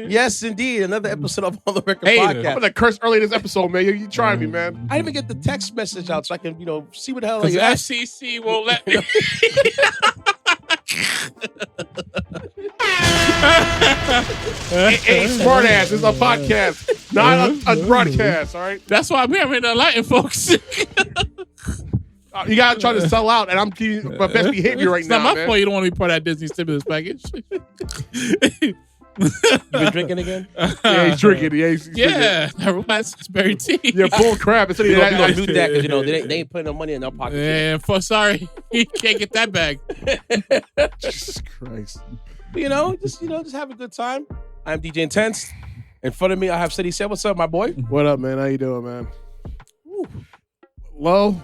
Yes, indeed. Another episode of On the Record Hey, Podcast. I'm gonna curse early in this episode, man. You trying me, man. I didn't even get the text message out so I can, see what the hell Because you asked. FCC won't let me. Hey, smart ass. This is a podcast, not a broadcast. All right. That's why I'm here to enlighten folks. You gotta try to sell out, and I'm keeping my best behavior right It's now. not my man. fault you don't want to be part of that Disney stimulus package. You been drinking again? Yeah, he's drinking. Yeah, he's drinking. Yeah, raspberry tea. Yeah, bull crap. It's We're gonna mute that because they ain't putting no money in our pocket. Yeah, sorry, you can't get that bag. Jesus Christ. But, just have a good time. I'm DJ Intence. In front of me, I have Ceddy. Say what's up, my boy. What up, man? How you doing, man? Well,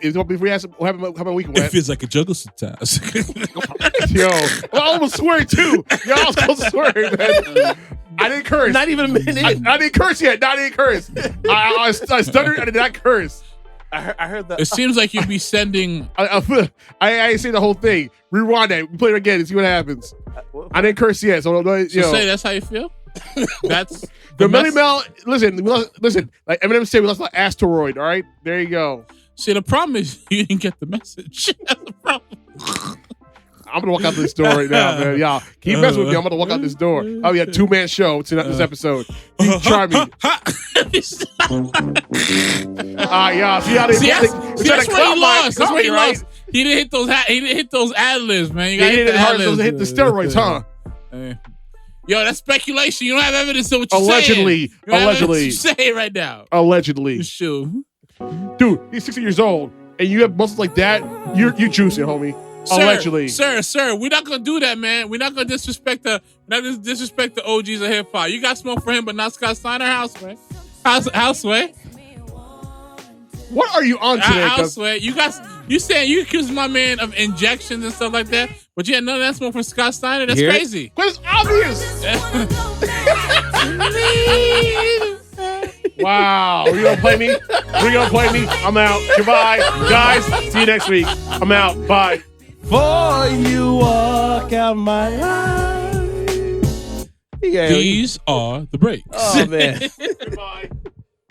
if we ask how my week went. It feels like a juggle sometimes. Yo, I almost swear too. Y'all was supposed to swear, man. I didn't curse. Not even a minute in. I didn't curse yet. I didn't curse. I stuttered. I did not curse. I heard that. It seems like you'd be sending. I didn't say the whole thing. Rewind that. We play it again and see what happens. I didn't curse yet. So Say that's how you feel. That's the Melly Mel. Listen. Like Eminem said, we lost an asteroid. All right, there you go. See, the problem is you didn't get the message. That's the problem. I'm gonna walk out this door right now, man. Y'all keep messing with me. I'm gonna walk out this door. Oh yeah, 2-man show tonight. This episode. You try me. Y'all see how they that's where he lost. That's where he lost. He didn't hit those. He didn't hit those ad libs, man. You got hit the ad-libs. Hit the steroids, huh? Yo, that's speculation. You don't have evidence of what you're saying. Allegedly. You say right now. Allegedly. Sure. Dude, he's 60 years old, and you have muscles like that. You're juicy, homie. Allegedly. Sir, we're not gonna do that, man. We're not gonna disrespect the OGs of hip hop. You got smoke for him, but not Scott Steiner. Houseway. Houseway. What are you on today? Houseway. You saying you accuse my man of injections and stuff like that, but you had none of that smoke from Scott Steiner? That's crazy. But it's obvious. Wow. Are you gonna play me? I'm out. Goodbye. Guys, see you next week. I'm out. Bye. For you walk out my life. These are the breaks. Oh, man. Goodbye.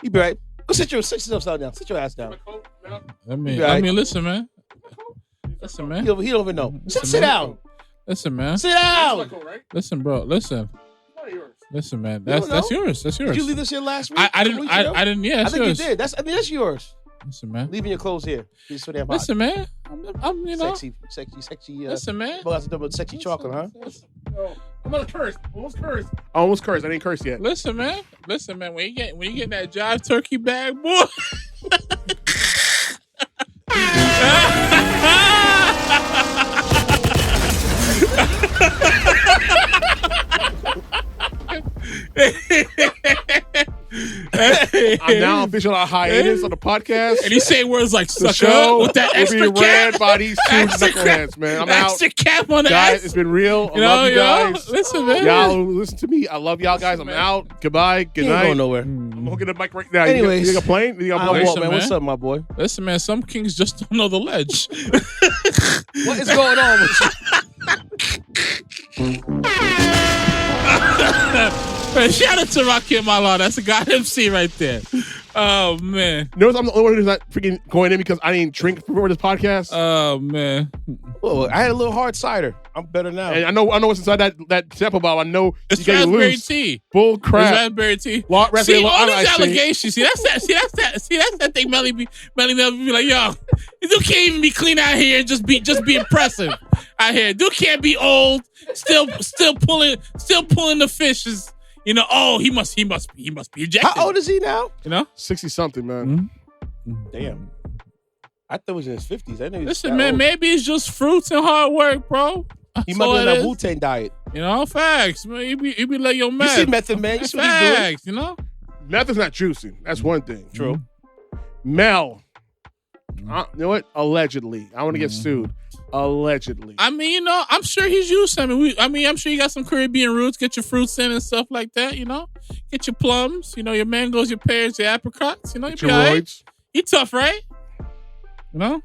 You be right. Go sit yourself down. Sit your ass down. I mean, listen, man. He don't even know. Sit down. Listen, man. Sit down. Listen, bro. Listen. Listen, man. That's yours. That's yours. Did you leave this here last week? I didn't. Yeah, I think yours. you did. That's yours. Listen, man. Leaving your clothes here. So damn hot. Listen, man. I'm sexy. Listen, man. Sexy chocolate, huh? I'm gonna curse. Almost cursed. I didn't curse yet. Listen, man. When you get that Jive Turkey bag, boy. I'm now official on hiatus on the podcast. And he say words like the sucker show with that extra cap. Read by these two knuckleheads, man. I'm out. Extra cap on the guys, ass. it's been real. I love you guys. Listen, man. Y'all listen to me. I love y'all guys. I'm out. Goodbye. Good night. Ain't going nowhere. I'm hooking the mic right now. Anyways, you got a plane? Walt, man. What's up, my boy? Listen, man. Some kings just don't know the ledge. What is going on with you? Man, shout out to Rakim Mallah. That's a God MC right there. Oh, man. Notice I'm the only one who's not freaking going in because I didn't drink before this podcast. Oh, man. Well, I had a little hard cider. I'm better now. And I know what's inside that sample bottle. I know it's you raspberry loose. tea. Bull crap. It's raspberry tea. All these allegations. See, that's that thing. Melly be like, yo, dude can't even be clean out here and just be impressive out here. Dude can't be old, still pulling the fishes. He must be ejected. How old is he now? 60 something, man. Mm-hmm. Damn. I thought it was in his 50s. I know. Listen, man, maybe it's just fruits and hard work, bro. He might be on that Wu-Tang diet. Facts, man. You be like your man. You see Method Man. You see what he's doing. Meth is not juicing. That's one thing. True. Mel. You know what? Allegedly. I want to get sued. Allegedly. I mean, I'm sure he's used some. I'm sure you got some Caribbean roots. Get your fruits in and stuff like that, Get your plums, your mangoes, your pears, your apricots, You be all right. You tough, right? Can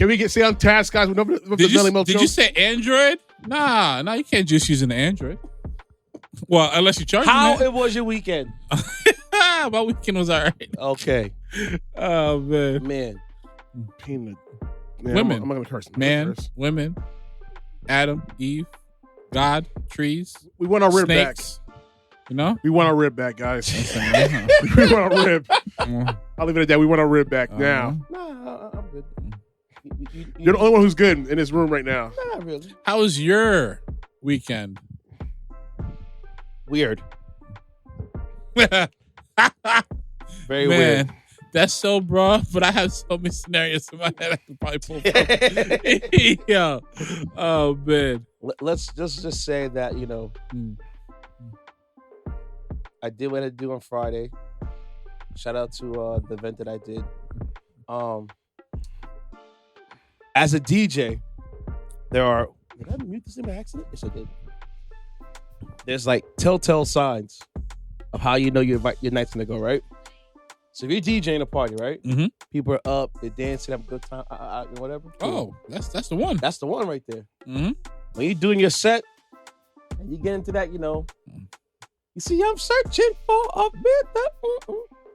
we say on task, guys? Did you say Android? Nah, you can't just use an Android. Well, unless you charge How me. it was your weekend? My weekend was all right. Okay. Oh, man. Man. Peanut. Man, Women. I'm not gonna curse. Man, women, Adam, Eve, God, trees, We want our rib back. snakes. You know? We want our rib back, guys. Uh-huh. We want our rib. I'll leave it at that. We want our rib back now. Nah, I'm good. You're the only one who's good in this room right now. Not really. How was your weekend? Weird. Man, Very weird. that's so broad, but I have so many scenarios in my head I could probably pull from. Yeah. Oh, man. Let's just say that, I did what I do on Friday. Shout out to the event that I did. As a DJ, there are. Did I mute this in by accident? Yes, I did. There's like telltale signs of how you know your night's gonna go, right? So if you're DJing a party, right? Mm-hmm. People are up, they're dancing, having a good time, whatever. Oh, that's the one. That's the one right there. Mm-hmm. When you're doing your set and you get into that, you see, I'm searching for a bit,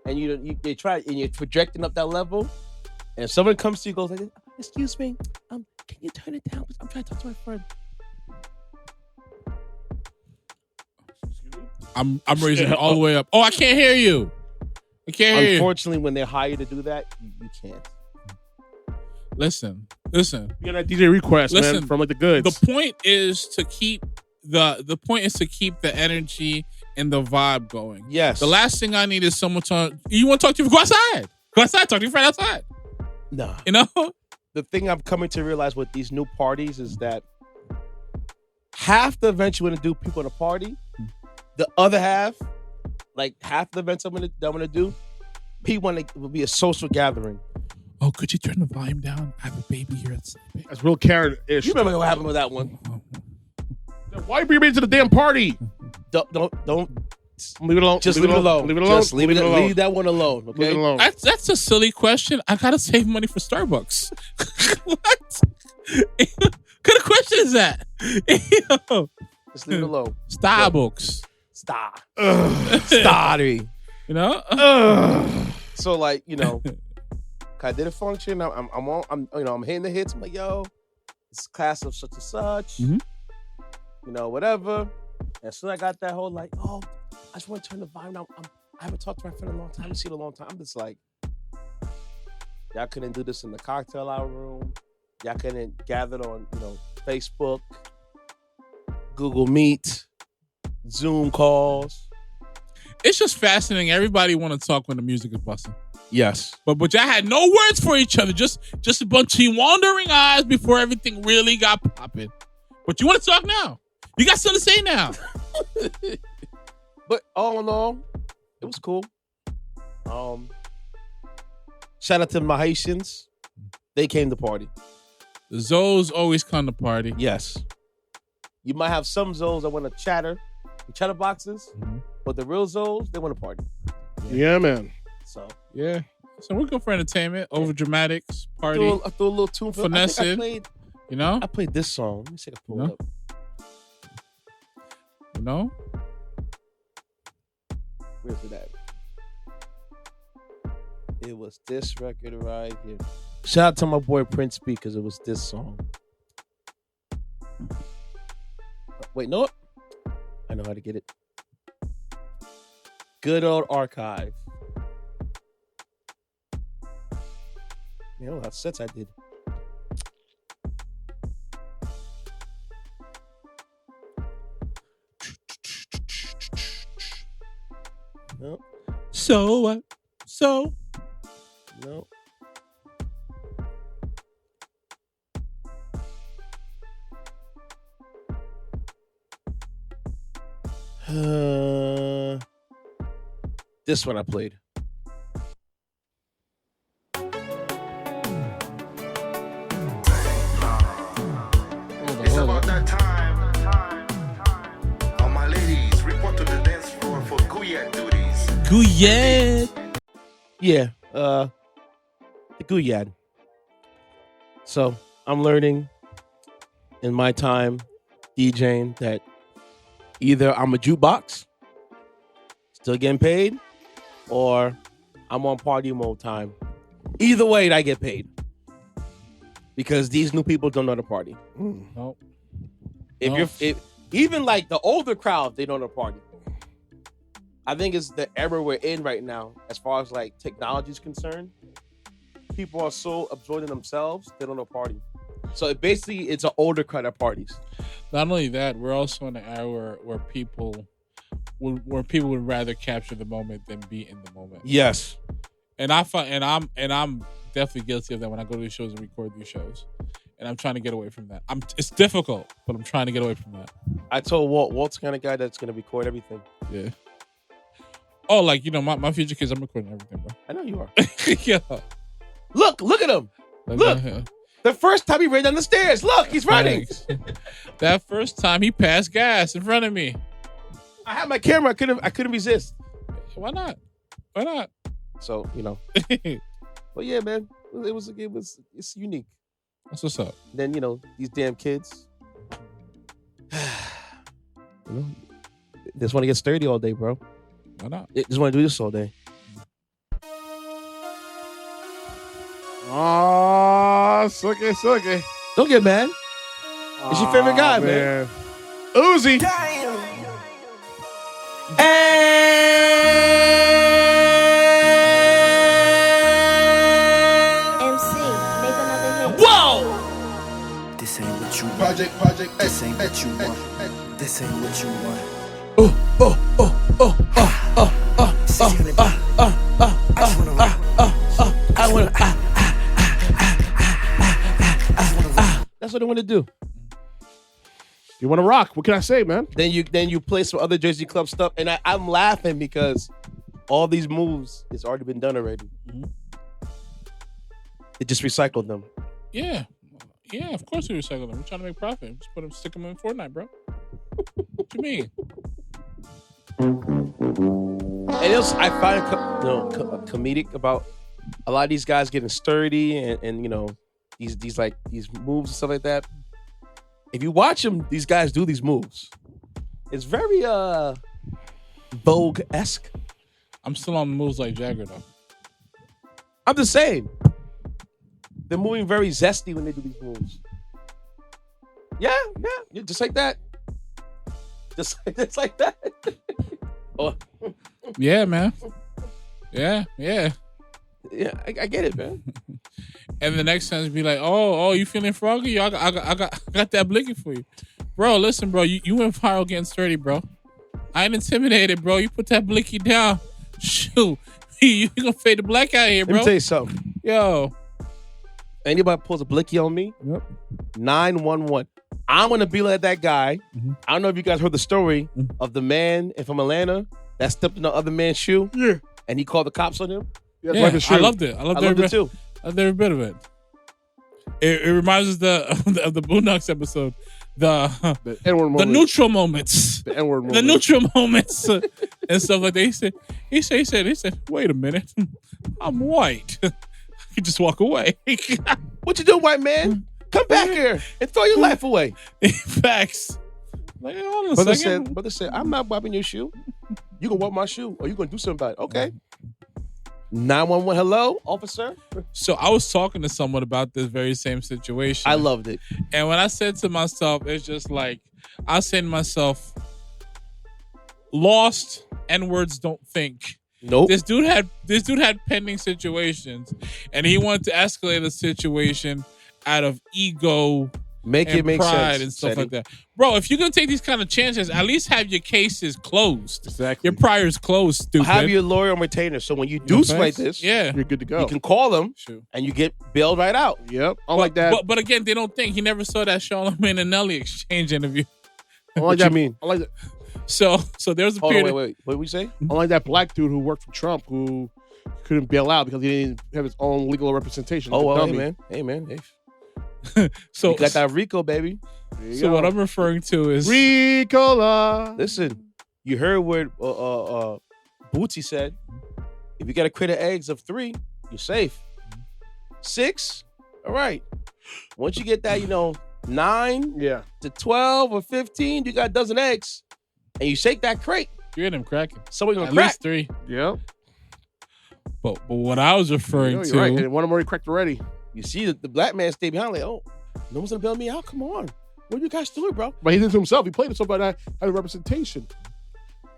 and they try, and you're projecting up that level, and if someone comes to you, goes like, "Excuse me, can you turn it down? I'm trying to talk to my friend." I'm raising it all the way up. Oh, I can't hear you. I can't hear you. Unfortunately, when they're hired to do that, you can't. Listen. You got that DJ request, man, from like the goods. The point is to keep the energy and the vibe going. Yes. The last thing I need is someone to. You want to talk to you? Go outside. Go outside. Talk to your friend outside. No. You know. The thing I'm coming to realize with these new parties is that half the events you want to do people in a party, the other half, like half the events I'm gonna do, people will be a social gathering. Oh, could you turn the volume down? I have a baby here at sleeping. That's real Karen-ish. You remember what happened with that one? Why bring me to the damn party? Don't leave it alone. Just leave it alone. Leave it alone. Just leave that one alone. Okay. Leave it alone. That's a silly question. I gotta save money for Starbucks. What kind of question is that? Just leave it alone. Starbucks. Stop. Starry. You know. So like I did a function. I'm hitting the hits. I'm like, yo, it's class of such and such. Mm-hmm. Whatever. And soon I got that whole like, oh, I just want to turn the vibe down. I haven't talked to my friend in a long time. I haven't seen a long time. I'm just like, y'all couldn't do this in the cocktail hour room. Y'all couldn't gather on, Facebook, Google Meet, Zoom calls. It's just fascinating. Everybody want to talk when the music is busting. Yes. But y'all had no words for each other. Just a bunch of wandering eyes before everything really got popping. But you want to talk now. You got something to say now. But all in all, it was cool. Shout out to my Haitians. They came to party. The Zoes always come to party. Yes. You might have some Zoes that want to chatter boxes, but the real Zoes, they want to party. Yeah, man. So yeah. So we're good for entertainment, over dramatics, party. I threw a little tune for finesse. I played I played this song. Let me see if I can pull it up. Where's it at? It was this record right here. Shout out to my boy Prince B because it was this song. Wait, no. I know how to get it. Good old archive. You know how sets I did. No. So what? So? No. This one I played. It's about that time. All my ladies, report to the dance floor for Guyette duties. Guyette. Yeah, the Guyad. So I'm learning in my time DJing that Either I'm a jukebox, still getting paid, or I'm on party mode time. Either way, I get paid. Because these new people don't know the party. Nope. If even like the older crowd, they don't know the party. I think it's the era we're in right now, as far as like technology is concerned. People are so absorbed in themselves, they don't know party. So it's an older crowd at parties. Not only that, we're also in an era where people would rather capture the moment than be in the moment. Yes. And I'm definitely guilty of that when I go to these shows and record these shows. And I'm trying to get away from that. It's difficult, but I'm trying to get away from that. I told Walt's the kind of guy that's gonna record everything. Yeah. Oh, like, my future kids, I'm recording everything, bro. I know you are. Yeah. Look at him. Look. The first time he ran down the stairs. Look, he's running. That first time he passed gas in front of me. I had my camera. I couldn't resist. Why not? So, But yeah, man, it's unique. That's what's up. Then, these damn kids, they just want to get sturdy all day, bro. Why not? They just want to do this all day. Oh, sucky. Don't get mad. It's your favorite guy, man. Uzi. MC, make another hit. Whoa! This ain't what you want. Project, This ain't what you want. This ain't what you want. City on the beat. I just wanna rock. I wanna. That's what I want to do. You want to rock? What can I say, man? Then you play some other Jersey Club stuff, and I'm laughing because all these moves it's already been done already. Mm-hmm. They just recycled them. Yeah, of course we recycle them. We're trying to make profit. Just stick them in Fortnite, bro. What you mean? And I find comedic about a lot of these guys getting sturdy and these moves and stuff like that. If you watch them, these guys do these moves. It's very Vogue-esque. I'm still on moves like Jagger though. I'm just saying. They're moving very zesty when they do these moves. Yeah, just like that. Just like that. Oh. Yeah, man. Yeah. Yeah, I get it, man. And the next sentence be like, "Oh, you feeling froggy? I got that blicky for you, bro. Listen, bro, you went viral getting sturdy, bro. I ain't intimidated, bro. You put that blicky down, shoot, you gonna fade the black out here, bro. Let me tell you something. Yo, anybody pulls a blicky on me, 911. I'm gonna be like that guy. Mm-hmm. I don't know if you guys heard the story of the man from Atlanta that stepped in the other man's shoe. Yeah. And he called the cops on him. Yeah, I loved it. I loved it too. I loved every bit of it. It reminds us of the Boondocks episode, the N-word moment. the neutral moments, The N-word moment. the neutral moments, and stuff like that. He said, wait a minute, I'm white. I could just walk away. What you doing, white man? Come back here and throw your life away. Facts. Like, hold on a second. Brother said, I'm not wiping your shoe. You gonna wipe my shoe, or you gonna do something about it? Okay. 911. Hello, officer. So I was talking to someone about this very same situation. I loved it. And when I said to myself, it's just like, I said to myself, lost N-words don't think. Nope. This dude had pending situations, and he wanted to escalate a situation out of ego, Make and it make pride sense, and stuff Ceddy. like that. Bro, if you're gonna take these kind of chances, at least have your cases closed. Exactly. Your priors closed, stupid. Have your lawyer on retainer, so when you do something like this, yeah, You're good to go. you can call them Sure. and you get bailed right out. Yep. I like that. But again, they don't think he never saw that Charlamagne and Nelly exchange interview. I like What that. you mean? I like that. So there's a Hold on, period. wait. What did we say? I like that black dude who worked for Trump who couldn't bail out because he didn't have his own legal representation. Oh, well, Dummy. hey, man. Hey. So You got that Rico, baby. There you So go. what I'm referring to is Ricola. Listen, you heard what Bootsy said. If you got a crate of eggs of 3, you're safe. 6, all right. Once you get that, 9 Yeah. to 12 or 15, you got a dozen eggs. and you shake that crate, 3 of them cracking. somebody gonna At crack. least 3. Yeah. But what I was referring You're to, right. And one of them already cracked already. You see the black man stay behind, like, oh, no one's gonna bail me out. Come on, what are you guys doing, bro? But he did it to himself. He played himself by that representation.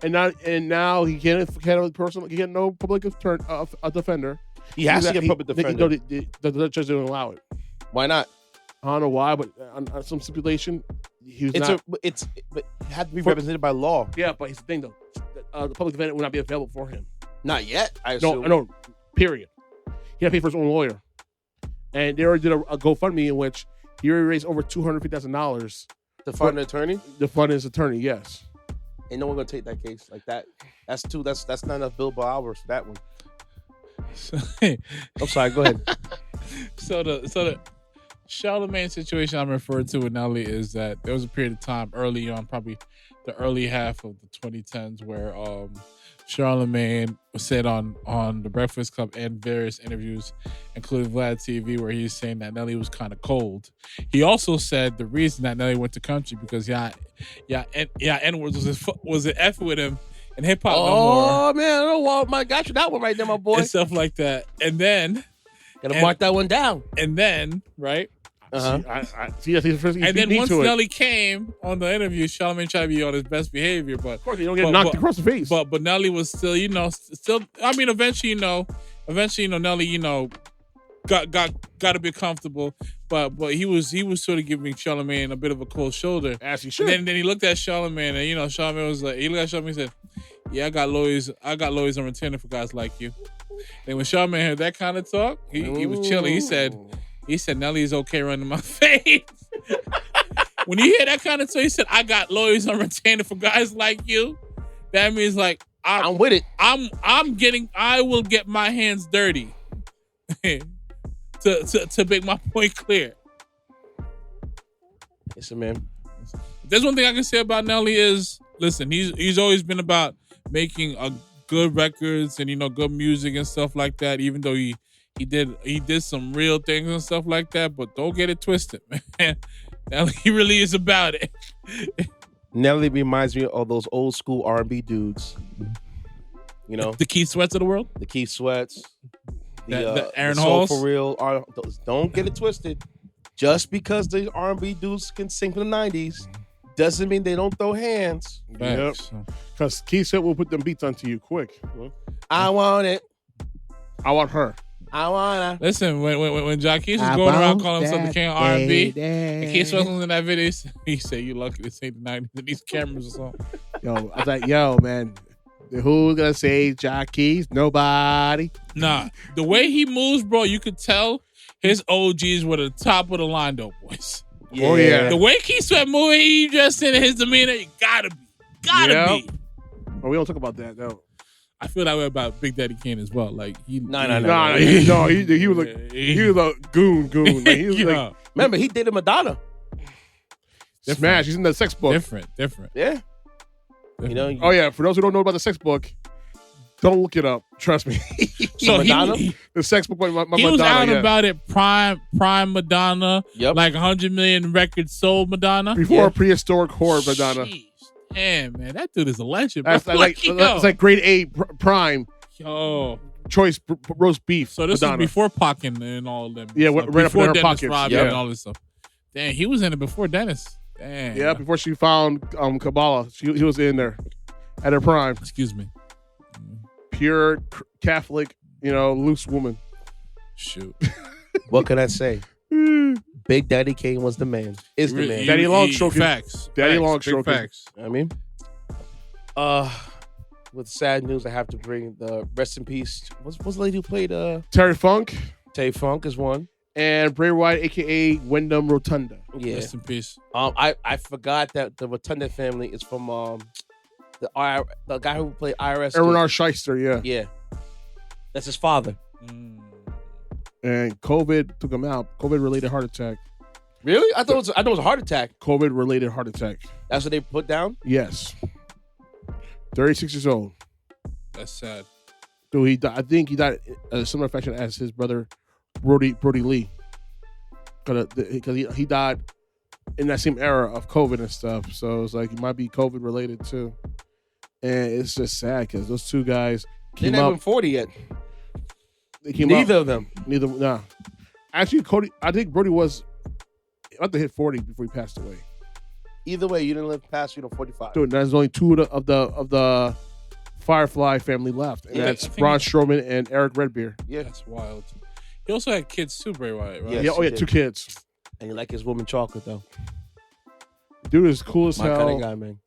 And now he can't have a personal. He can't no public a defender. He has to get public defender. The judge didn't allow it. Why not? I don't know why, but on some stipulation, he was But it had to be represented by law. Yeah, but here's the thing though, the public defender will not be available for him. Not yet. I assume. No. Period. He had to pay for his own lawyer, and they already did a GoFundMe in which he already raised over $250,000 to fund an attorney. To fund his attorney, yes. Ain't no one gonna take that case like that. That's not enough billable hours for that one. I'm sorry. Go ahead. So the Charlemagne situation I'm referring to with Nelly is that there was a period of time early on, probably the early half of the 2010s, where Charlemagne said on the Breakfast Club and various interviews, including Vlad TV, where he's saying that Nelly was kind of cold. He also said the reason that Nelly went to country because N-words was an F with him and hip hop no more. Oh man, I Walt, I got you that one right there, my boy. And stuff like that. And then gotta mark that one down. And then, right? Uh-huh. And then once Nelly came on the interview, Charlemagne tried to be on his best behavior, but of course, you don't get knocked across the face. But Nelly was still, I mean, eventually, Nelly, got a bit comfortable, but he was sort of giving Charlemagne a bit of a cold shoulder. As he should. And then he looked at Charlemagne, and Charlemagne was like, he looked at Charlemagne and said, "Yeah, I got lawyers on retainer for guys like you." And when Charlemagne heard that kind of talk, he was chilling. He said, Nelly's okay running my face. When you hear that kind of talk, he said, I got lawyers on retainer for guys like you. That means like I'm with it. I will get my hands dirty to make my point clear. Yes, man. There's one thing I can say about Nelly is, listen, he's always been about making good records and good music and stuff like that, even though he did some real things and stuff like that, but don't get it twisted, man. Nelly really is about it. Nelly reminds me of those old school R&B dudes. The Keith Sweats of the world? The Keith Sweats. The Aaron the Halls? For Real. Don't get it twisted. Just because the R&B dudes can sing from the 90s doesn't mean they don't throw hands. Yep. Because Keith Sweat will put them beats onto you quick. I want it. I want her. I wanna. Listen, when Jacquees was going around calling himself the king of R&B, and Keith Sweat was in that video, he said, "You lucky this ain't the 90s and these cameras or something." Yo, I was like, yo, man, who's gonna say Jacquees? Nobody. Nah, the way he moves, bro, you could tell his OGs were the top of the line, though, boys. Yeah. Oh yeah. The way Keith Sweat moving, he just in his demeanor, you gotta be. Oh, we don't talk about that though. I feel that way about Big Daddy Kane as well. Like he was a goon. Like, he was like, remember he dated Madonna. Smash. He's in the sex book. Different. Yeah. Different. Oh yeah. For those who don't know about the sex book, don't look it up. Trust me. So Madonna, the sex book. My he Madonna, was out about it. Prime Madonna. Yep. Like 100 million records sold Madonna before prehistoric whore Madonna. Jeez. Damn, man, that dude is a legend. That's like grade A prime. Yo, choice roast beef. So this Madonna. was before Pac and all of them. Yeah, right before up in her Dennis pockets. Rodman and all this stuff. Damn, he was in it before Dennis. Damn. Yeah, before she found Kabbalah, he was in there at her prime. Excuse me. Pure Catholic, loose woman. Shoot. What can I say? Big Daddy Kane was the man. Is the man. Daddy long stroking. Facts. Daddy long stroking. Facts. I mean, with sad news, I have to bring the rest in peace. What's the lady who played Terry Funk? Tay Funk is one. And Bray Wyatt, aka Windham Rotunda. Yeah. Rest in peace. I forgot that the Rotunda family is from the guy who played IRS. Aaron R. Shyster, yeah. Yeah. That's his father. And COVID took him out. COVID-related heart attack. Really? I thought it was a heart attack. COVID-related heart attack. That's what they put down? Yes. 36 years old. That's sad. So he died. I think he died in a similar fashion as his brother, Brody Lee. Because he died in that same era of COVID and stuff. So it's like it might be COVID related too. And it's just sad because those two guys They're came not even up. 40 yet. They came Neither up. of them. Neither. Nah. Actually, Cody. I think Brody was about to hit 40 before he passed away. Either way, you didn't live past 45. Dude, there's only two of the Firefly family left, and Yeah, that's I think- Braun Strowman and Eric Redbeard. Yeah. That's wild. He also had kids too, Bray Wyatt, right? Yes, Yeah, oh yeah, he two did. kids. And you like his woman chocolate, though. Dude is cool as My hell. kind of guy, man.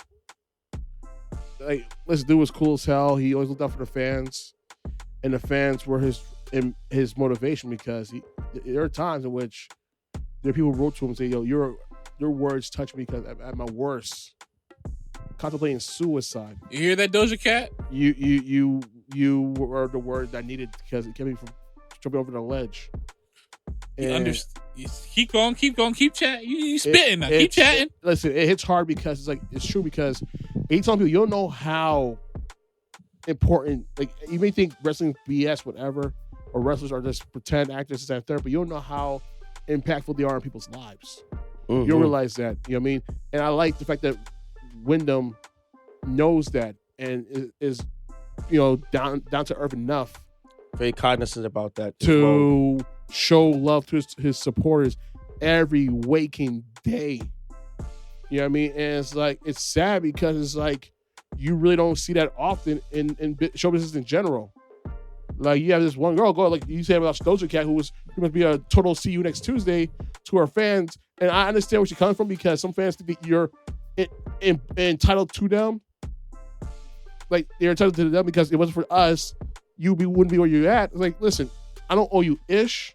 Like, this dude was cool as hell. He always looked out for the fans, and the fans were his motivation because there are times in which there are people who wrote to him and say, "Yo, your words touch me because at my worst, contemplating suicide. You hear that, Doja Cat? You were the word that I needed because it kept me from jumping over the ledge." Keep going, keep chatting. You spitting now. Keep chatting. Listen, it hits hard because it's true because anytime people, you don't know how important, like, you may think wrestling BS, whatever, or wrestlers are just pretend actors and therapy, but you don't know how impactful they are in people's lives. Mm-hmm. You'll realize that, you know what I mean? And I like the fact that Windham knows that and is down to earth enough Very cognizant about that. as well. to show love to his supporters every waking day. You know what I mean? And it's like, it's sad because it's like you really don't see that often in show business in general. Like, you have this one girl go, like you said about Doja Cat, who must be a total see you next Tuesday to her fans. And I understand where she comes from because some fans think that you're entitled to them. Like, they're entitled to them because it wasn't for us, you wouldn't be where you're at. It's like, listen, I don't owe you ish.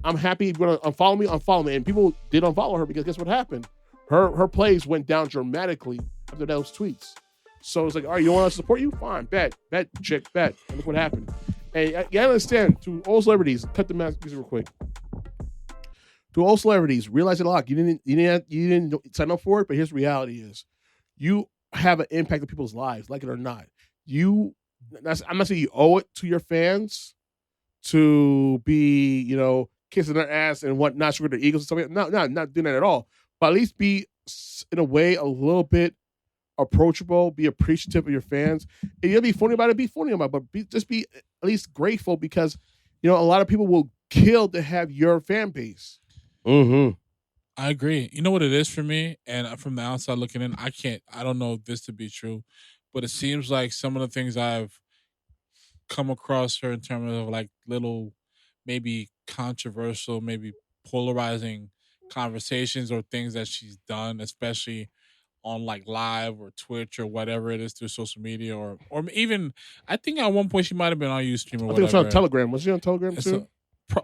I'm happy if you're gonna unfollow me. And people did unfollow her because guess what happened? Her plays went down dramatically after those tweets. So it's like, all right, you don't want us to support you? Fine, bet, chick, bet. And look what happened. And you understand, to all celebrities, cut the mask real quick. To all celebrities, realize it a lot. You didn't sign up for it, but here's the reality is, you have an impact on people's lives, like it or not. I'm not saying you owe it to your fans to be, kissing their ass and whatnot, sugar their egos and stuff like that. No, not doing that at all. But at least be, in a way, a little bit approachable, be appreciative of your fans. And you'll be funny about it, be funny about it, but just be at least grateful because, a lot of people will kill to have your fan base. Mm-hmm. I agree. You know what it is for me? And from the outside looking in, I don't know this to be true, but it seems like some of the things I've come across her in terms of like little, maybe controversial, maybe polarizing conversations or things that she's done, especially on like live or Twitch or whatever it is through social media or even, I think at one point she might have been on Ustream or I whatever. think it was on Telegram. Was she on Telegram too?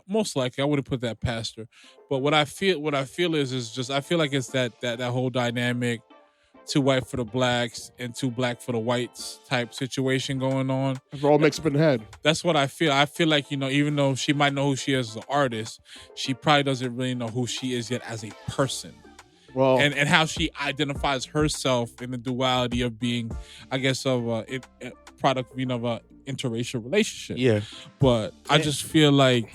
Most likely, I would have put that past her. But what I feel is just I feel like it's that whole dynamic, too white for the blacks and too black for the whites type situation going on. We're all mixed up in the head. That's what I feel. I feel like, even though she might know who she is as an artist, she probably doesn't really know who she is yet as a person. Well, And how she identifies herself in the duality of being, I guess, of a product of an interracial relationship. Yeah. But I just feel like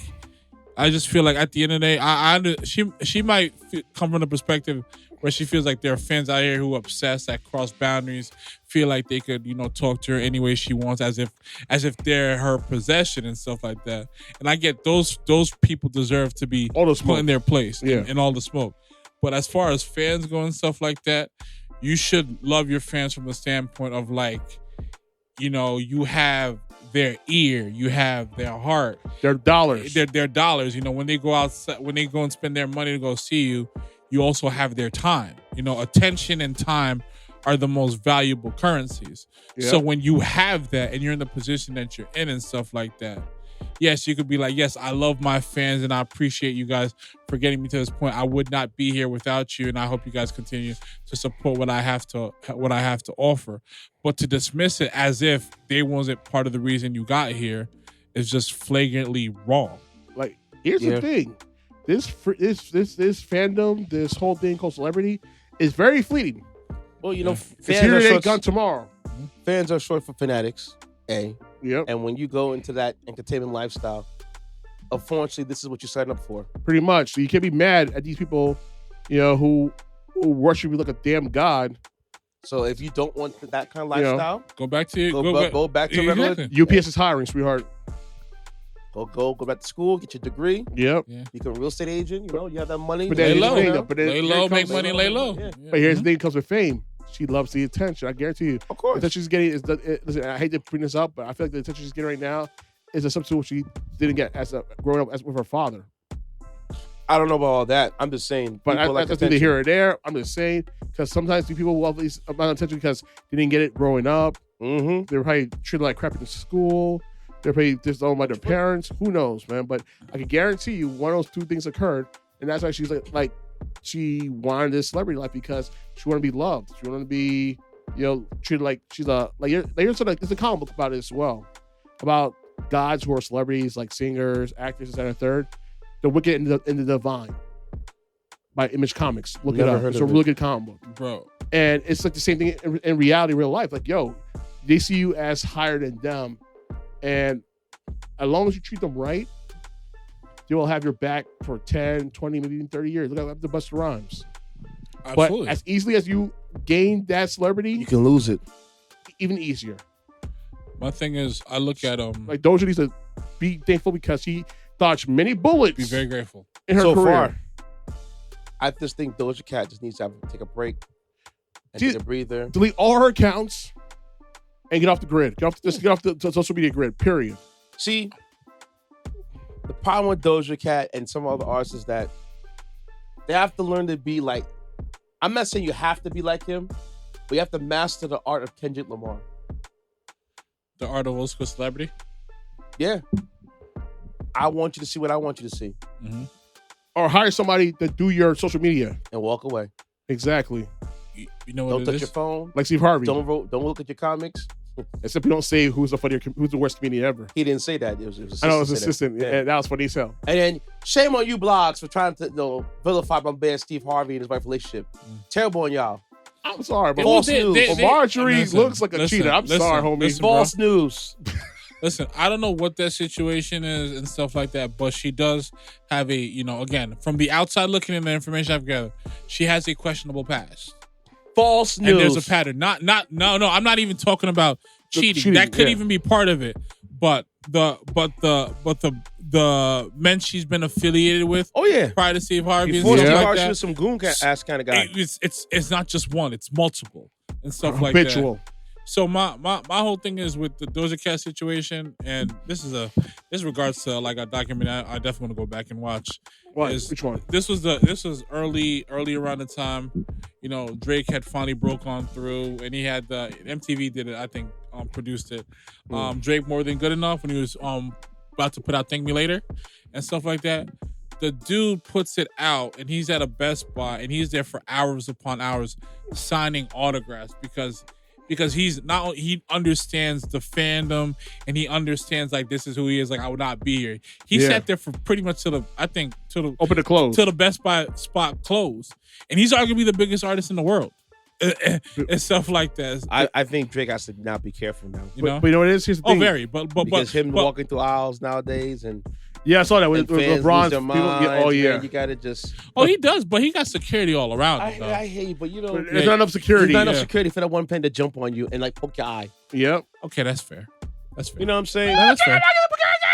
at the end of the day, she might come from the perspective where she feels like there are fans out here who are obsessed, that cross boundaries, feel like they could, talk to her any way she wants, as if they're her possession and stuff like that. And I get those people deserve to be all the put smoke in their place, Yeah. in all the smoke. But as far as fans go and stuff like that, you should love your fans from the standpoint of like, you have their ear, you have their heart, Their dollars. their dollars. When they go outside, when they go and spend their money to go see you, you also have their time. Attention and time are the most valuable currencies. Yeah. So when you have that and you're in the position that you're in and stuff like that, yes, you could be like, yes, I love my fans and I appreciate you guys for getting me to this point. I would not be here without you, and I hope you guys continue to support what I have to offer. But to dismiss it as if they wasn't part of the reason you got here is just flagrantly wrong. Like, here's the thing. This fandom, this whole thing called celebrity is very fleeting. Well, It's fans here are today, short, gone tomorrow. fans are short for fanatics, A. Yep. And when you go into that entertainment lifestyle, unfortunately, this is what you sign up for. Pretty much. So you can't be mad at these people who worship you like a damn god. So if you don't want that kind of You know, lifestyle, Go back to go back to regular. Exactly. UPS is hiring, sweetheart. Go back to school, get your degree, Yep. Yeah. become a real estate agent. You have that money. But Lay then low. here's the thing, though, but then Lay here low, it make comes- money, lay low. Yeah. But here's the thing: comes with fame. She loves the attention. I guarantee you. Of course. The attention she's getting is listen. I hate to bring this up, but I feel like the attention she's getting right now is a substitute she didn't get as growing up as with her father. I don't know about all that. I'm just saying. But people I like think they attention. hear it there. I'm just saying because sometimes people love these amount of attention because they didn't get it growing up. Mm-hmm. They were probably treated like crap in school. They're probably disowned by their parents. Who knows, man? But I can guarantee you one of those two things occurred, and that's why she's like she wanted this celebrity life because she wanted to be loved. She wanted to be, treated like she's a here's there's a comic book about it as well, about gods who are celebrities like singers, actors, and a third. The Wicked and the Divine by Image Comics. Look Never it up. heard It's a of it. really good comic book. Bro. And it's like the same thing in reality, real life. Like, they see you as higher than them. And as long as you treat them right, they will have your back for 10, 20, maybe even 30 years. Look at the Busta Rhymes. Absolutely. But as easily as you gain that celebrity, You can lose it. even easier. My thing is, I look at Like, Doja needs to be thankful because he dodged many bullets be very grateful. in her So career. far, I just think Doja Cat just needs to take a break and She- take a breather. Delete all her accounts and get off the grid. Get off the social media grid, period. See, the problem with Doja Cat and some other artists is that they have to learn to be like. I'm not saying you have to be like him, but you have to master the art of Kendrick Lamar. The art of old school celebrity. Yeah. I want you to see what I want you to see Mm-hmm. Or hire somebody to do your social media. and walk away. Exactly. You know what Don't it touch is? your phone. Like Steve Harvey. Don't look at your comics. Except you don't say who's the worst comedian ever. He didn't say that. It was I know it's assistant said assistant. that. Yeah, that was funny as hell. And then shame on you blogs for trying to vilify my man Steve Harvey and his wife relationship. Terrible on y'all. I'm sorry, but False news. Marjorie Listen, looks like a listen, cheater. I'm listen, sorry, homie. listen, bro. False news. Listen, I don't know what that situation is and stuff like that, but she does have a, again, from the outside looking in the information I've gathered, she has a questionable past. False news. And there's a pattern. No, I'm not even talking about cheating. That could even be part of it. But the men she's been affiliated with Oh yeah. prior to Steve Harvey Before and Steve stuff like Harvey that, was some goon ass kind of guy. it's not just one, it's multiple and stuff like that. habitual. So my whole thing is with the Doja Cat situation, and this regards to like a documentary I definitely want to go back and watch. What? is- Which one? This was early around the time, Drake had finally broke on through, and he had the MTV did it, I think, produced it. Drake More Than Good Enough when he was about to put out Thank Me Later and stuff like that. The dude puts it out, and he's at a Best Buy, and he's there for hours upon hours signing autographs because he understands the fandom and he understands like this is who he is. Like I would not be here. He sat there for pretty much till the Open to close. till the Best Buy spot closed, and he's arguably the biggest artist in the world and stuff like that. I think Drake has to now be careful now. You know, But you know what it is? Here's the thing. very, but Because him walking through aisles nowadays and Yeah, I saw that with fans LeBron's lose their people. minds, Yeah, man, you gotta just. he does, but he got security all around him. though. I hear you, but you know, But there's not enough security. there's not enough yeah. security for that one pen to jump on you and like poke your eye. Yep. Okay, that's fair. That's fair. You know what I'm saying? No, that's fair.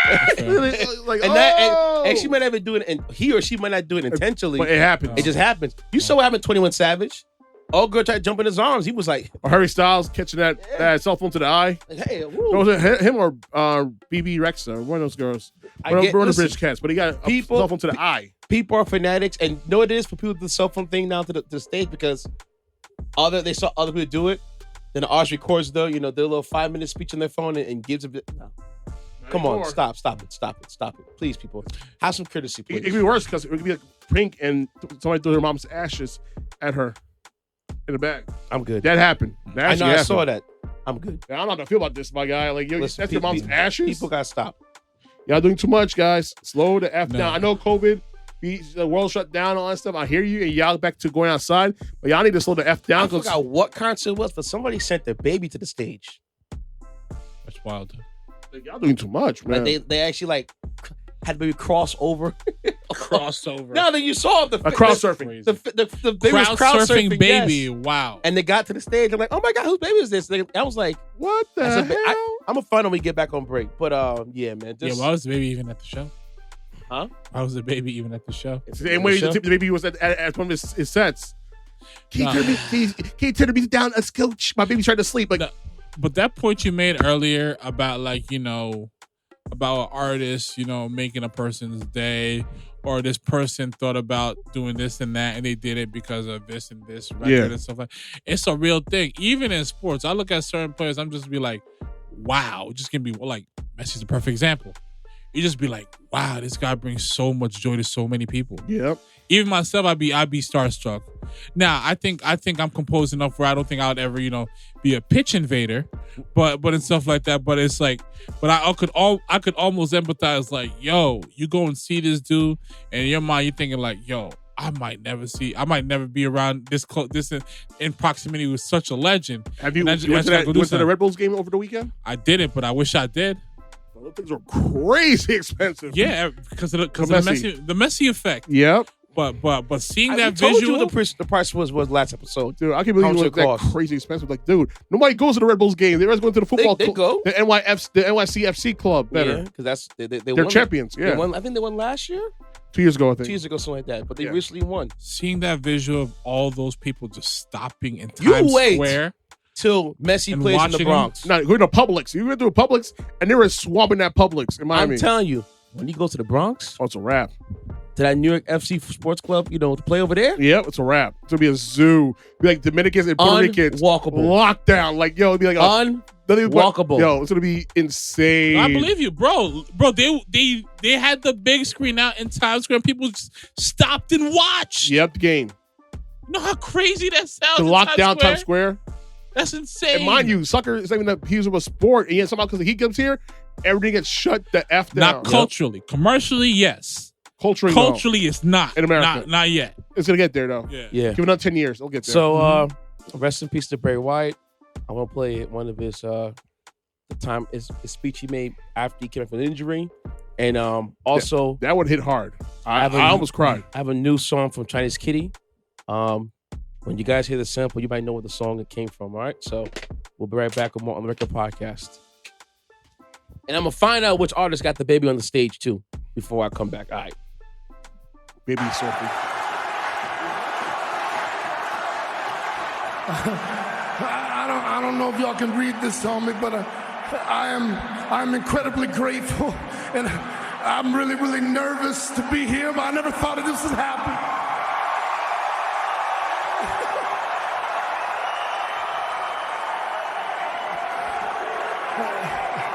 That's fair. Like, And she might not even do it, and he or she might not do it intentionally. But it happened. It just happens. You saw what happened to 21 Savage. Old girl tried to jump in his arms. He was like, Or Harry Styles catching that cell phone to the eye. hey, No, was it him or BB Rexa? One of those girls. One of the British cats, but he got a cell phone to the eye. people are fanatics, and you know what it is for people to do the cell phone thing now to the stage because they saw other people do it. Then the artist records their little 5-minute speech on their phone and gives a bit. No. Come on, stop it. Please, people. Have some courtesy, It please. could be worse because it could be like prank and somebody threw their mom's ashes at her in the back. I'm good. That happened. That I know, actually I happened. saw that. I'm good. I don't know how to feel about this, my guy. Like, yo, Listen, that's your mom's ashes? People got to stop. Y'all doing too much, guys. Slow the F No. down. I know COVID, the world shut down, and all that stuff. I hear you, and y'all back to going outside, but y'all need to slow the F down. I forgot what concert it was, but somebody sent their baby to the stage. That's wild. Y'all doing too much, man. Like they actually like had baby cross over crossover. No, then you saw the crowd surfing. The baby was crowd surfing, baby. yes. Wow. And they got to the stage. I'm like, oh my God, whose baby is this? I was like, What the I said, hell? I'm gonna find when we get back on break. But yeah, man. Yeah, Just, why was the baby even at the show? Huh? Why was the baby even at the show? Same way the baby was at one of his sets. Can you turn the music down a scooch? My baby's trying to sleep. Like, But that point you made earlier about like, about an artist, making a person's day, or this person thought about doing this and that and they did it because of this and this record and stuff like that. It's a real thing. Even in sports, I look at certain players, I'm just be like, wow, just gonna be like Messi's a perfect example. You just be like, wow, this guy brings so much joy to so many people. Yep. Even myself, I'd be starstruck. Now, I think I'm composed enough where I don't think I would ever, be a pitch invader, but and stuff like that. But it's like, but I could almost empathize. Like, yo, you go and see this dude, and in your mind, you're thinking like, yo, I might never be around this close, this in proximity with such a legend. Have you went to the Red Bulls game over the weekend? I didn't, but I wish I did. Well, those things are crazy expensive. Yeah, because of the Messi effect. Yep. But seeing I that told visual, you the price was last episode. Dude, I can't believe it was that crazy expensive. Like, dude, nobody goes to the Red Bulls game. They're going to the football They go. The NYCFC club better. Yeah, because they're won, champions. Yeah. I think they won last year. 2 years ago, I think. 2 years ago, something like that. But they recently won. seeing that visual of all those people just stopping in Times Square till Messi plays in the Bronx. No, going to Publix. You went to a Publix, and they were swamping that Publix in Miami. I'm telling you, when you go to the Bronx, it's a wrap. To that New York FC Sports Club, to play over there. Yep, it's a wrap. It's gonna be a zoo. Be like Dominicans and Puerto Ricans. Unwalkable. Lockdown. Like, yo, it'd be like unwalkable. Yo, it's gonna be insane. I believe you, bro. They had the big screen out in Times Square, and people just stopped and watched. Yep, the game. You know how crazy that sounds? To lock down Times Square. That's insane. And mind you, soccer is something that he's a sport, and yet somehow because he comes here, everything gets shut the F down. Not culturally. Commercially, yes. Culturally, it's not. In America. Not yet. It's going to get there, though. Yeah. Give it another 10 years. It'll get there. So, rest in peace to Bray Wyatt. I want to play one of his his speech he made after he came from an injury. And also... That one hit hard. I almost cried. I have a new song from Chinese Kitty. When you guys hear the sample, you might know what the song it came from, all right? So, we'll be right back with more on the Record Podcast. And I'm going to find out which artist got the baby on the stage, too, before I come back. All right. Baby Sophie. I don't know if y'all can read this on me, but I'm incredibly grateful, and I'm really, really nervous to be here, but I never thought this would happen.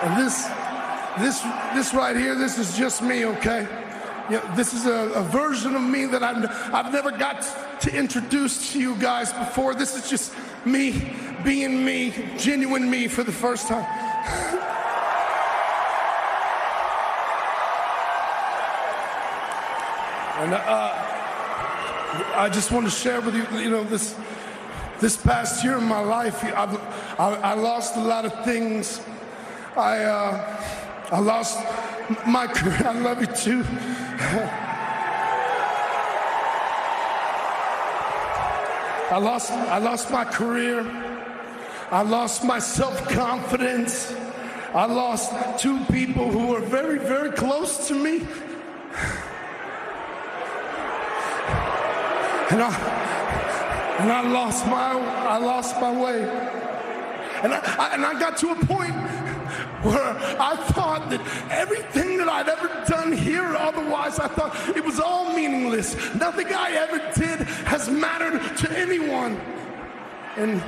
And this right here, this is just me, okay? This is a version of me that I've never got to introduce to you guys before. This is just me being me, genuine me for the first time. And I just want to share with you, this past year in my life, I lost a lot of things. I lost my career. I love you too. I lost my career. I lost my self-confidence. I lost two people who were very, very close to me. And I lost my way. And I got to a point where I thought that everything that I'd ever done here, otherwise I thought it was all meaningless. Nothing I ever did has mattered to anyone. And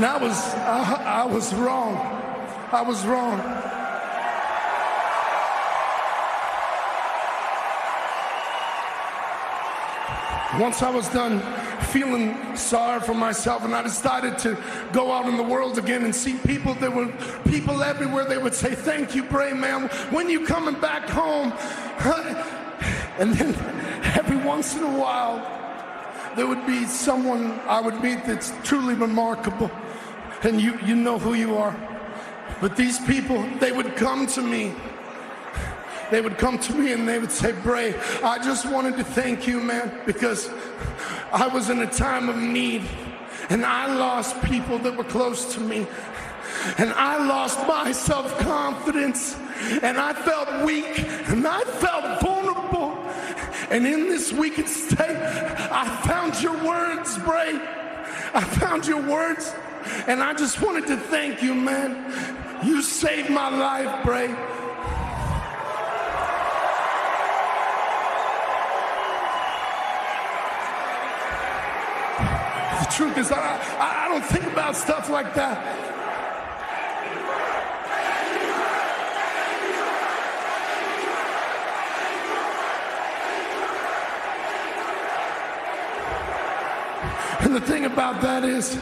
I was wrong. I was wrong. Once I was done feeling sorry for myself, and I decided to go out in the world again and see people. There were people everywhere. They would say, "Thank you, Bray, man. When you coming back home?" And then every once in a while, there would be someone I would meet that's truly remarkable, and you know who you are. But these people, they would come to me they would come to me and they would say, Bray, I just wanted to thank you, man, because I was in a time of need and I lost people that were close to me. And I lost my self-confidence, and I felt weak, and I felt vulnerable. And in this weakened state, I found your words, Bray. I found your words, and I just wanted to thank you, man. You saved my life, Bray. The truth is, I don't think about stuff like that. And the thing about that is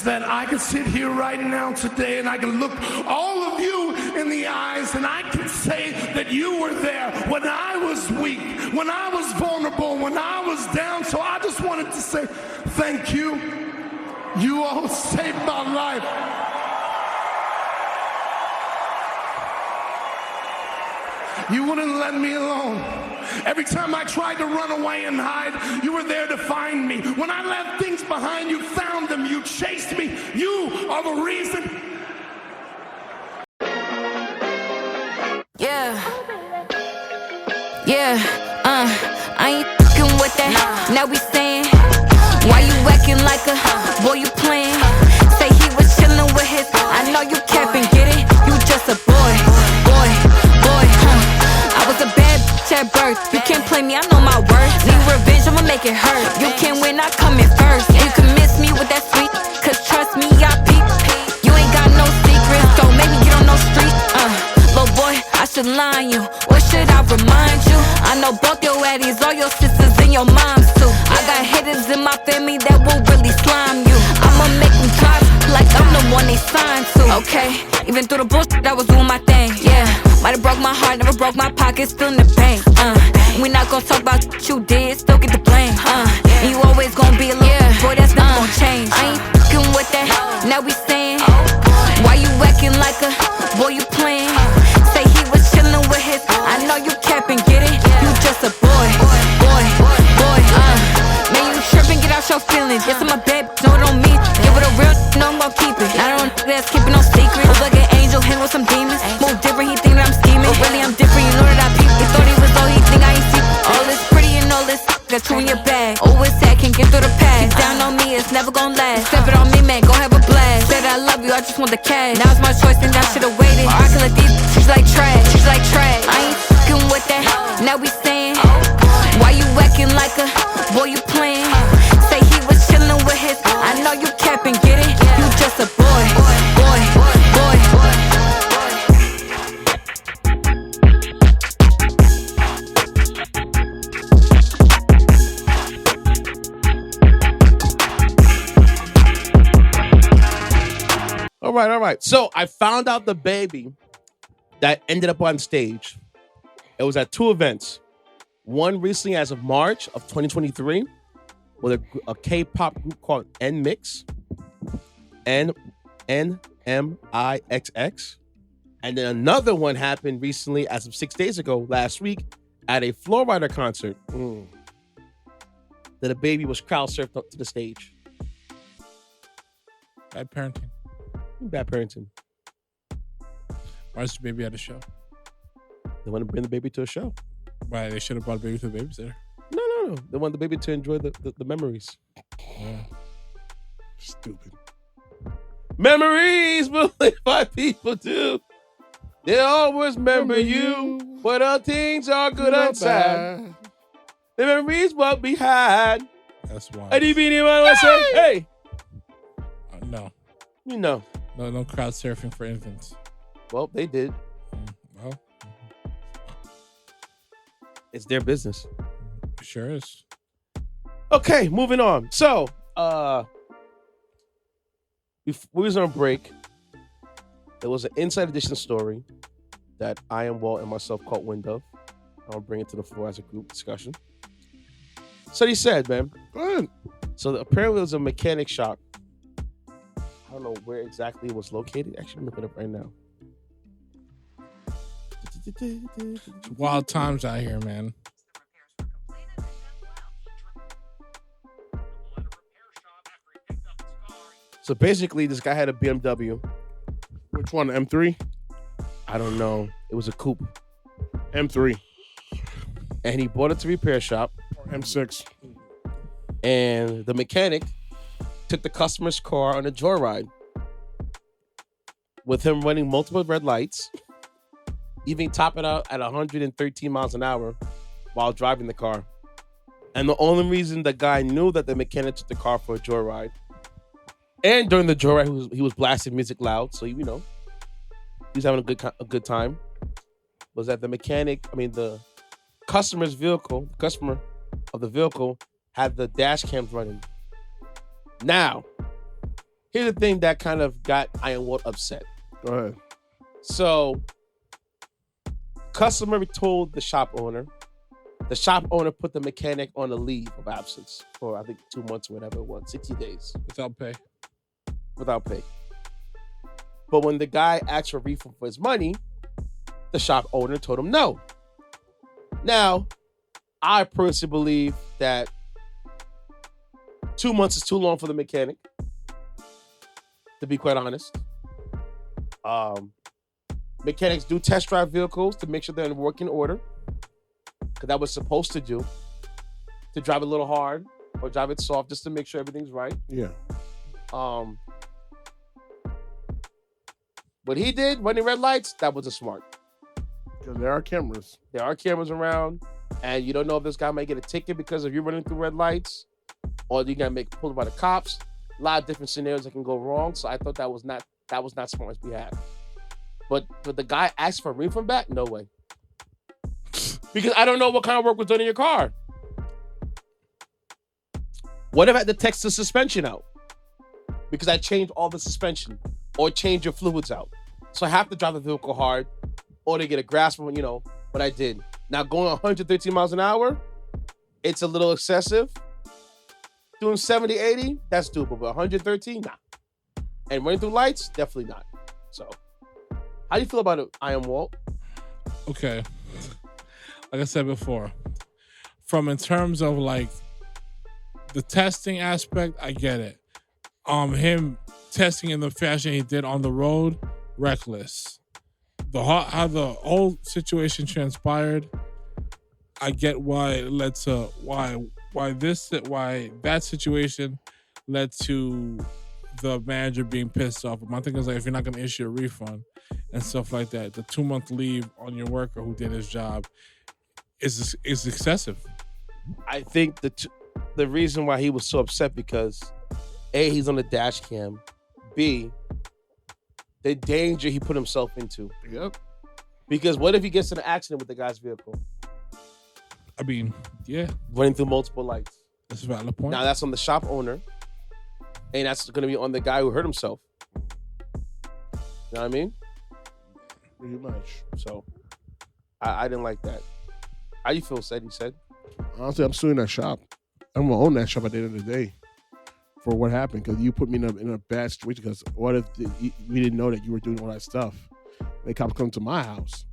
that I can sit here right now today and I can look all of you in the eyes and I can say that you were there when I was weak, when I was vulnerable, when I was down. So I just wanted to say thank you. You all saved my life. You wouldn't let me alone. Every time I tried to run away and hide, you were there to find me. When I left things behind, you found them. You chased me. You are the reason. Yeah. I ain't fucking with that. Now we saying, why you acting like a boy you playing? Say he was chilling with his, I know you capping, get it? You just a boy, I was a bad bitch at birth. You can't play me, I know my worth. Need revenge, I'ma make it hurt. You can win, I come in first. You can miss me with that sweet, cause trust me, I peep. You ain't got no secrets, don't make me get on no street. Little boy, I should line you. What should I remind you? I know both your addies, all your sisters and your moms too. I got hitters in my family that will really slime you. I'ma make them drop like I'm the one they signed to. Okay, even through the bullshit, I was doing my thing. Yeah, might've broke my heart, never broke my pocket, still in the bank. We not gonna talk about what you did, still get the blame. And you always gonna be a little boy, that's never gonna change. I ain't fucking with that. Now we saying, why you acting like a boy you playing? Say he was chilling with his, I know you capping, get it? You just a boy. Man, you tripping, get out your feelings. Yes, I'm a bad bitch, no, it don't mean. Give it a real, no, I'm gon' keep it. I don't that's keeping no secrets. Look like an angel, hit with some demons. Move different, he think that I'm scheming. But really, I'm different, you know that I peep. He thought he was low, he think I ain't see. All this pretty and all this got you in your bag. Always sad, can't get through the past. Keep down on me, it's never gon' last. Step it on me, man, go have a blast. Said I love you, I just want the cash. Now it's my choice, and I should've waited. I can let these she's like trash, I ain't fucking with that. Now we saying, why you acting like a boy you playing? Say he was chilling with his, I know you capping, get it? You just a boy. All right. So I found out the baby that ended up on stage. It was at two events. One recently as of March of 2023 with a K-pop group called NMIXX. NMIXX. And then another one happened recently as of 6 days ago, last week, at a Flow Rider concert. That a baby was crowd surfed up to the stage. Bad parenting. Bad parenting. Why is the baby at a show? They want to bring the baby to a show. Why? They should have brought a baby to the babysitter. No. They want the baby to enjoy the memories. Yeah. Stupid. Memories believed by people do. They always remember you. What all things are good and sad. The memories what we had. That's why. Anyone want to say, hey? No. You know. No crowd surfing for infants. Well, they did. Well. It's their business. It sure is. Okay, moving on. So, we was on break. There was an Inside Edition story that I and Walt and myself caught wind of. I'll bring it to the floor as a group discussion. So he said, man. Go ahead. So apparently it was a mechanic shop. I don't know where exactly it was located. Actually, I'm looking it up right now. Wild times out here, man. So basically, this guy had a BMW. Which one? M3? I don't know. It was a coupe. M3. And he brought it to repair shop. Or M6. And the mechanic took the customer's car on a joyride with him running multiple red lights, even topping out at 113 miles an hour while driving the car. And the only reason the guy knew that the mechanic took the car for a joyride, and during the joyride, he was blasting music loud, so he was having a good time, was that the customer of the vehicle had the dash cams running. Now, here's the thing that kind of got Walt upset. Go ahead. So, customer told the shop owner. The shop owner put the mechanic on a leave of absence for, I think, 2 months or whatever it was, 60 days. Without pay. But when the guy asked for a refund for his money, the shop owner told him no. Now, I personally believe that 2 months is too long for the mechanic, to be quite honest. Mechanics do test drive vehicles to make sure they're in working order, because that was supposed to do, to drive a little hard or drive it soft just to make sure everything's right. Yeah. What he did, running red lights, that wasn't smart. Because there are cameras. There are cameras around, and you don't know if this guy might get a ticket because of you running through red lights, or you got to make pulled by the cops. A lot of different scenarios that can go wrong. So I thought that was not smart as behalf. But the guy asked for a refund back? No way. Because I don't know what kind of work was done in your car. What if I had to text the suspension out? Because I changed all the suspension or change your fluids out. So I have to drive the vehicle hard or to get a grasp of, what I did. Now going 113 miles an hour, it's a little excessive. Doing 70, 80, that's doable. But 113, nah. And running through lights, definitely not. So, how do you feel about it, Walt? Okay. Like I said before, in terms of like the testing aspect, I get it. Him testing in the fashion he did on the road, reckless. How the whole situation transpired, I get why it led to why that situation led to the manager being pissed off. But my thing is, like, if you're not going to issue a refund and stuff like that, the 2-month leave on your worker who did his job is excessive. I think the reason why he was so upset because A, he's on the dash cam, B, the danger he put himself into. Yep. Because what if he gets in an accident with the guy's vehicle? I mean, yeah. Running through multiple lights. That's a valid point. Now that's on the shop owner. And that's going to be on the guy who hurt himself. You know what I mean? Pretty much. So, I didn't like that. How you feel, Ceddy said? Honestly, I'm suing that shop. I'm going to own that shop at the end of the day for what happened, because you put me in a bad situation. Because what if we didn't know that you were doing all that stuff? The cops come to my house.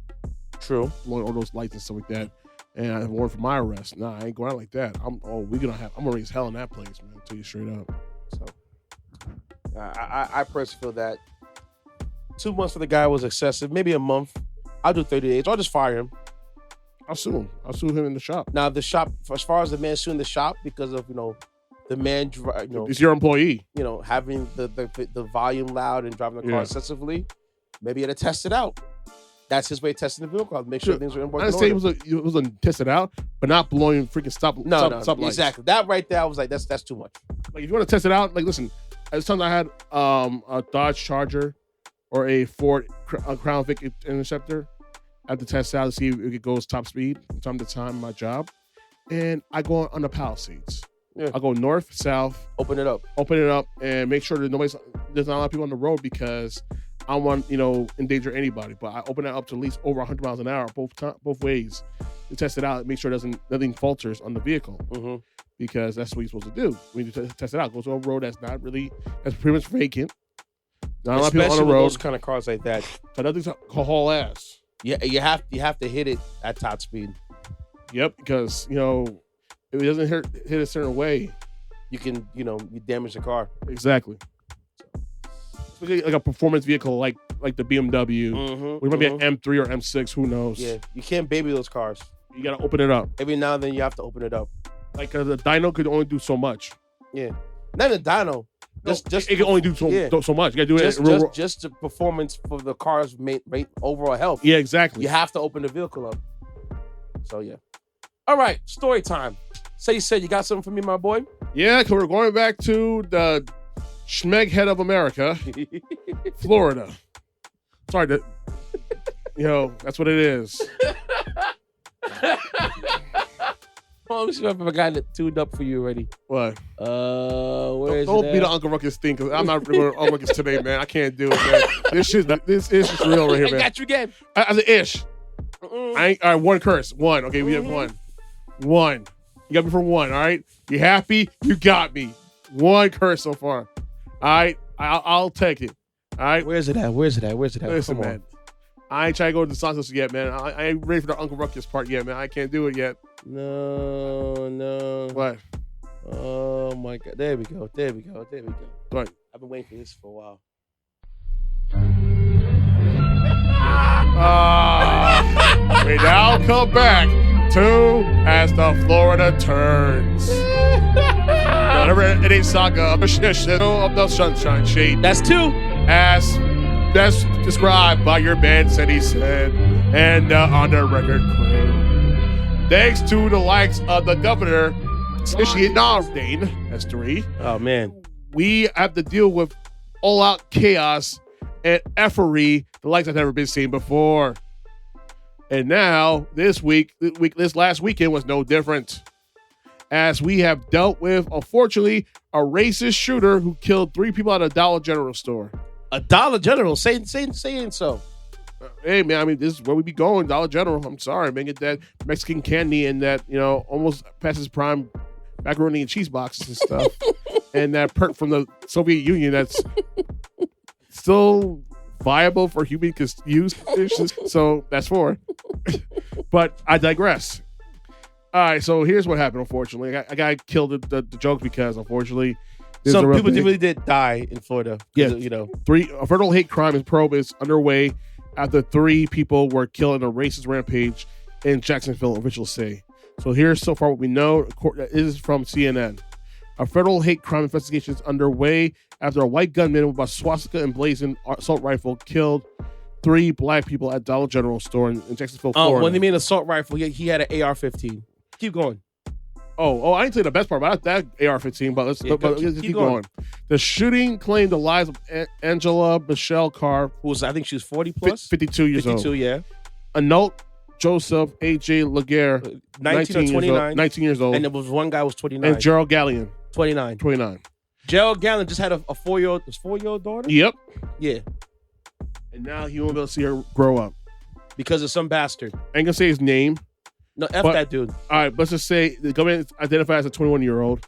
True. Blowing all those lights and stuff like that. And I warrant for my arrest. Nah, I ain't going out like that. I'm gonna raise hell in that place, man. I'll tell you straight up. So I personally feel that 2 months for the guy was excessive. Maybe a month. I'll do 30 days. I'll just fire him. I'll sue him. I'll sue him in the shop. Now the shop, as far as the man suing the shop because of the man, it's your employee. Having the volume loud and driving the car excessively. Maybe he had to test it out. That's his way of testing the vehicle. Make sure things are in working order. I understand it was a test it out, but not blowing freaking stop lights. Exactly. That right there, I was like, that's too much. Like, if you want to test it out, like, listen, at times I had a Dodge Charger or a Ford Crown Vic Interceptor. I have to test it out to see if it goes top speed from time to time my job. And I go on the Palisades. Yeah. I go north, south. Open it up, and make sure that there's not a lot of people on the road, because I don't want, endanger anybody. But I open it up to at least over 100 miles an hour, both ways, to test it out and make sure nothing falters on the vehicle. Mm-hmm. Because that's what you're supposed to do. When you test it out, go to a road that's pretty much vacant. Not a lot of people on the road. Those kind of cars like that. So nothing's haul ass. Yeah, you have to hit it at top speed. Yep, because if it doesn't hit a certain way, You can you damage the car. exactly. Especially like a performance vehicle like the BMW. Mm-hmm, It might be an M3 or M6. Who knows? Yeah, you can't baby those cars. You gotta open it up. Every now and then you have to open it up. Like the dyno could only do so much. Yeah, not a dyno. Just it can only do so much. You gotta do it. Just the performance for the car's overall health. Yeah, exactly. You have to open the vehicle up. So yeah. All right, story time. Say you said you got something for me, my boy. Yeah, because we're going back to the schmeg head of America, Florida. Sorry, that's what it is. Oh, I'm sure I got it tuned up for you already. What? Don't be the Uncle Ruckus thing, because I'm not going Uncle Ruckus today, man. I can't do it, man. This is just real right here, man. I got you again. As an ish. All right, one curse. One. Okay, we have one. One. You got me for one, all right? You happy? You got me. One curse so far. All right? I'll take it. All right? Where's it at? Listen, Come on. man. I ain't trying to go to DeSantis yet, man. I ain't ready for the Uncle Ruckus part yet, man. I can't do it yet. No. What? Oh, my God. There we go. What? I've been waiting for this for a while. We now come back to As the Florida Turns. Whatever it is, saga of the Sunshine Shade. That's two. As that's described by your man, Ceddy said, and on the record crew. Thanks to the likes of the governor, that's three. Oh, man. We have to deal with all-out chaos and effery the likes I've never been seen before. And now, this last weekend was no different. As we have dealt with, unfortunately, a racist shooter who killed 3 people at a Dollar General store. A Dollar General? Saying so. Hey, man, I mean, this is where we be going, Dollar General. I'm sorry, man. Get that Mexican candy and that, almost past its prime macaroni and cheese boxes and stuff. And that perk from the Soviet Union that's still viable for human use. So that's 4. But I digress. All right, so here's what happened, unfortunately. I got killed the joke because, unfortunately, some people really did die in Florida. Yeah, a federal hate crime probe is underway after 3 people were killed in a racist rampage in Jacksonville, officials say. So here's so far what we know. This is from CNN. A federal hate crime investigation is underway after a white gunman with a swastika emblazoned assault rifle killed 3 black people at Dollar General store in Jacksonville, Florida. When they mean assault rifle, he had an AR-15. Keep going. Oh, I didn't say the best part about that AR-15, but let's keep going. The shooting claimed the lives of Angela Michelle Carr, who was, I think she was 40 plus? 52 years old. 52, yeah. Anult Joseph A.J. Laguerre, 19 or 29. 19 years old. And there was one guy who was 29. And Gerald Gallion. 29. Gerald Gallion just had a 4-year-old daughter? Yep. Yeah. And now he won't be able to see her grow up. Because of some bastard. I ain't gonna say his name. No, that dude. All right, let's just say the government identifies as a 21-year-old.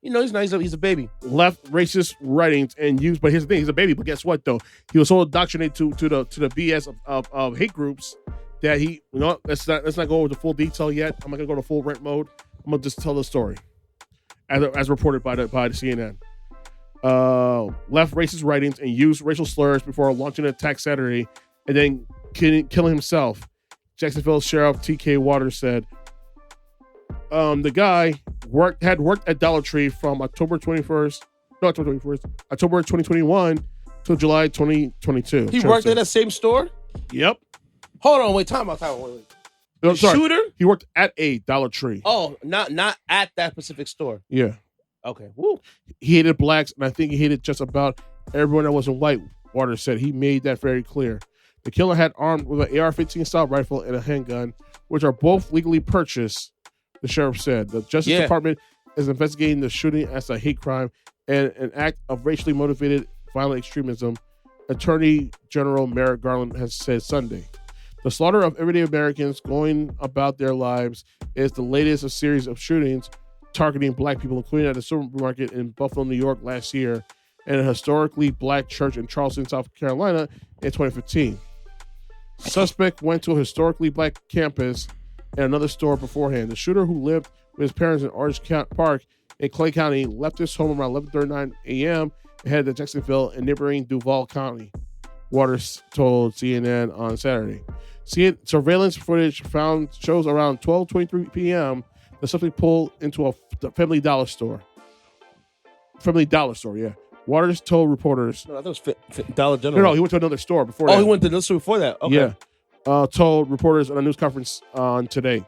He's nice. He's a baby. Left racist writings and used, but here's the thing: he's a baby. But guess what? Though he was so indoctrinated to the BS of hate groups that he, let's not go over the full detail yet. I'm not gonna go to full rent mode. I'm gonna just tell the story as reported by the CNN. Left racist writings and used racial slurs before launching an attack Saturday, and then killing himself. Jacksonville Sheriff T.K. Waters said the guy had worked at Dollar Tree from October 2021 till July 2022. He worked at that same store? Yep. Hold on, wait, time out. No, sorry. Shooter? He worked at a Dollar Tree. Oh, not at that specific store. Yeah. Okay. Woo. He hated blacks, and I think he hated just about everyone that wasn't white. Waters said he made that very clear. The killer had armed with an AR-15 style rifle and a handgun, which are both legally purchased, the sheriff said. The Justice Department is investigating the shooting as a hate crime and an act of racially motivated violent extremism, Attorney General Merritt Garland has said Sunday. The slaughter of everyday Americans going about their lives is the latest of a series of shootings targeting black people, including at a supermarket in Buffalo, New York last year, and a historically black church in Charleston, South Carolina in 2015. Suspect went to a historically black campus and another store beforehand. The shooter, who lived with his parents in Orange Park in Clay County, left his home around 11:39 a.m. and headed to Jacksonville in neighboring Duval County. Waters told CNN on Saturday. Surveillance footage shows around 12:23 p.m. the suspect pulled into a Family Dollar store. Family Dollar store, yeah. Waters told reporters. No, I thought it was Dollar General. No, he went to another store before that. Oh, he went to another store before that. Okay. Yeah. Told reporters on a news conference on today.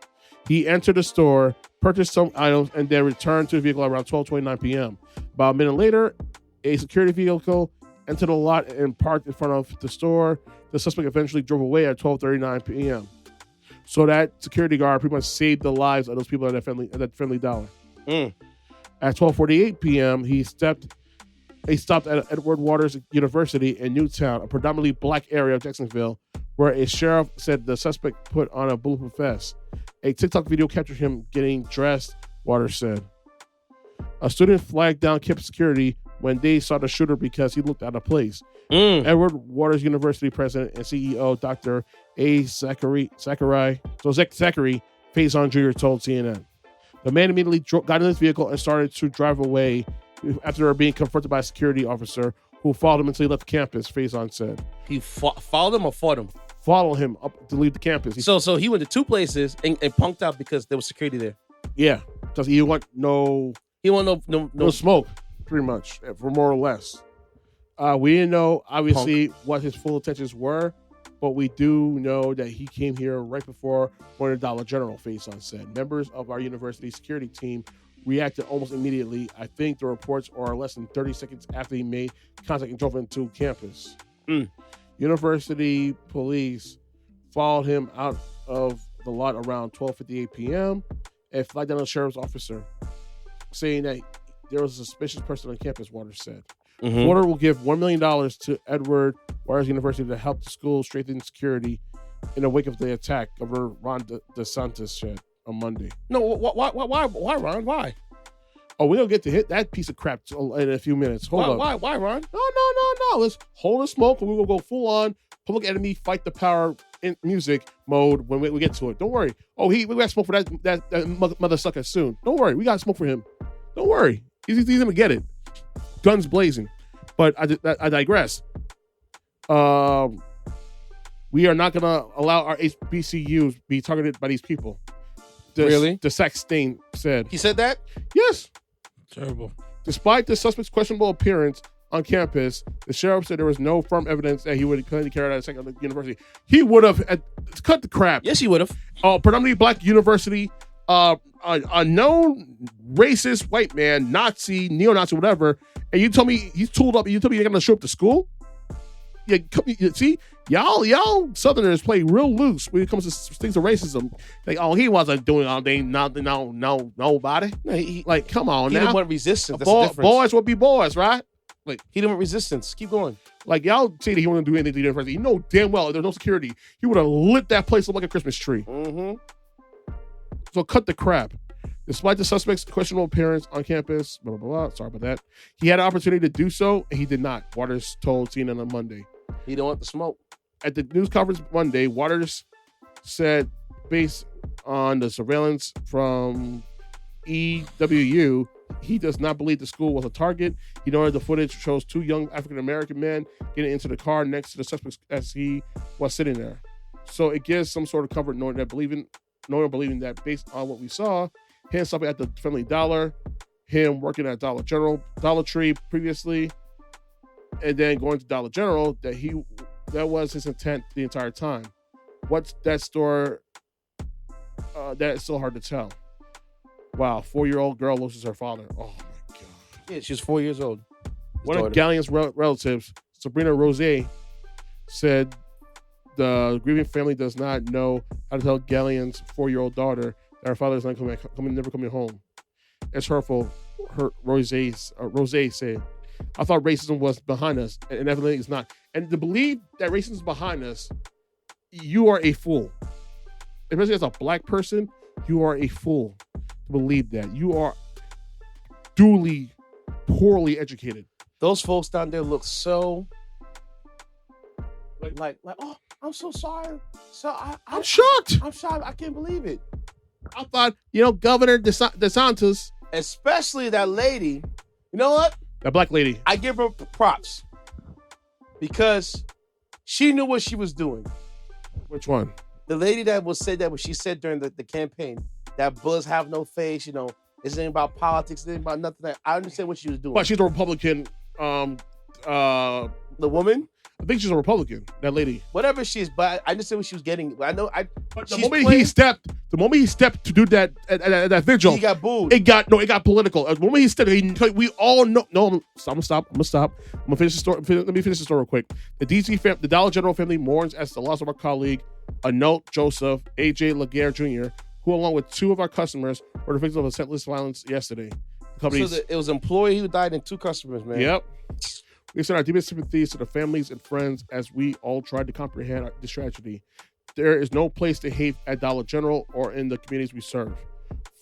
He entered the store, purchased some items, and then returned to the vehicle around 12:29 p.m. About a minute later, a security vehicle entered the lot and parked in front of the store. The suspect eventually drove away at 12:39 p.m. So that security guard pretty much saved the lives of those people at that Family Dollar. At 12:48 p.m., he stopped at Edward Waters University in Newtown, a predominantly black area of Jacksonville, where a sheriff said the suspect put on a bulletproof vest. A TikTok video captured him getting dressed, Waters said. A student flagged down campus security when they saw the shooter because he looked out of place. Edward Waters University president and CEO Dr. A. Zachary Faison Jr. told CNN. The man immediately got in his vehicle and started to drive away after being confronted by a security officer who followed him until he left campus, Faison said. He followed him or fought him? Followed him up to leave the campus. So he went to two places and punked out because there was security there. Yeah, because he want no smoke, pretty much, for more or less. We didn't know, obviously, what his full intentions were, but we do know that he came here right before going to Dollar General, Faison said. Members of our university security team reacted almost immediately. I think the reports are less than 30 seconds after he made contact and drove into campus. University police followed him out of the lot around 12:58 p.m. and flagged down a sheriff's officer, saying that there was a suspicious person on campus, Waters said. Water will give $1 million to Edward Waters University to help the school strengthen security in the wake of the attack, Governor Ron DeSantis said on Monday. No, why, Ron? Why? Oh, we'll get to hit that piece of crap in a few minutes. Hold up. Why, Ron? No. Let's hold the smoke and we will go full on Public Enemy Fight the Power in music mode when we get to it. Don't worry. Oh, we got smoke for that mother sucker soon. Don't worry. We got smoke for him. Don't worry. He's going to get it. Guns blazing. But I digress. We are not going to allow our HBCUs be targeted by these people. Really? The Saxstain said. He said that? Yes. Terrible. Despite the suspect's questionable appearance on campus, the sheriff said there was no firm evidence that he would claim to carry out a attack on the university. He would have cut the crap. Yes, he would have. Predominantly black university, a known racist white man, Nazi, neo-Nazi, whatever, and you tell me he's tooled up and you tell me you're going to show up to school? Yeah, see, y'all Southerners play real loose when it comes to things of racism. Like, he wasn't doing all day, nobody. No, come on now. He didn't want resistance. That's the difference. Boys will be boys, right? Like, he didn't want resistance. Keep going. Like, y'all say that he wouldn't do anything to the university. You know damn well there's no security. He would have lit that place up like a Christmas tree. So cut the crap. Despite the suspect's questionable appearance on campus, blah, blah, blah, sorry about that, he had an opportunity to do so, and he did not, Waters told CNN on Monday. He don't want the smoke. At the news conference Monday, Waters said, based on the surveillance from EWU, he does not believe the school was a target. He noted the footage shows two young African-American men getting into the car next to the suspect as he was sitting there. So it gives some sort of comfort knowing believing that based on what we saw, him stopping at the Family Dollar, him working at Dollar General, Dollar Tree previously, and then going to Dollar General, that was his intent the entire time. What's that store? That is still hard to tell. Wow, 4-year-old girl loses her father. Oh my God. Yeah, she's 4 years old. One of Gallian's relatives, Sabrina Rose, said the grieving family does not know how to tell Gallian's 4-year-old daughter that her father is not never coming home. It's hurtful, Rose said. I thought racism was behind us, and evidently it's not. And to believe that racism is behind us, you are a fool. Especially as a black person, you are a fool to believe that. You are duly poorly educated. Those folks down there look so like, oh, I'm so sorry. So I'm shocked. I'm shocked. I can't believe it. I thought, Governor DeSantis, Especially that lady. You know what? that black lady. I give her props because she knew what she was doing. Which one? The lady that said that what she said during the campaign, that bullets have no face, it's ain't about politics, it ain't about nothing. I understand what she was doing. But she's a Republican. The woman? I think she's a Republican. That lady. Whatever she is, but I understand what she was getting. I know. But the moment he stepped to do that at that vigil, he got booed. It got political. The moment he stepped, we all know. No, I'm gonna stop. I'm gonna finish the story. Let me finish the story real quick. The Dollar General family mourns as the loss of our colleague, Anote Joseph, AJ Laguerre Jr., who, along with two of our customers, were the victims of senseless violence yesterday. So it was an employee who died and two customers, man. Yep. We send our deepest sympathies to the families and friends as we all tried to comprehend this tragedy. There is no place to hate at Dollar General or in the communities we serve.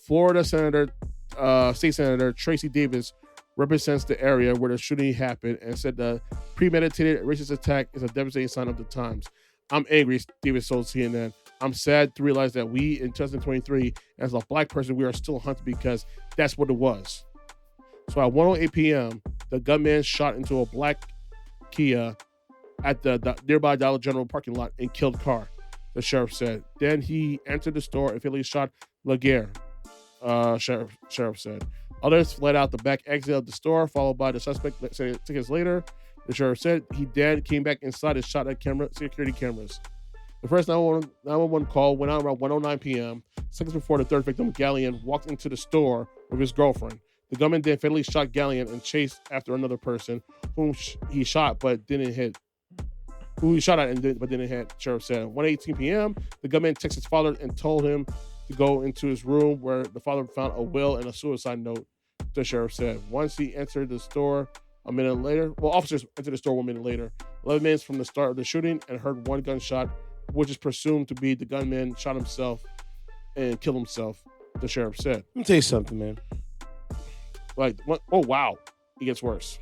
Florida State Senator Tracy Davis represents the area where the shooting happened and said the premeditated racist attack is a devastating sign of the times. I'm angry, Davis told CNN. I'm sad to realize that we, in 2023, as a black person, we are still hunted because that's what it was. So at 1:08 p.m., the gunman shot into a black Kia at the nearby Dollar General parking lot and killed Carr, the sheriff said. Then he entered the store and fatally shot Laguerre, sheriff said. Others fled out the back exit of the store, followed by the suspect seconds later. The sheriff said he then came back inside and shot at security cameras. The first 911 call went out around 1:09 p.m., seconds before the third victim, Gallion, walked into the store with his girlfriend. The gunman then fatally shot Gallion and chased after another person whom he shot but didn't hit. Who he shot at but didn't hit, sheriff said. 1:18 p.m., the gunman texted his father and told him to go into his room where the father found a will and a suicide note, the sheriff said. Once he entered the store a minute later, officers entered the store 1 minute later, 11 minutes from the start of the shooting, and heard one gunshot, which is presumed to be the gunman shot himself and killed himself, the sheriff said. Let me tell you something, man. Oh, wow. It gets worse.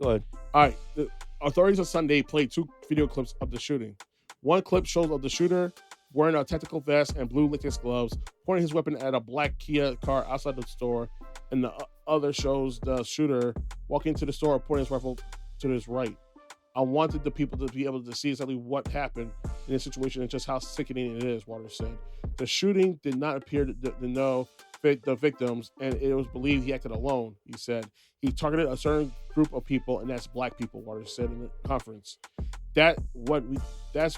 Go ahead. All right. The authorities on Sunday played two video clips of the shooting. One clip shows of the shooter wearing a tactical vest and blue latex gloves, pointing his weapon at a black Kia car outside the store, and the other shows the shooter walking into the store, pointing his rifle to his right. I wanted the people to be able to see exactly what happened in this situation and just how sickening it is, Waters said. The shooting did not appear to know the victims, and it was believed he acted alone, he said. He targeted a certain group of people, and that's black people, Waters said in the conference. That's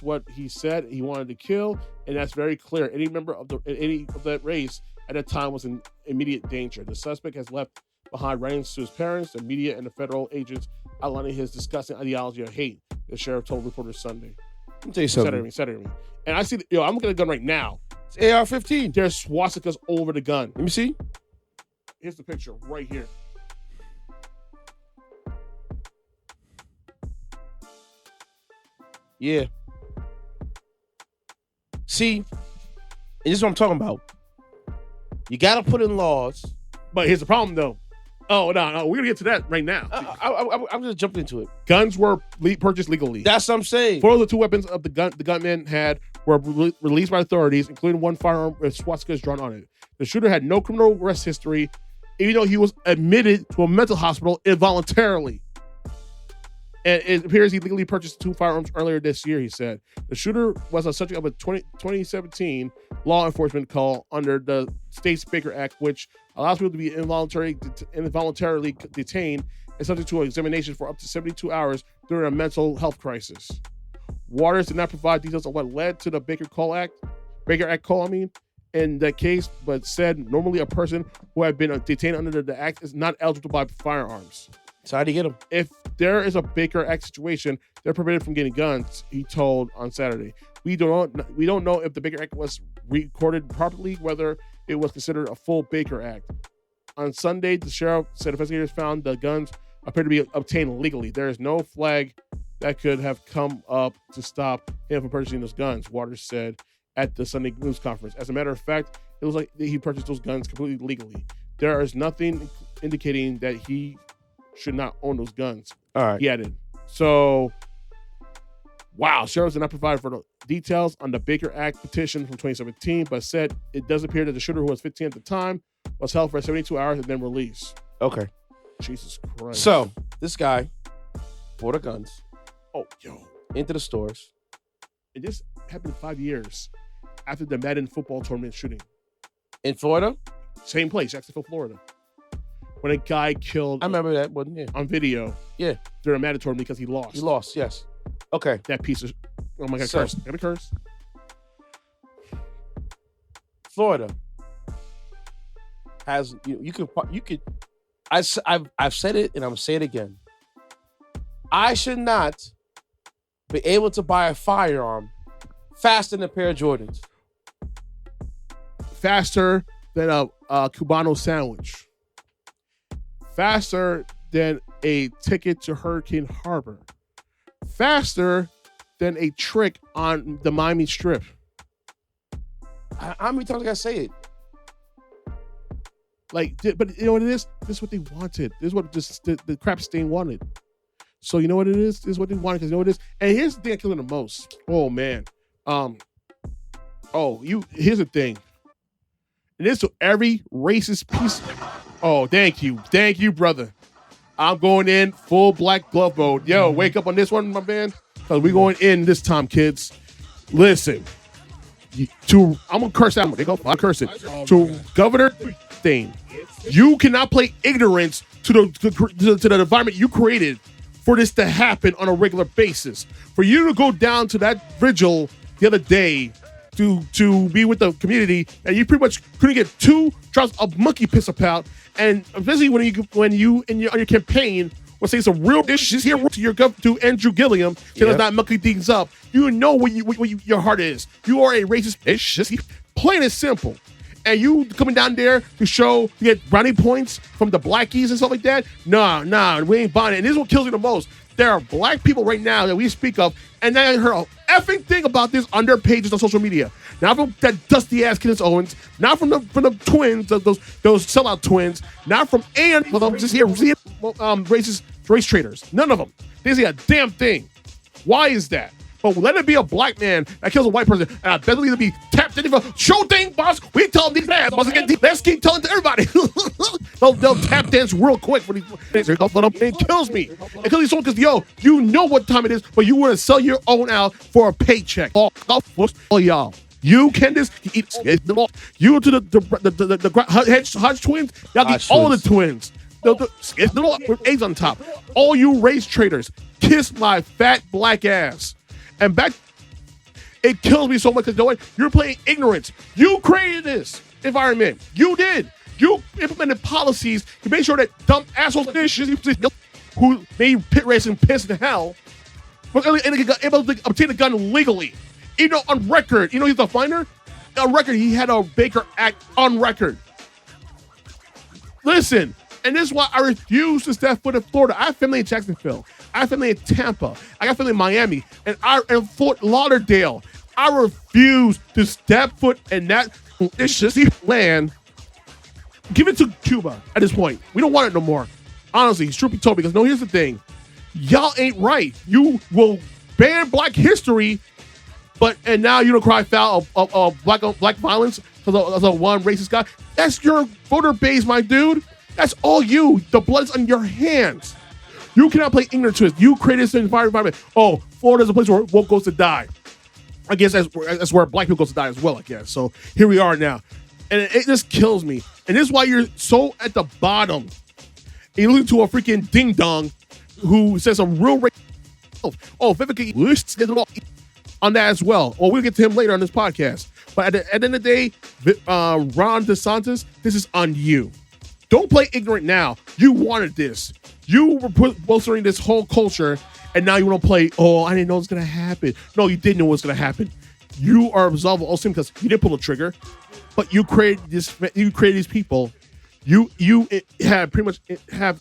what he said he wanted to kill, and that's very clear. Any member of that race at that time was in immediate danger. The suspect has left behind writings to his parents, the media, and the federal agents outlining his disgusting ideology of hate, the sheriff told reporters Sunday. Let me tell you something. Saturday. And I see, I'm looking at a gun right now. It's AR-15. There's swastikas over the gun. Let me see. Here's the picture right here. Yeah. See, and this is what I'm talking about. You got to put in laws. But here's the problem, though. Oh, no, we're going to get to that right now. I'm just jumping into it. Guns were purchased legally. That's what I'm saying. 4 of the 2 weapons of the gunman had were released by authorities, including one firearm with swastikas drawn on it. The shooter had no criminal arrest history, even though he was admitted to a mental hospital involuntarily. And it appears he legally purchased 2 firearms earlier this year, he said. The shooter was a subject of a 2017 law enforcement call under the state's Baker Act, which allows people to be involuntarily detained and subject to an examination for up to 72 hours during a mental health crisis. Waters did not provide details on what led to the Baker Act call, in that case, but said normally a person who had been detained under the act is not eligible to buy firearms. So how do you get them? If there is a Baker Act situation, they're prevented from getting guns, he told on Saturday. We don't know if the Baker Act was recorded properly, whether it was considered a full Baker Act. On Sunday, the sheriff said investigators found the guns appear to be obtained legally. There is no flag that could have come up to stop him from purchasing those guns, Waters said at the Sunday news conference. As a matter of fact, it was like he purchased those guns completely legally. There is nothing indicating that he should not own those guns. All right. He added. So Wow, sheriffs did not provide for the details on the Baker Act petition from 2017, but said it does appear that the shooter, who was 15 at the time, was held for 72 hours and then released. Okay. Jesus Christ. So this guy bought the guns. Oh, yo. Into the stores. And this happened 5 years after the Madden football tournament shooting. In Florida? Same place, Jacksonville, Florida. When a guy killed... I remember that, wasn't it? On video. Yeah. During a Madden tournament because he lost. He lost, yes. Okay. That piece of... Oh my God, So, curse. Can I curse? Florida has... You could... I've said it and I'm going to say it again. I should not be able to buy a firearm faster than a pair of Jordans. Faster than a Cubano sandwich. Faster than a ticket to Hurricane Harbor. Faster than a trick on the Miami Strip. How many times I gotta say it? Like, but you know what it is? This is what they wanted. This is what the crap stain wanted. So you know what it is? This is what they wanted because you know what it is? And here's the thing that killed them the most. Oh, man. Here's the thing. And this to every racist piece. Oh, thank you. Thank you, brother. I'm going in full black glove mode. Yo, wake up on this one, my man. Because we're going in this time, kids. Listen. I'm going to curse out. I'll curse it. To Governor Thane, you cannot play ignorance to the environment you created for this to happen on a regular basis. For you to go down to that vigil the other day to be with the community, and you pretty much couldn't get 2 drops of monkey piss about, and especially when you on your campaign will say some real issues here to Andrew Gilliam, let's not monkey things up. You know what your heart is. You are a racist bitch, plain and simple. And you coming down there to show you get brownie points from the blackies and stuff like that? Nah, we ain't buying it. And this is what kills me the most. There are black people right now that we speak of, and I heard an effing thing about this on their pages on social media. Not from that dusty ass Kenneth Owens, not from the twins, those sellout twins, not from any of them just here racist race traders. None of them. They say a damn thing. Why is that? But let it be a black man that kills a white person, and I bet it'll be tapped in for show thing, boss. We tell them these bad, boss. Let's keep telling to everybody. they'll tap dance real quick for these. It kills me. It kills me so because you know what time it is, but you want to sell your own out for a paycheck. All y'all. You, Candace, you to the Hodge twins, y'all get all the twins. With A's on top. All you race traders, kiss my fat black ass. And back, it kills me so much because you're playing ignorance. You created this environment. You did. You implemented policies to make sure that dumb assholes who made pit racing piss in hell were able to obtain a gun legally. Even though on record, he's the finder? On record, he had a Baker Act on record. Listen, and this is why I refuse to step foot in Florida. I have family in Jacksonville. I have family in Tampa. I got family in Miami. And Fort Lauderdale. I refuse to step foot in that land. Give it to Cuba at this point. We don't want it no more. Honestly, truth be told, because here's the thing. Y'all ain't right. You will ban black history, and now you don't cry foul of black violence because of one racist guy. That's your voter base, my dude. That's all you. The blood's on your hands. You cannot play ignorant to it. You created this environment. Oh, Florida's a place where Walt goes to die. I guess that's where black people go to die as well, I guess. So here we are now. And it just kills me. And this is why you're so at the bottom. You listen to a freaking ding-dong who says some real Vivica on that as well. Or we'll get to him later on this podcast. But at the end of the day, Ron DeSantis, this is on you. Don't play ignorant now. You wanted this. You were bolstering this whole culture, and now you want to play, I didn't know it was going to happen. No, you didn't know it was going to happen. You are absolved of all sin because you didn't pull the trigger, but you created this. You created these people. You have pretty much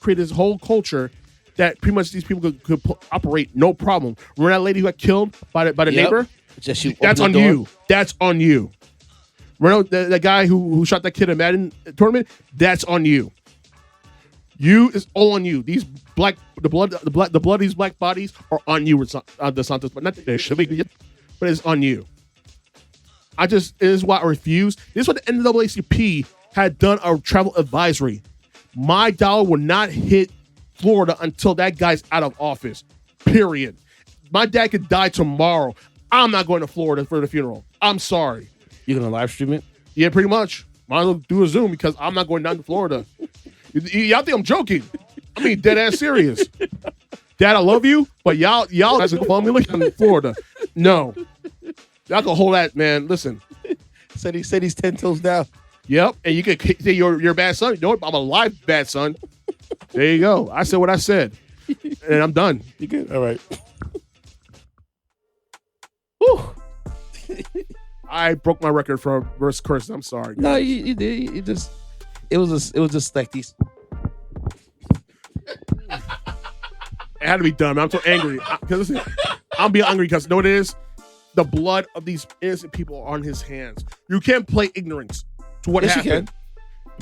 created this whole culture that pretty much these people could operate no problem. Remember that lady who got killed by the neighbor? That's on you. That's on you. Remember the guy who shot that kid in Madden tournament? That's on you. It's all on you. The blood of these black bodies are on you, DeSantis, but not they should be, but it's on you. This is why I refuse. This is what the NAACP had done a travel advisory. My dollar will not hit Florida until that guy's out of office. Period. My dad could die tomorrow. I'm not going to Florida for the funeral. I'm sorry. You're gonna live stream it? Yeah, pretty much. Might as well do a Zoom because I'm not going down to Florida. Y'all think I'm joking? I mean, dead ass serious. Dad, I love you, but y'all guys are following me looking in Florida. No. Y'all can hold that, man. Listen. Said he's 10 toes down. Yep. And you can say you're a bad son. You know what? I'm a live bad son. There you go. I said what I said. And I'm done. You good? All right. Whew. I broke my record for verse curse. I'm sorry. No, you did. It was just like these. It had to be done, man. I'm so angry. Because listen, I'm being angry because you know what it is? The blood of these innocent people are on his hands. You can't play ignorance to what happened.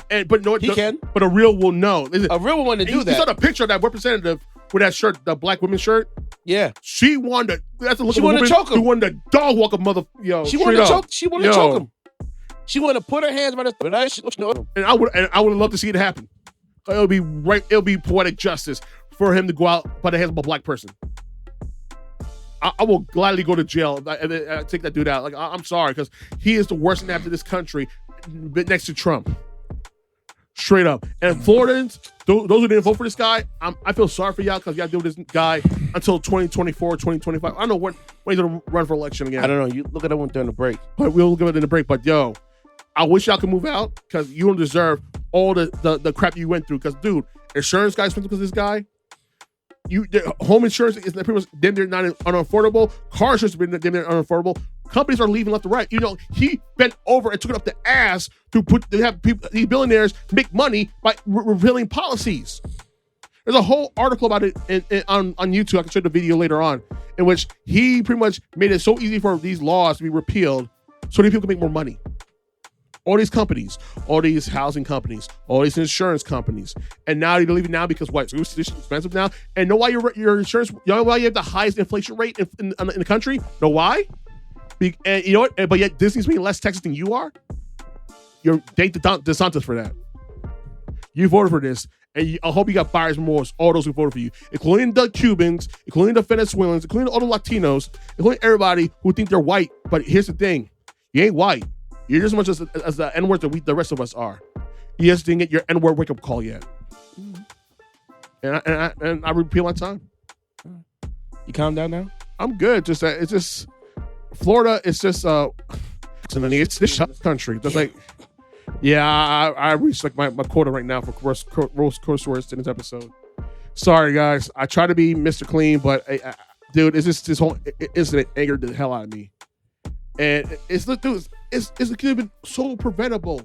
He can. But a real will know. A real one to do that. You saw the picture of that representative with that shirt, the black women's shirt. Yeah, she wanted to. That's a look. She wanted to choke him. She wanted to dog walk a mother. Yo, she wanted to choke. She wanted to choke him. She wanted to put her hands right there. And I would love to see it happen. It'll be right. It'll be poetic justice for him to go out by the hands of a black person. I will gladly go to jail and take that dude out. Like I'm sorry because he is the worst man after this country, next to Trump. Straight up. And Floridians, those who didn't vote for this guy, I feel sorry for y'all because y'all deal with this guy until 2024, 2025. I don't know when he's going to run for election again. I don't know. You look at that one during the break. But we'll look at it in the break. But yo, I wish y'all could move out because you don't deserve all the crap you went through. Because dude, insurance guys expensive because this guy. Home insurance is pretty much they're not unaffordable. Car insurance is they're unaffordable. Companies are leaving left and right. You know, he bent over and took it up the ass to have people, these billionaires make money by revealing policies. There's a whole article about it on YouTube. I can show you the video later on, in which he pretty much made it so easy for these laws to be repealed so that people can make more money. All these companies, all these housing companies, all these insurance companies, and now you're leaving now because what? It's expensive now. And know why your insurance? You know why you have the highest inflation rate in the country? Know why? And you know what? But yet Disney's paying less taxes than you are. You're thank DeSantis for that. You voted for this, and I hope you got buyer's remorse. All those who voted for you, including the Cubans, including the Venezuelans, including all the Latinos, including everybody who think they're white. But here's the thing: you ain't white. You're just as much as the N-word that the rest of us are. You just didn't get your N-word wake-up call yet. And I repeat my time. You calm down now? I'm good. It's just Florida. It's just it's this country. That's like, yeah. I reached like my quota right now for roast curse words in this episode. Sorry guys. I try to be Mr. Clean, but dude, it's just this whole incident angered the hell out of me. And it's could have been so preventable,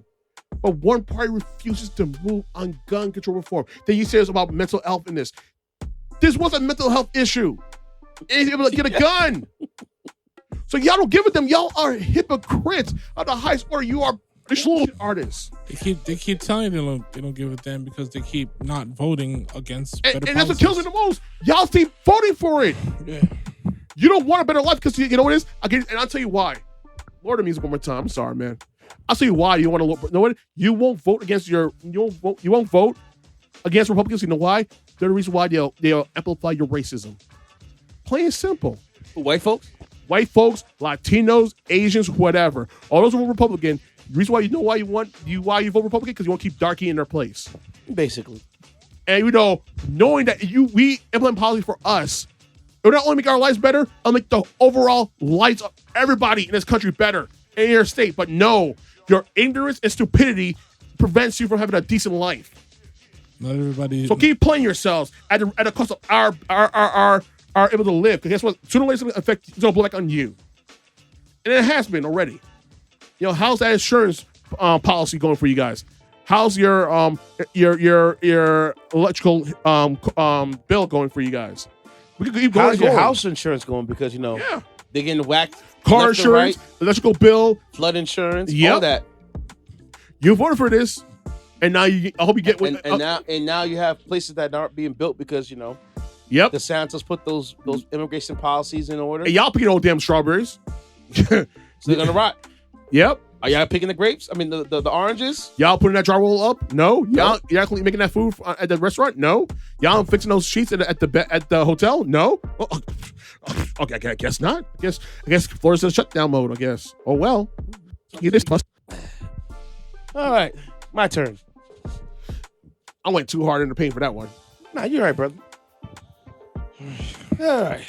but one party refuses to move on gun control reform. Then you say it's about mental health in this. This was a mental health issue. Ain't able to get a gun. So y'all don't give it them. Y'all are hypocrites of the highest order. You are little artists. They keep telling you they don't give it them because they keep not voting against better and that's what kills me the most. Y'all keep voting for it. Yeah. You don't want a better life because you know what it is? And I'll tell you why. Lord of music one more time. I'm sorry, man. I'll tell you why you want to look. You know what? You won't vote against you won't vote against Republicans. You know why? They're the reason why they'll amplify your racism. Plain and simple. White folks? White folks, Latinos, Asians, whatever. All those who vote Republican. The reason why why you vote Republican because you want to keep darky in their place. Basically. And knowing that we implement policy for us. It will not only make our lives better, it'll make the overall lives of everybody in this country better in your state. But no, your ignorance and stupidity prevents you from having a decent life. Not everybody. So keep playing yourselves at the cost of our able to live. Because guess what? Sooner or later, it's going to blow back on you. And it has been already. How's that insurance policy going for you guys? How's your electrical bill going for you guys? We could keep going. How's your house insurance going? Because they're getting whacked. Car insurance, electrical bill, flood insurance, all that. You voted for this. And now I hope you get and now you have places that aren't being built because Yep. DeSantis put those immigration policies in order. Hey, y'all picking old damn strawberries. So they're gonna rot. Yep. Are y'all picking the grapes? I mean the oranges? Y'all putting that drywall up? No. Y'all making that food at the restaurant? No. Y'all fixing those sheets at the hotel? No. Okay, I guess not. I guess Florida's in shutdown mode. I guess. Oh well. You just must. All right, my turn. I went too hard in the paint for that one. Nah, you're right, brother. All right.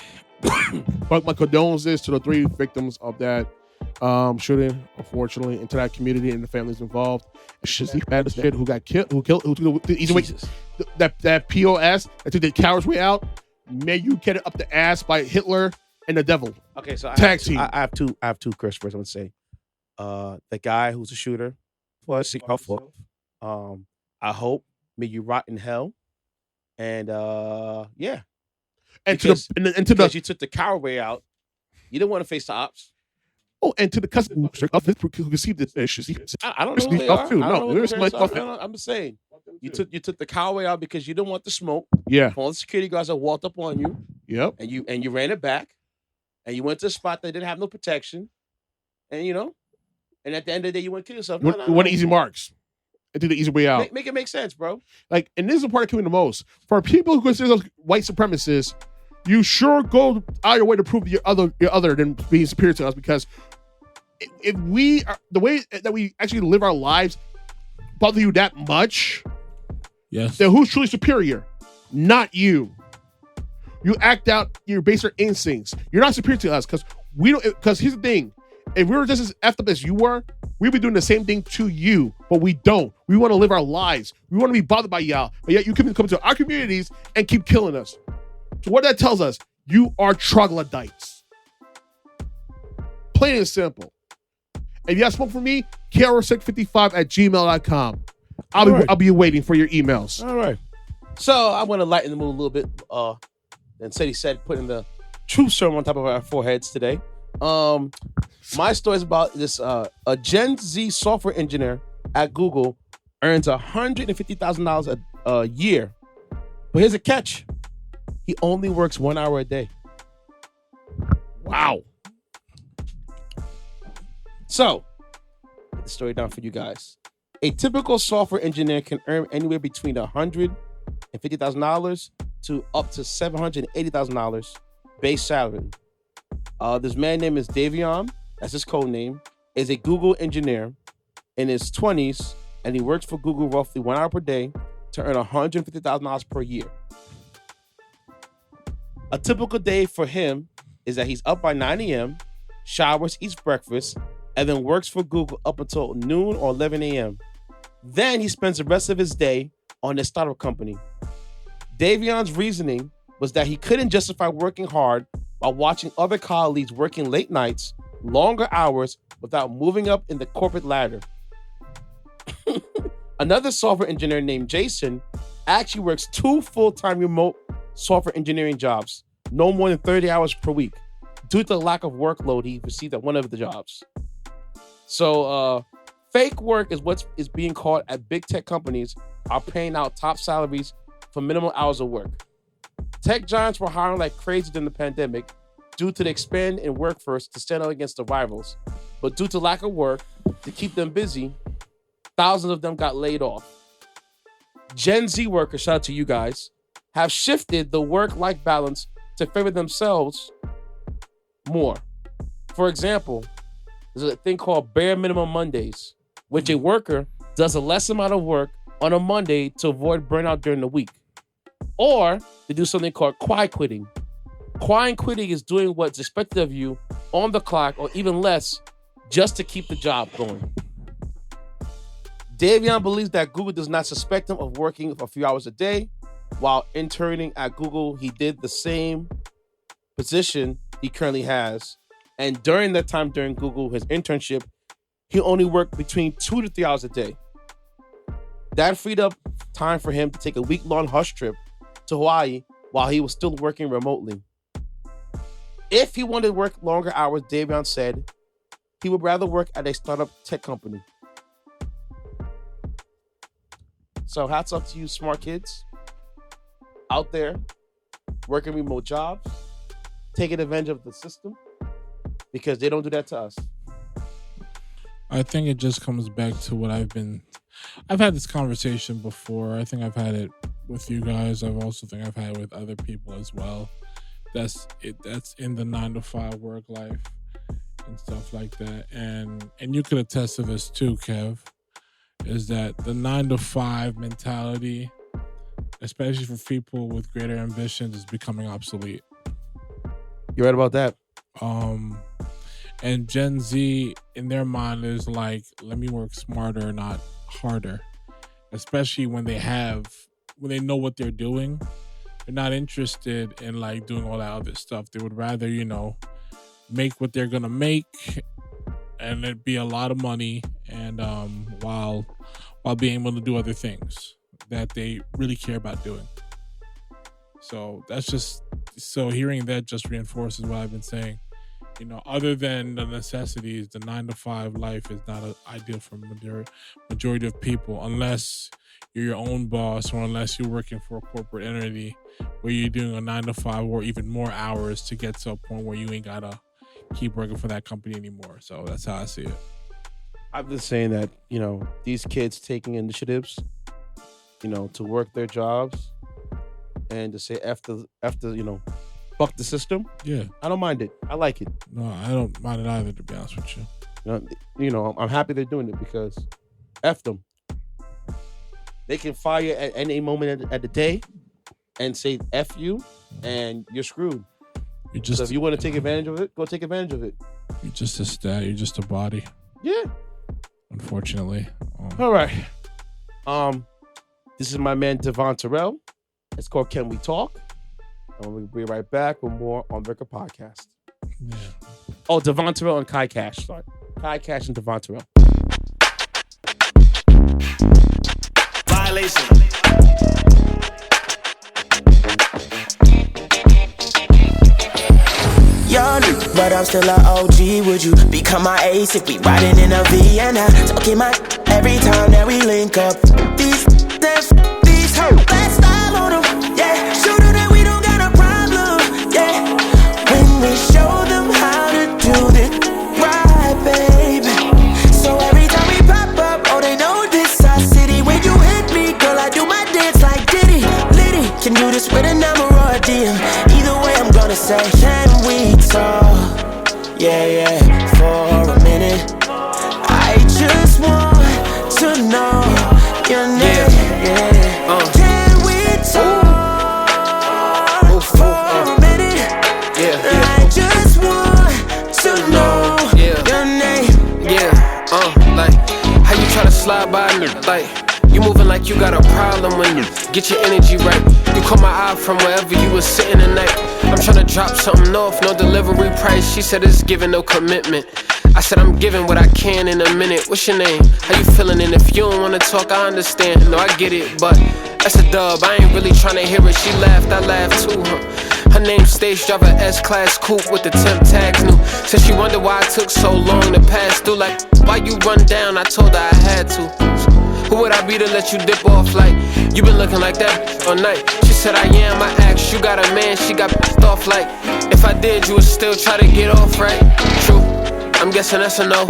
But my condolences to the 3 victims of that shooting, unfortunately, and to that community and the families involved. It's bad as shit who got killed, who took the easy way, that POS that took the coward's way out. May you get it up the ass by Hitler and the devil. Okay, so tag team. I have two Chris first. I'm gonna say, the guy who's a shooter was helpful. I hope may you rot in hell, and yeah. And because to you took the coward way out, you didn't want to face the ops. Oh, and to the customer who received this issue. I don't know who they are. Too. I'm just saying. You took the coward way out because you didn't want the smoke. Yeah. All the security guards that walked up on you. Yep. And you ran it back, and you went to a spot that didn't have no protection, and and at the end of the day you went to kill yourself. You want easy marks. And do the easy way out. Make it make sense, bro. Like, and this is the part that kills me the most. For people who consider those white supremacists, you sure go out of your way to prove you're other than being superior to us, because if we are the way that we actually live our lives bother you that much, yes, then who's truly superior? Not you. You act out your baser instincts. You're not superior to us because we don't. Because here's the thing: if we were just as effed up as you were, we'd be doing the same thing to you, but we don't. We want to live our lives. We want to be bothered by y'all, but yet you come to our communities and keep killing us. So what that tells us, you are troglodytes. Plain and simple. If you have smoke for me, KR655@gmail.com. I'll be waiting for your emails. All right. So I want to lighten the mood a little bit. And Ceddy said, putting the truth serum on top of our foreheads today. My story is about this. A GenZ software engineer at Google earns $150,000 a year. But here's a catch. He only works 1 hour a day. Wow. So, get the story down for you guys. A typical software engineer can earn anywhere between $150,000 to up to $780,000 base salary. This man name is Devvon, that's his code name, is a Google engineer in his 20s, and he works for Google roughly 1 hour per day to earn $150,000 per year. A typical day for him is that he's up by 9 a.m., showers, eats breakfast, and then works for Google up until noon or 11 a.m. Then he spends the rest of his day on his startup company. Devvon's reasoning was that he couldn't justify working hard while watching other colleagues working late nights, longer hours, without moving up in the corporate ladder. Another software engineer named Jason actually works 2 full-time remote software engineering jobs, no more than 30 hours per week, due to the lack of workload he received at one of the jobs. So, fake work is what is being called at big tech companies are paying out top salaries for minimal hours of work. Tech giants were hiring like crazy during the pandemic due to the expand in workforce to stand out against the rivals. But due to lack of work to keep them busy, thousands of them got laid off. Gen Z workers, shout out to you guys, have shifted the work-life balance to favor themselves more. For example, there's a thing called bare minimum Mondays, which a worker does a less amount of work on a Monday to avoid burnout during the week. Or they do something called quiet quitting. Quiet quitting is doing what's expected of you on the clock or even less just to keep the job going. Devvon believes that Google does not suspect him of working a few hours a day. While interning at Google, he did the same position he currently has. And during that time during Google, his internship, he only worked between 2 to 3 hours a day. That freed up time for him to take a week-long hush trip to Hawaii while he was still working remotely. If he wanted to work longer hours, Devvon said he would rather work at a startup tech company. So hats off to you, smart kids out there working remote jobs, taking advantage of the system because they don't do that to us. I think it just comes back to what I've had this conversation before. I think I've had it with you guys. I've also think I've had it with other people as well. That's in the 9-to-5 work life and stuff like that. And you could attest to this too, Kev, is that the 9-to-5 mentality, especially for people with greater ambitions, is becoming obsolete. You're right about that. And Gen Z, in their mind, is like, let me work smarter, not harder. Especially when they know what they're doing. They're not interested in like doing all that other stuff. They would rather, make what they're gonna make, and it'd be a lot of money, and while being able to do other things that they really care about doing. So hearing that just reinforces what I've been saying. Other than the necessities, the 9-to-5 life is not ideal for majority of people, unless you're your own boss or unless you're working for a corporate entity where you're doing a 9-to-5 or even more hours to get to a point where you ain't gotta keep working for that company anymore. So that's how I see it. I've been saying that, these kids taking initiatives, to work their jobs and to say after fuck the system. Yeah. I don't mind it. I like it. No, I don't mind it either, to be honest with you. I'm happy they're doing it because F them. They can fire you at any moment at the day and say F you and you're screwed. So if you want to take advantage of it, go take advantage of it. You're just a stat. You're just a body. Yeah. Unfortunately. All right. This is my man Devvon Terrell. It's called Can We Talk? And we'll be right back with more on Record Podcast. Yeah. Oh, Devvon Terrell and Kai Cash. Sorry. Kai Cash and Devvon Terrell. Violation. Young, but I'm still an OG. Would you become my ace if we riding in a Vienna? Talking my every time that we link up. These hoes, let's style on them. Yeah, show them that we don't got a problem. Yeah, when we show them how to do it right, baby. So every time we pop up, oh, they know this our city. When you hit me, girl, I do my dance like Diddy. Liddy, can do this with a number or a DM. Either way, I'm gonna say, can we talk? Yeah, for a minute. I just want to know your name. Can we talk for a minute? I just want to know your name. Like, how you try to slide by me? Like, you moving like you got a problem when you get your energy right. You caught my eye from wherever you was sitting tonight. I'm tryna drop something off, no delivery price. She said it's giving, no commitment. I said I'm giving what I can in a minute. What's your name? How you feeling? And if you don't wanna talk, I understand. No, I get it, but that's a dub. I ain't really tryna hear it. She laughed, I laughed too, Her name Stage Driver, S-Class Coupe with the temp tags new. Said she wondered why it took so long to pass through. Like, why you run down? I told her I had to. Who would I be to let you dip off like you been looking like that all night? She said I am, I asked, you got a man, she got pissed off like if I did, you would still try to get off, right? True, I'm guessing that's a no.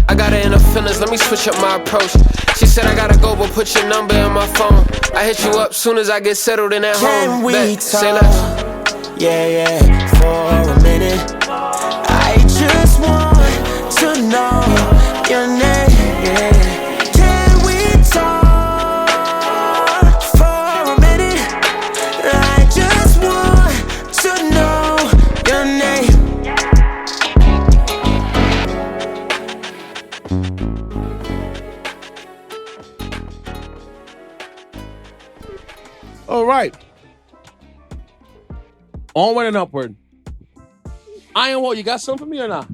I got her in her feelings, let me switch up my approach. She said I gotta go, but put your number in my phone. I hit you up soon as I get settled in at home. Can we talk? Say less. Yeah, for a minute. I just want to know your name. Can we talk for a minute? I just want to know your name. All right. Onward and upward. Iron Walt, you got something for me or not?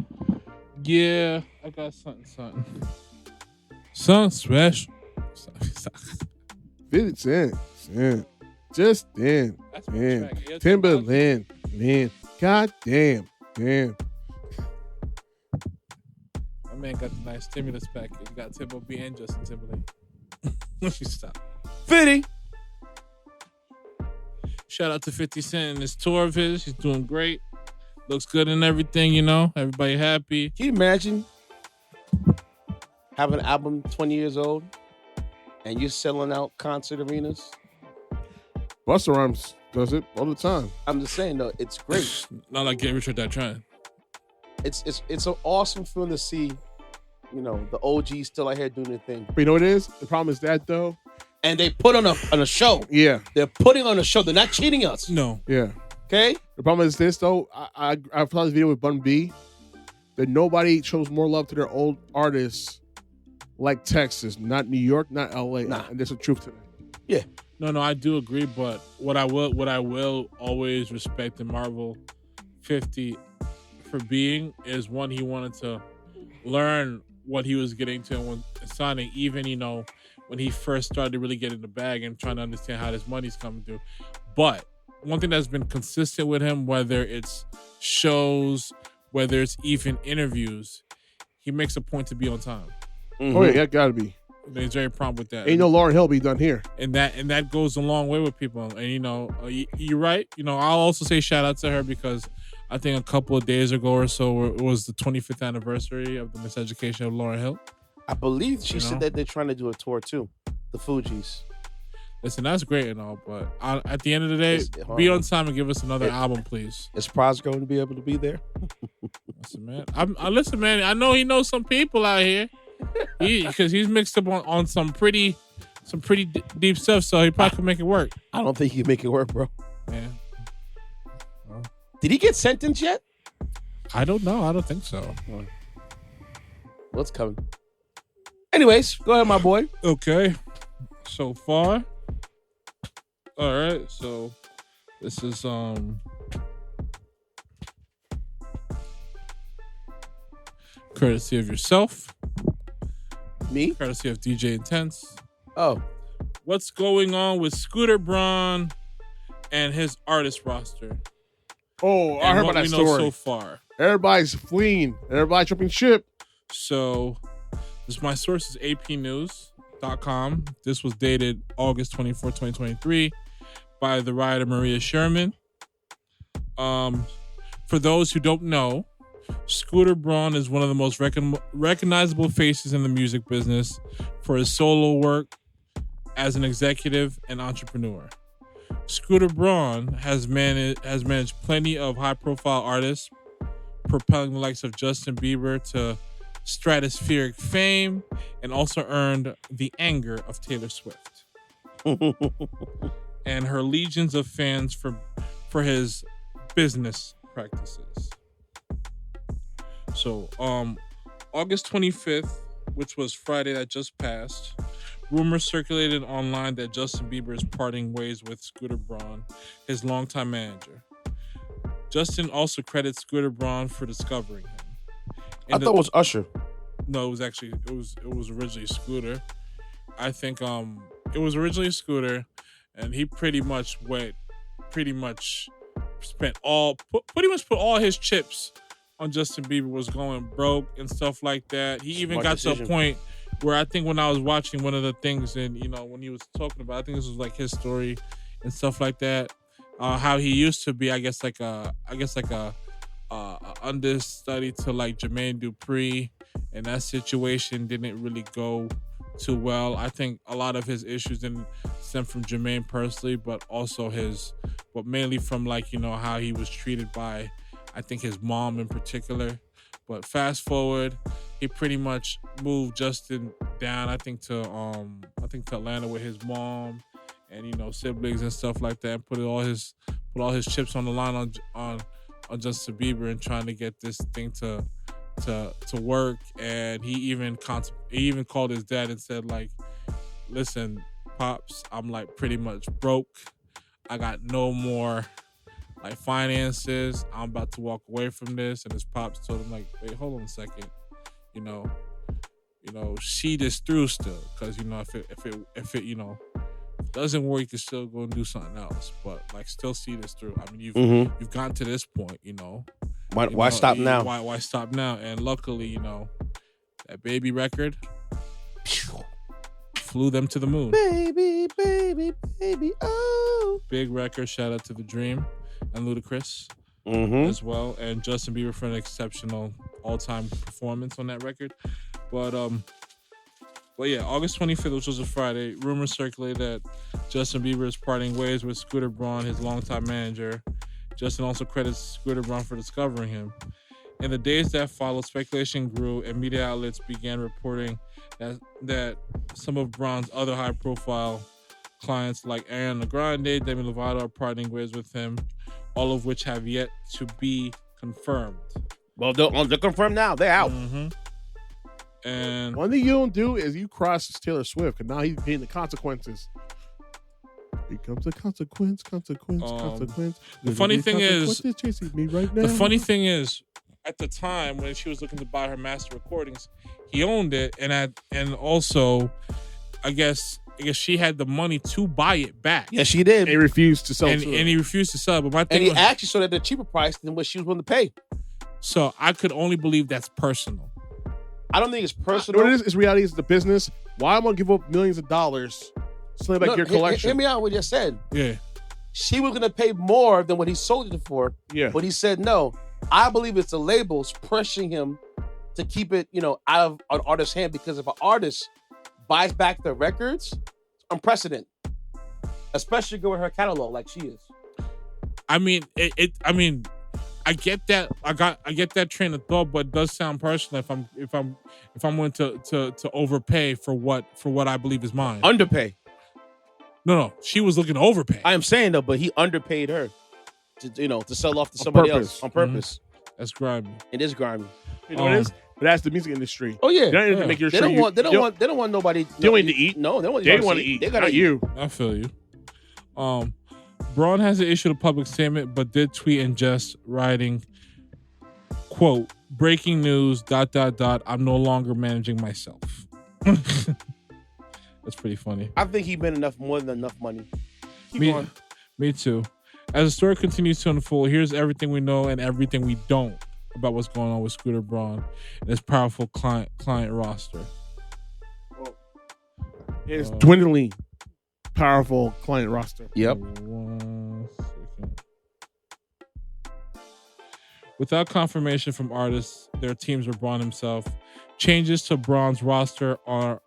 Yeah, I got something. Something special. 50 Cent. Just then. That's my Man. track. Yeah, Timberland. Man. God damn. My man got the nice stimulus package. Got Timbo B and Justin Timberlake. Stop. 50. Shout out to 50 Cent and this tour of his. He's doing great. Looks good and everything, you know. Everybody happy. Can you imagine having an album 20 years old and you're selling out concert arenas? Busta Rhymes does it all the time. I'm just saying, though, it's great. Not like Get Rich or Die Trying. It's an awesome feeling to see, you know, the OGs still out here doing their thing. But you know what it is? The problem is that, though. And they put on a show. Yeah. They're putting on a show. They're not cheating us. No. Yeah. Okay? The problem is this, though. I saw this video with Bun B that nobody shows more love to their old artists like Texas, not New York, not LA. Nah. And there's a truth to that. Yeah. No, I do agree, but what I will always respect and marvel 50 for being is one, he wanted to learn what he was getting to when signing, even, you know, when he first started to really get in the bag and trying to understand how this money's coming through. But one thing that's been consistent with him, whether it's shows, whether it's even interviews, he makes a point to be on time. Mm-hmm. Oh yeah, that gotta be. He's very prompt with that. Ain't no Lauryn Hill be done here. And that goes a long way with people. And you know, you're right. You know, I'll also say shout out to her because I think a couple of days ago or so it was the 25th anniversary of the miseducation of Lauryn Hill. I believe she said that they're trying to do a tour too. The Fugees. Listen, that's great and all, but at the end of the day, be on time and give us another album, please. Is Spaz going to be able to be there? Listen, man. Listen, man. I know he knows some people out here, because he's mixed up on some pretty deep stuff, so he probably can make it work. I don't think he can make it work, bro. Yeah. Well, did he get sentenced yet? I don't know. I don't think so. What's coming? Anyways, go ahead, my boy. Okay. So far. All right. So this is courtesy of yourself. Me? Courtesy of DJ Intence. Oh. What's going on with Scooter Braun and his artist roster? Oh, I heard about that story. So far. Everybody's fleeing. Everybody's jumping ship. So my source is apnews.com. This was dated August 24, 2023 by the writer Maria Sherman. For those who don't know, Scooter Braun is one of the most recognizable faces in the music business for his solo work as an executive and entrepreneur. Scooter Braun has managed plenty of high-profile artists, propelling the likes of Justin Bieber to stratospheric fame, and also earned the anger of Taylor Swift and her legions of fans for his business practices. So, August 25th, which was Friday that just passed, rumors circulated online that Justin Bieber is parting ways with Scooter Braun, his longtime manager. Justin also credits Scooter Braun for discovering him. I thought it was Usher. No, it was originally Scooter. I think it was originally Scooter, and he pretty much put all his chips on Justin Bieber, was going broke and stuff like that. He even got to a point where I think when I was watching one of the things, and you know, when he was talking about, I think this was like his story and stuff like that, how he used to be, I guess like a understudy to like Jermaine Dupri, and that situation didn't really go too well. I think a lot of his issues didn't stem from Jermaine personally, but mainly from like, you know, how he was treated by, I think, his mom in particular. But fast forward, he pretty much moved Justin down, I think to Atlanta with his mom and, you know, siblings and stuff like that, and put all his chips on the line on Justin Bieber and trying to get this thing to work. And he even called his dad and said, like, listen, Pops, I'm like pretty much broke. I got no more like finances. I'm about to walk away from this. And his Pops told him, like, wait, hold on a second. You know, see this through still. Cause, you know, if it, you know, doesn't work, you can still go and do something else. But like, still see this through. I mean, you've gotten to this point, you know. Why stop now? Why stop now? And luckily, you know, that baby record flew them to the moon. Baby, baby, baby, oh. Big record. Shout out to The Dream and Ludacris as well, and Justin Bieber for an exceptional all-time performance on that record. But yeah, August 25th, which was a Friday, rumors circulate that Justin Bieber is parting ways with Scooter Braun, his longtime manager. Justin also credits Scooter Braun for discovering him. In the days that followed, speculation grew and media outlets began reporting that some of Braun's other high-profile clients like Ariana Grande, Demi Lovato are parting ways with him, all of which have yet to be confirmed. Well, they're confirmed now. They're out. And one thing you don't do is you cross Taylor Swift, because now he's paying the consequences. Here comes the consequence. The funny thing is, chasing me right now. The funny thing is, at the time when she was looking to buy her master recordings, he owned it, and also, I guess she had the money to buy it back. Yes, she did. He refused to sell. And he refused to sell. But my thing, and he actually sold it at a cheaper price than what she was willing to pay. So I could only believe that's personal. I don't think it's personal. What it is, it's reality. It's the business. Why am I gonna give up millions of dollars? Something like your collection. Hear me out. What you just said. Yeah. She was gonna pay more than what he sold it for. Yeah. But he said no. I believe it's the labels pressuring him to keep it, out of an artist's hand, because if an artist buys back their records, it's unprecedented. Especially go with her catalog like she is. I mean, I get that. I get that train of thought, but it does sound personal if I'm going to overpay for what I believe is mine. Underpay. No, she was looking to overpay. I am saying though, but he underpaid her to sell off to somebody else on purpose. That's grimy. It is grimy. You know what it is? But that's the music industry. Oh yeah. They don't need to make your They don't want nobody. They don't need to eat. No, they want to eat. They gotta you. I feel you. Braun hasn't issued a public statement, but did tweet in jest, writing, quote, "Breaking news, ... I'm no longer managing myself." That's pretty funny. I think he made more than enough money. Keep on. Me too. As the story continues to unfold, here's everything we know and everything we don't about what's going on with Scooter Braun and his powerful client roster. It's dwindling powerful client roster. Yep. 1 second. Without confirmation from artists, their teams, or Braun himself, changes to Braun's roster are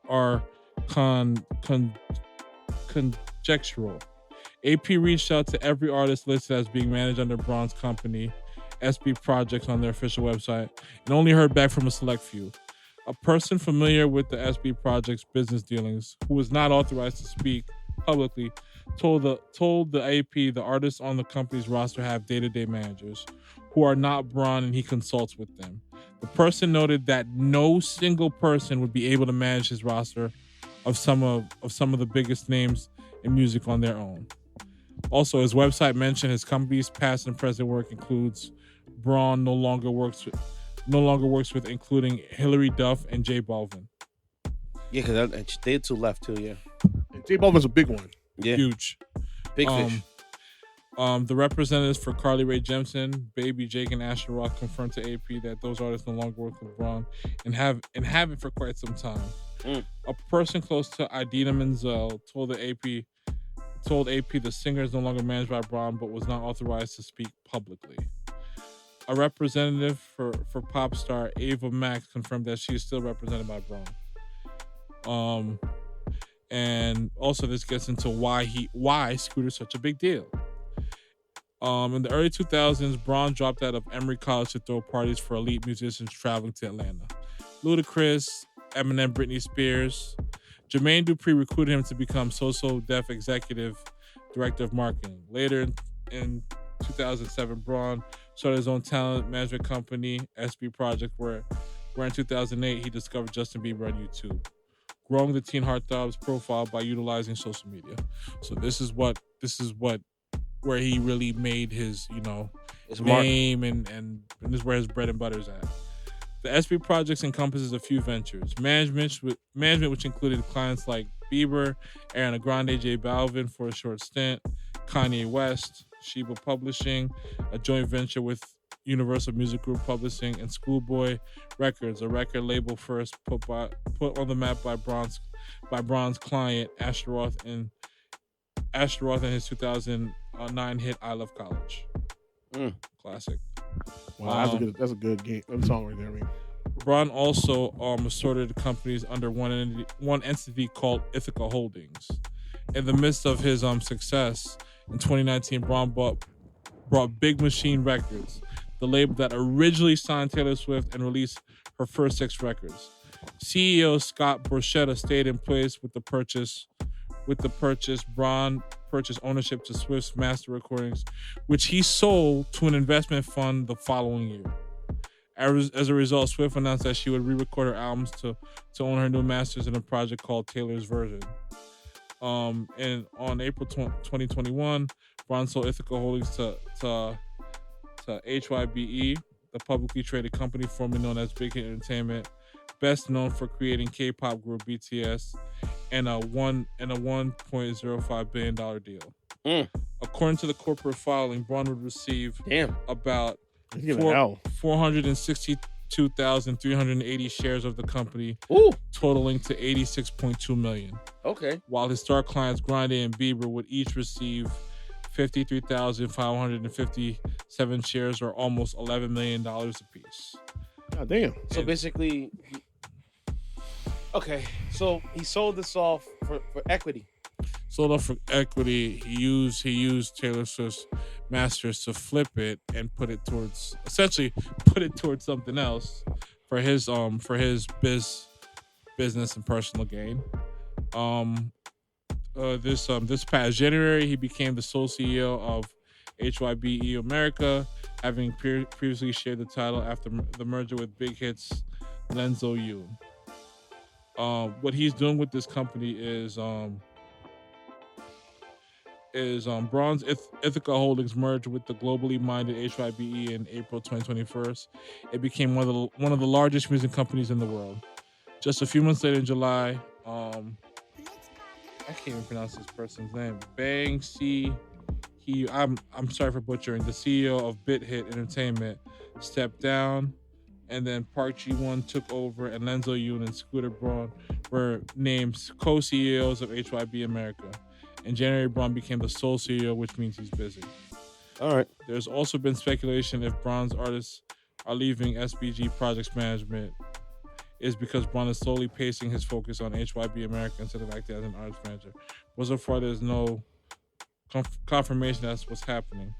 conjectural. AP reached out to every artist listed as being managed under Braun's company, SB Projects, on their official website, and only heard back from a select few. A person familiar with the SB Projects business dealings, who was not authorized to speak publicly, told the AP the artists on the company's roster have day-to-day managers who are not Braun, and he consults with them. The person noted that no single person would be able to manage his roster of some of the biggest names in music on their own. Also, his website mentioned his company's past and present work includes Braun no longer works with including Hilary Duff and J Balvin. Yeah, because they two left too. Yeah, and J Balvin's a big one. Yeah, huge, big fish. The representatives for Carly Rae Jepsen, Baby Jake, and Asher Roth confirmed to AP that those artists no longer work with Braun and haven't for quite some time. A person close to Idina Menzel told AP the singer is no longer managed by Braun, but was not authorized to speak publicly. A representative for pop star Ava Max confirmed that she is still represented by Braun. And also this gets into why Scooter's such a big deal. In the early 2000s, Braun dropped out of Emory College to throw parties for elite musicians traveling to Atlanta. Ludacris, Eminem, Britney Spears. Jermaine Dupri recruited him to become So Def executive director of marketing. Later in 2007, Braun started his own talent management company, SB Project, where in 2008 he discovered Justin Bieber on YouTube, growing the teen heartthrob's profile by utilizing social media. So this is where he really made his his name and this is where his bread and butter is at. The SB Projects encompasses a few ventures. Management, which included clients like Bieber, Ariana Grande, J Balvin for a short stint, Kanye West, Sheba Publishing, a joint venture with Universal Music Group Publishing, and Schoolboy Records, a record label first put on the map by Braun's client Ashtaroth in his 2009 hit "I Love College." Classic. Wow, that's a good game. That song right there. I mean. Braun also assorted companies under one entity called Ithaca Holdings. In the midst of his success in 2019, Braun brought Big Machine Records, the label that originally signed Taylor Swift and released her first 6 records. CEO Scott Borchetta stayed in place with the purchase. Braun purchased ownership to Swift's master recordings, which he sold to an investment fund the following year. As a result, Swift announced that she would re-record her albums to own her new masters in a project called Taylor's Version. And on April 2021, Braun sold Ithaca Holdings to HYBE, the publicly traded company formerly known as Big Hit Entertainment, best known for creating K-pop group BTS, and a $1.05 billion deal. According to the corporate filing, Braun would receive about 462,380 shares of the company, totaling to $86.2 million. Okay. While his star clients Grande and Bieber would each receive 53,557 shares, or almost $11 million apiece. God damn. So basically, so he sold this off for equity. Sold off for equity. He used Taylor Swift's masters to flip it and put it towards something else for his business and personal gain. This past January, he became the sole CEO of HYBE America, having previously shared the title after the merger with Big Hit's Lenzo Yoon. What he's doing with this company is Braun's Ithaca Holdings merged with the globally minded HYBE in April 2021. It became one of the largest music companies in the world. Just a few months later in July, I can't even pronounce this person's name. I'm sorry for butchering. The CEO of Big Hit Entertainment stepped down, and then Park Ji-won took over, and Lenzo Yoon and Scooter Braun were named co-CEOs of HYB America. In January, Braun became the sole CEO, which means he's busy. All right. There's also been speculation if Braun's artists are leaving SBG Projects Management is because Braun is slowly pacing his focus on HYB America instead of acting as an artist manager. But so far, there's no confirmation that's what's happening.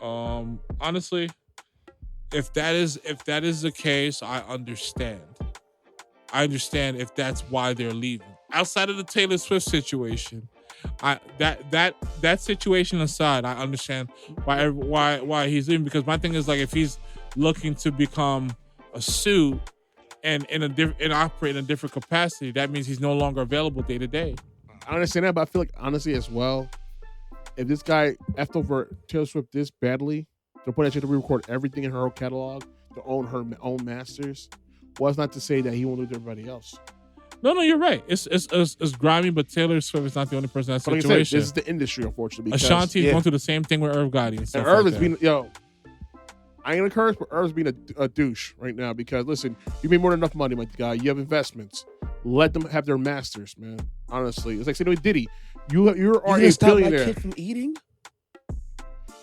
Honestly, if that is the case, I understand. I understand if that's why they're leaving. Outside of the Taylor Swift situation, that situation aside, I understand why he's leaving, because my thing is, like, if he's looking to become a suit and operate in a different capacity, that means he's no longer available day to day. I understand that, but I feel like, honestly, as well, if this guy effed over Taylor Swift this badly, to put that shit to re-record everything in her own catalog, to own her own masters, was not to say that he won't do it to everybody else. No, you're right. It's grimy, but Taylor Swift is not the only person in that situation. Like I said, this is the industry, unfortunately. Ashanti's going through the same thing with Irv Gotti and stuff. And Irv like is being, I ain't gonna curse, but Irv's being a douche right now, because listen, you made more than enough money, my guy. You have investments. Let them have their masters, man. Honestly, it's like saying to Diddy, you are a billionaire. My kid from eating?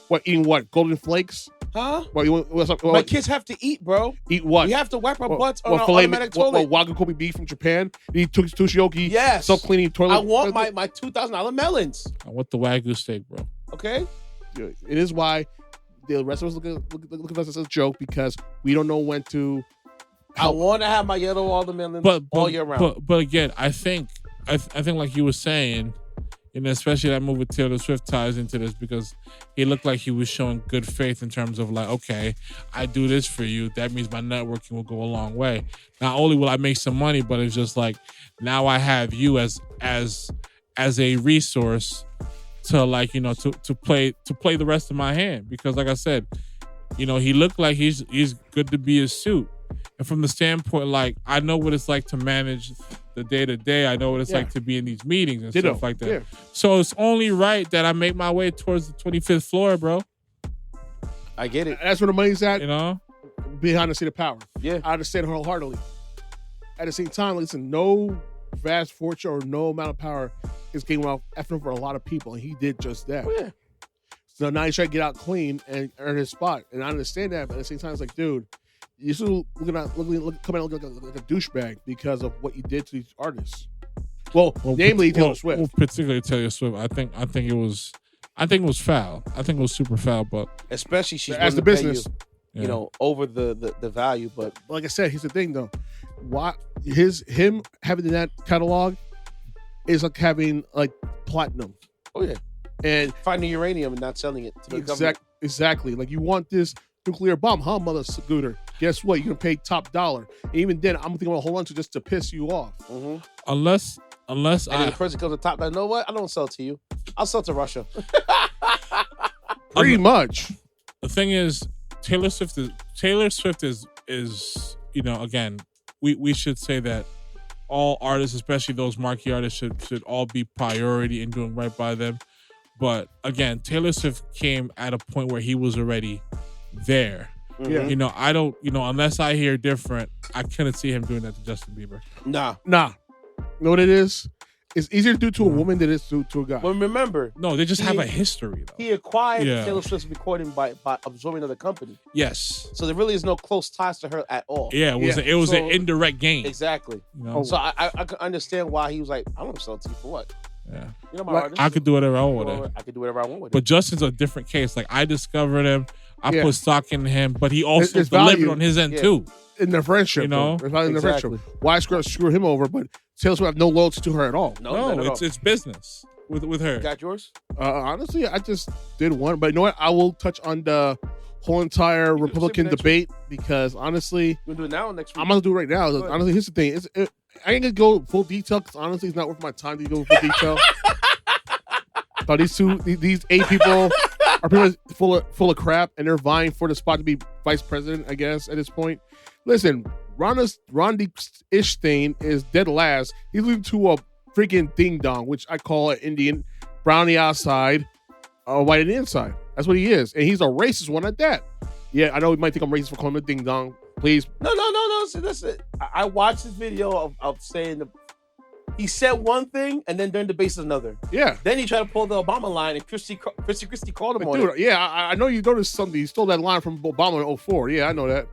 What, eating what? Golden Flakes? Huh? What, my kids have to eat, bro. Eat what? We have to wipe our butts on our automatic toilet. Wagyu Kobe beef from Japan? He took Tushioki. Yes. Self-cleaning toilet. I want my $2,000 melons. I want the Wagyu steak, bro. Okay? It is why the rest of us look at us as a joke, because we don't know when to help. I want to have my yellow watermelons all year round. But again, I think like you were saying, and especially that move with Taylor Swift ties into this, because he looked like he was showing good faith in terms of, like, okay, I do this for you, that means my networking will go a long way. Not only will I make some money, but it's just like, now I have you as a resource to, like, to play the rest of my hand. Because, like I said, he looked like he's good to be a suit. And from the standpoint, like, I know what it's like to manage the day-to-day. I know what it's like to be in these meetings and stuff like that. Yeah. So it's only right that I make my way towards the 25th floor, bro. I get it. That's where the money's at. You know, Behind the seat of power. Yeah. I understand wholeheartedly. At the same time, listen, no vast fortune or no amount of power is getting off effing for a lot of people, and he did just that. Oh, yeah. So now he's trying to get out clean and earn his spot, and I understand that. But at the same time, it's like, dude, you're still coming out looking like a douchebag because of what you did to these artists. Well namely Taylor Swift. Well, particularly Taylor Swift. I think it was foul. I think it was super foul, but especially she's as the willing to pay business, you know, over the value. But like I said, here's the thing though. Why him having that catalog is like having like platinum. Oh yeah. And finding uranium and not selling it to the government. Exactly. Like you want this nuclear bomb, huh, mother scooter? Guess what? You're gonna pay top dollar. And even then, I'm thinking, hold on to just to piss you off. Mm-hmm. Unless and then the person comes to top, like, you know what? I don't sell to you. I'll sell to Russia. Pretty much. The thing is, Taylor Swift is you know, again, we should say that all artists, especially those marquee artists, should all be priority in doing right by them. But again, Taylor Swift came at a point where he was already there. Yeah. You know, I don't, you know, unless I hear different, I couldn't see him doing that to Justin Bieber. Nah. You know what it is? It's easier to do to a woman than it is to a guy. Well, remember. No, they just have a history, though. He acquired Taylor Swift's recording by absorbing another company. Yes. So there really is no close ties to her at all. Yeah, it was an indirect gain. Exactly. You know? So I can understand why he was like, I don't sell to you for what? Yeah. You know my artist. I could do whatever I want with it. I could do whatever I want with it. But Justin's a different case. Like, I discovered him. I put stock in him, but he also His delivered value. on his end too. In their friendship, you know, in their friendship. Why screw him over? But Taylor Swift have no loyalty to her at all. No, it's business with her. You got yours? Honestly, I just did one, but you know what? I will touch on the whole entire Republican debate because honestly, you gonna do it now or next week? I'm gonna do it right now. Honestly, here's the thing: I ain't gonna go full detail because honestly, it's not worth my time to go full detail. But these 8 people are pretty much full of crap, and they're vying for the spot to be vice president, I guess, at this point. Listen, Ron Ishstein is dead last. He's losing to a freaking ding dong, which I call an Indian, brown on the outside, white on the inside. That's what he is, and he's a racist one at that. Yeah, I know you might think I'm racist for calling him a ding dong. Please, no. See, listen, I watched this video of saying he said one thing and then during the debate another. Yeah. Then he tried to pull the Obama line and Christy called him on it. Yeah, I know you noticed something. He stole that line from Obama in 2004. Yeah, I know that.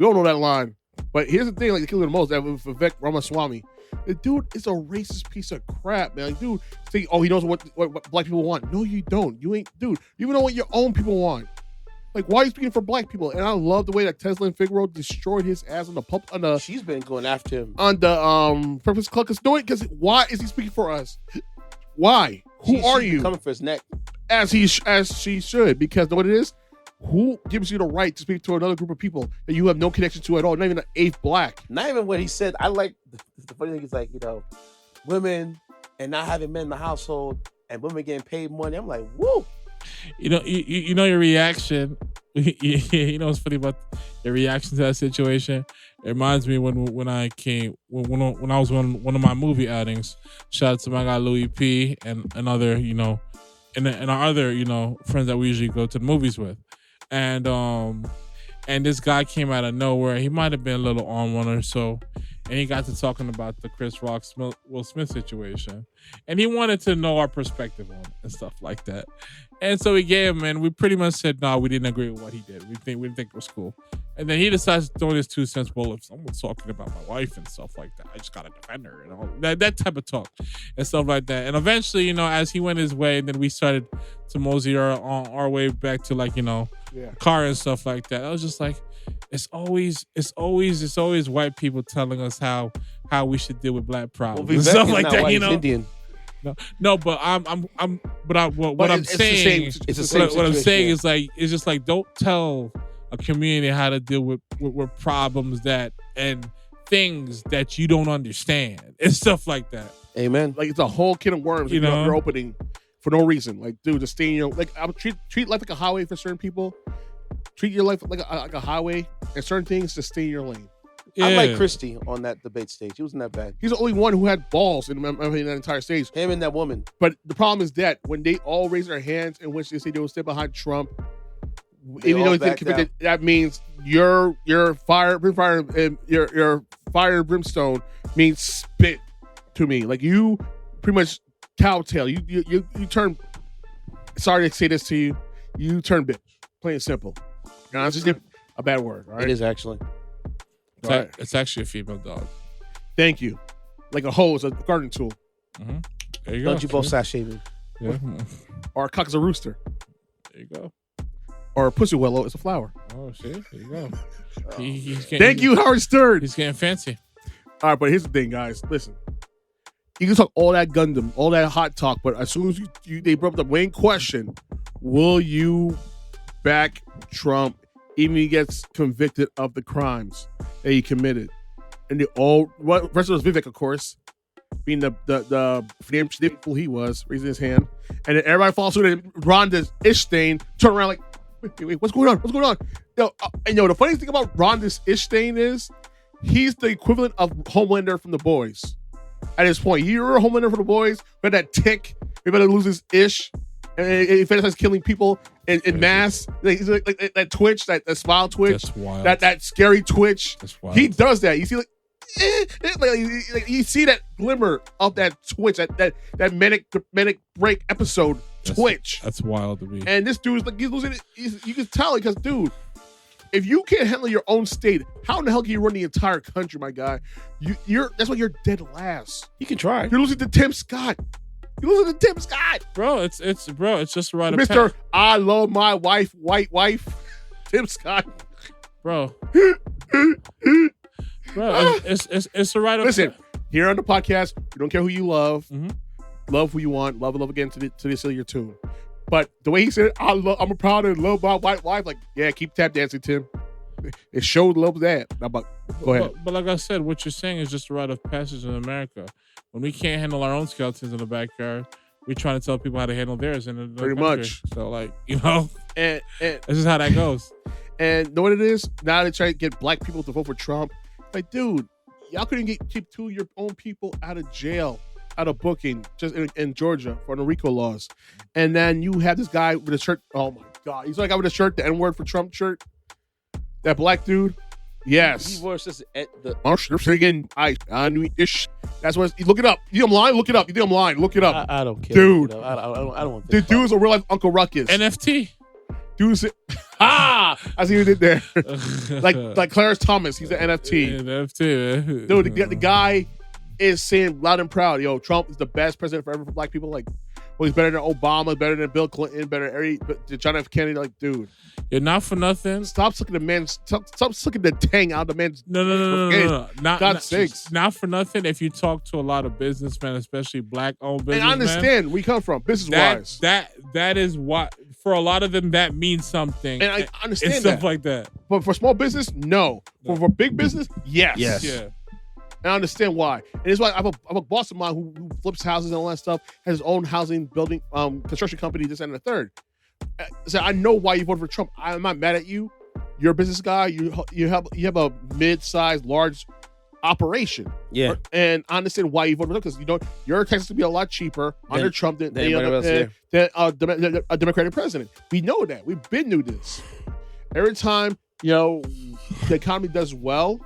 We all know that line. But here's the thing, like the killer the most, that with Vivek Ramaswamy. The dude is a racist piece of crap, man. Like, dude, think, he knows what black people want. No, you don't. You ain't, dude. You even know what your own people want. Like, why are you speaking for black people? And I love the way that Tesla and Figaro destroyed his ass on the She's been going after him on the Purpose Club. Because why is he speaking for us? Why? Who are you? Coming for his neck, as she should. Because know what it is? Who gives you the right to speak to another group of people that you have no connection to at all? Not even an eighth black. Not even what he said. I like the funny thing is, like, you know, women and not having men in the household and women getting paid money. I'm like, woo. You know, you know your reaction. You know what's funny about your reaction to that situation? It reminds me when I was on one of my movie outings. Shout out to my guy Louis P and other, you know, and our other, you know, friends that we usually go to the movies with. And this guy came out of nowhere. He might have been a little on one or so. And he got to talking about the Chris Rock Will Smith situation. And he wanted to know our perspective on it and stuff like that. And so we gave him, and we pretty much said, no, we didn't agree with what he did. We didn't think it was cool. And then he decides to throw his 2 cents. Well, if someone's talking about my wife and stuff like that, I just got to defend her and all that type of talk and stuff like that. And eventually, you know, as he went his way, and then we started to mosey our way back to, like, you know, car and stuff like that. I was just like, it's always white people telling us how we should deal with black problems and stuff like that. You know, Indian. No, but what I'm saying is like, it's just like, don't tell a community how to deal with problems and things that you don't understand and stuff like that. Amen. Like, it's a whole can of worms you know you're opening for no reason. Like, dude, just stay in your, like, I would treat life like a highway for certain people. Treat your life like a highway, and certain things just stay in your lane. Yeah. I like Christy on that debate stage. He wasn't that bad. He's the only one who had balls in that entire stage. Him and that woman. But the problem is that when they all raise their hands in which they say they will stay behind Trump, Even though he's getting convicted, that means your fire and brimstone means spit to me. Like you pretty much cowtail. You turn. Sorry to say this to you. You turn bitch. Plain and simple. And it's just a bad word. All right? It is actually. It's actually a female dog. Thank you. Like a hose, a garden tool. Mm-hmm. There you go. Don't you both sashay me? Yeah. Or a cock is a rooster. There you go. Or a pussy willow is a flower. Oh, see? There you go. Thank you, Howard Stern. He's getting fancy. All right, but here's the thing, guys. Listen. You can talk all that Gundam, all that hot talk, but as soon as they brought up the main question, will you back Trump even if he gets convicted of the crimes that he committed? And first was Vivek, of course, being the people he was, raising his hand. And then everybody falls suit, and Rhonda's Ishstein turn around like, wait, what's going on? What's going on? The funniest thing about Rhonda's Ishstein is he's the equivalent of Homelander from The Boys. At this point, you're a Homelander from The Boys, but that tick, we better lose his ish. And he starts killing people in mass. Like that twitch, that smile twitch. That's wild. That scary twitch. That's wild. He does that. You see, you see that glimmer of that twitch, that manic break episode twitch. That's wild to me. And this dude is like, he's losing it. You can tell it because, dude, if you can't handle your own state, how in the hell can you run the entire country, my guy? That's why you're dead last. You can try. You're losing to Tim Scott. You listen to Tim Scott, bro. It's just a rite of Mr. I love my wife, white wife, Tim Scott, bro. It's a rite of. Listen, here on the podcast, we don't care who you love. Mm-hmm. Love who you want. Love again to this your tune. But the way he said, I'm proud and love my white wife. Like, yeah, keep tap dancing, Tim. It showed love that. Go ahead. But like I said, what you're saying is just a rite of passage in America. When we can't handle our own skeletons in the backyard, we're trying to tell people how to handle theirs in the pretty country. Much. So, like, and this is how that goes. And know what it is? Now they try to get black people to vote for Trump. Like, dude, y'all couldn't keep two of your own people out of jail, out of booking, just in Georgia for the RICO laws. And then you have this guy with a shirt. Oh my God, he's like guy with a shirt, the N-word for Trump shirt. That black dude. Yes. He was just at the. I knew ish. That's what. Look it up. You think I'm lying? Look it up. You think I'm lying? Look it up. I don't care, dude. I don't want. The dude's a real life Uncle Ruckus. NFT. Dude's I see who did there. like Clarence Thomas. He's an NFT. NFT. Dude, the guy is saying loud and proud, yo, Trump is the best president forever for black people. Like, well, he's better than Obama, better than Bill Clinton, better than John F. Kennedy. Like, dude. You're not for nothing. Stop sucking the man's. Stop sucking the tang out of the man's. No. God's sakes. Not for nothing. If you talk to a lot of businessmen, especially black-owned businessmen, and I understand where we come from, business-wise. That is what for a lot of them that means something. And I understand and stuff like that. But for small business, no. For big business, yes. Yeah. And I understand why. And it's why I have a boss of mine who flips houses and all that stuff, has his own housing building, construction company, this and the third. So I know why you voted for Trump. I'm not mad at you. You're a business guy. You have a mid-sized, large operation. Yeah. And I understand why you voted for Trump because your taxes would be a lot cheaper under Trump than a Democratic president. We know that. We've been through this. Every time the economy does well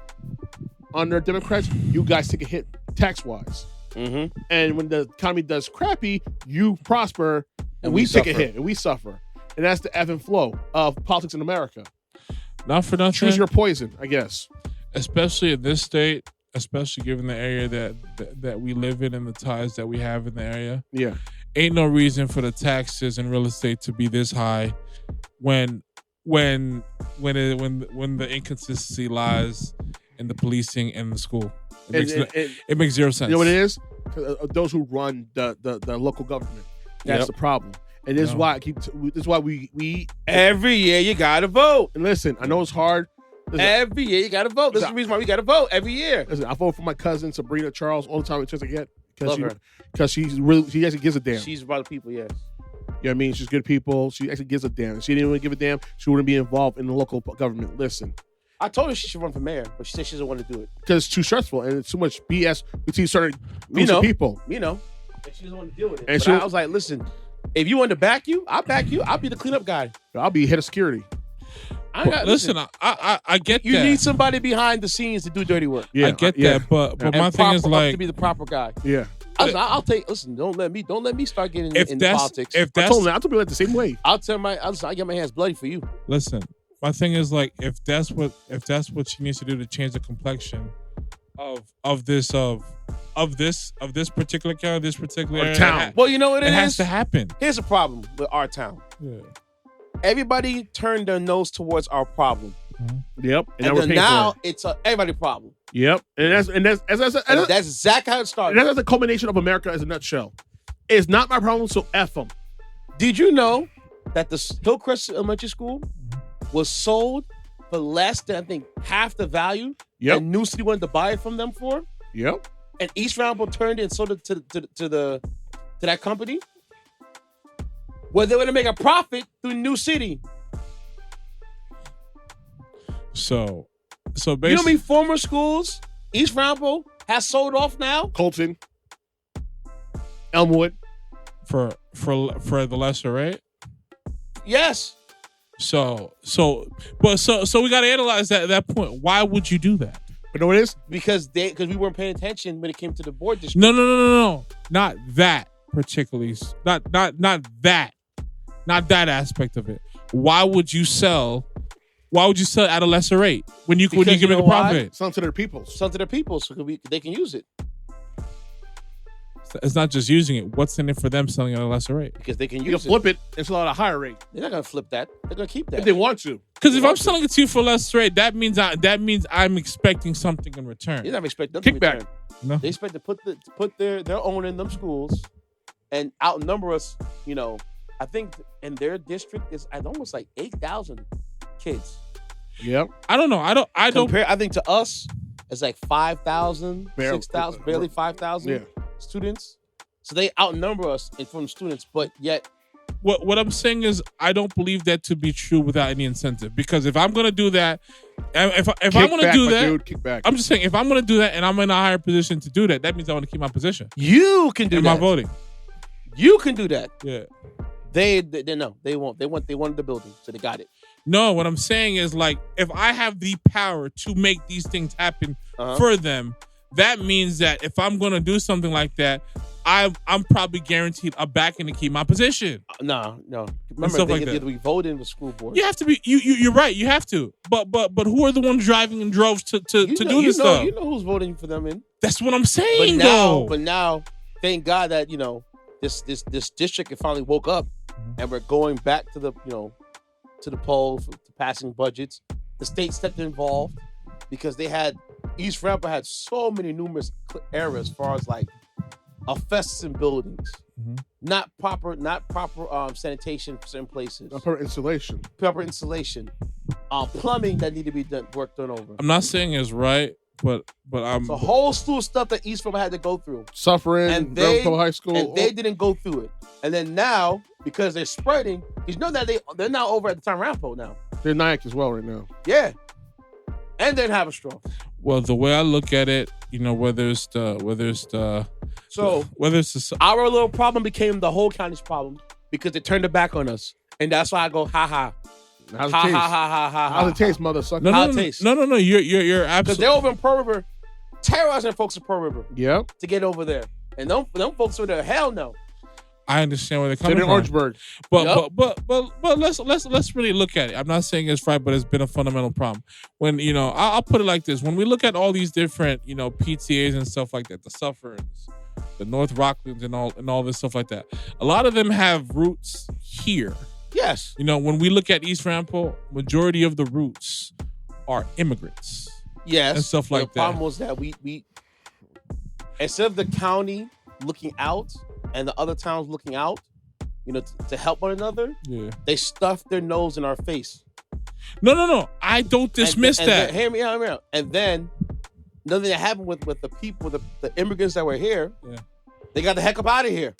under Democrats, you guys take a hit tax-wise. Mm-hmm. And when the economy does crappy, you prosper, and we take a hit, and we suffer. And that's the ebb and flow of politics in America. Not for nothing. Choose your poison, I guess. Especially in this state, especially given the area that we live in and the ties that we have in the area. Yeah. Ain't no reason for the taxes in real estate to be this high when the inconsistency lies in the policing and the school. It makes zero sense. You know what it is? Those who run the local government. That's the problem. And this is why we every year you gotta vote. And listen, I know it's hard. Listen, every year you gotta vote. This is the reason why we gotta vote every year. Listen, I vote for my cousin Sabrina Charles all the time. Chance I get because she actually gives a damn. She's about the people, yes. You know what I mean? She's good people. She actually gives a damn. If she didn't really give a damn, she wouldn't be involved in the local government. Listen. I told her she should run for mayor, but she said she doesn't want to do it. Because it's too stressful and it's too much BS between certain people. You know. And she doesn't want to deal with it. And I was like, listen, if you want to back you, I'll back you. I'll be the cleanup guy. I'll be head of security. Listen, I get you that. You need somebody behind the scenes to do dirty work. Yeah, I get that, but my thing is like to be the proper guy. Yeah. I'll take. Listen, don't let me start getting in politics. I told him the same way. I get my hands bloody for you. Listen, my thing is like if that's what she needs to do to change the complexion of this particular county, this particular town. Well, you know what it has to happen. Here's a problem with our town. Yeah. Everybody turned their nose towards our problem. Mm-hmm. Yep. And now it's everybody's problem. Yep. And that's exactly how it started. That's the culmination of America as a nutshell. It's not my problem, so F them. Did you know that the Hillcrest Elementary School was sold for less than, I think, half the value and New City wanted to buy it from them for? Yep. And East Roundville turned it and sold it to that company? Well, they want to make a profit through New City. So basically, you know how many former schools East Roundville has sold off now? Colton, Elmwood, for the lesser rate. Yes. So we got to analyze that at that point. Why would you do that? You know what it is? Because we weren't paying attention when it came to the board district. No. Not that particularly. Not that. Not that aspect of it. Why would you sell at a lesser rate when you can make a profit? Some to their people. So they can use it. It's not just using it. What's in it for them selling at a lesser rate? Because they can use it. You can flip it and sell at a higher rate. They're not going to flip that. They're going to keep that. If they want to. Because if I'm selling it to you for a lesser rate, that means I'm expecting something in return. You're not expecting nothing Kickback. in return. No. They expect to put their own in them schools and outnumber us. You know, I think in their district is almost like 8,000 kids. Yep. I don't know. I don't. I think to us, it's like 5,000, 6,000, barely 5,000 Yeah. students. So they outnumber us from students, but yet. What I'm saying is I don't believe that to be true without any incentive. Because if I'm going to do that, if I'm going to do that, kick back. I'm just saying if I'm going to do that and I'm in a higher position to do that means I want to keep my position. You can do that. My voting. You can do that. Yeah. They no, they won't. They wanted the building, so they got it. No, what I'm saying is like if I have the power to make these things happen for them, that means that if I'm going to do something like that, I'm probably guaranteed a backing to keep my position. No. Remember, they have to be voted in the school board. You have to be. You're right. You have to. But who are the ones driving in droves to do this stuff? You know who's voting for them in. That's what I'm saying. But now, thank God that this district it finally woke up, and we're going back to the to the polls to passing budgets. The state stepped involved because East Rampa had so many numerous errors as far as like asbestos in buildings, not proper sanitation for certain places, proper installation, plumbing that need to be work done over. I'm not saying it's right, but I'm. It's a whole slew of stuff that East Rampa had to go through. Suffering, and High School, and they didn't go through it. And then now, because they're spreading, because you know that they're now over at the Town Rampo now. They're Nyack as well right now. Yeah, and they didn't have a straw. Well, the way I look at it, whether it's our little problem became the whole county's problem because they turned their back on us, and that's why I go ha ha. How's it taste? How's it taste, mother sucker? No, you're absolutely. Because they're over in Pearl River, terrorizing folks in Pearl River. Yep. To get over there, and them folks over there, hell no. I understand where they're coming from. In Orangeburg. But let's really look at it. I'm not saying it's right, but it's been a fundamental problem. When I'll put it like this: when we look at all these different PTAs and stuff like that, the Sufferings, the North Rocklands, and all this stuff like that, a lot of them have roots here. Yes. When we look at East Rampo, majority of the roots are immigrants. Yes. And stuff like that. The problem was that we instead of the county looking out and the other towns looking out, to help one another, they stuffed their nose in our face. No. I don't dismiss that. Hear me out. And then nothing that happened with the people, the immigrants that were here, they got the heck up out of here.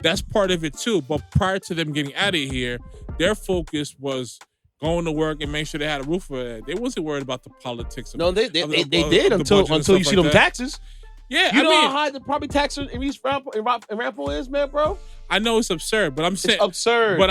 That's part of it too. But prior to them getting out of here, their focus was going to work and make sure they had a roof over their head. They wasn't worried about the politics. They did until you see them taxes. Yeah, you know how high the property tax in East Rampo and Rampo is, man, bro. I know it's absurd, but I'm saying it's absurd. What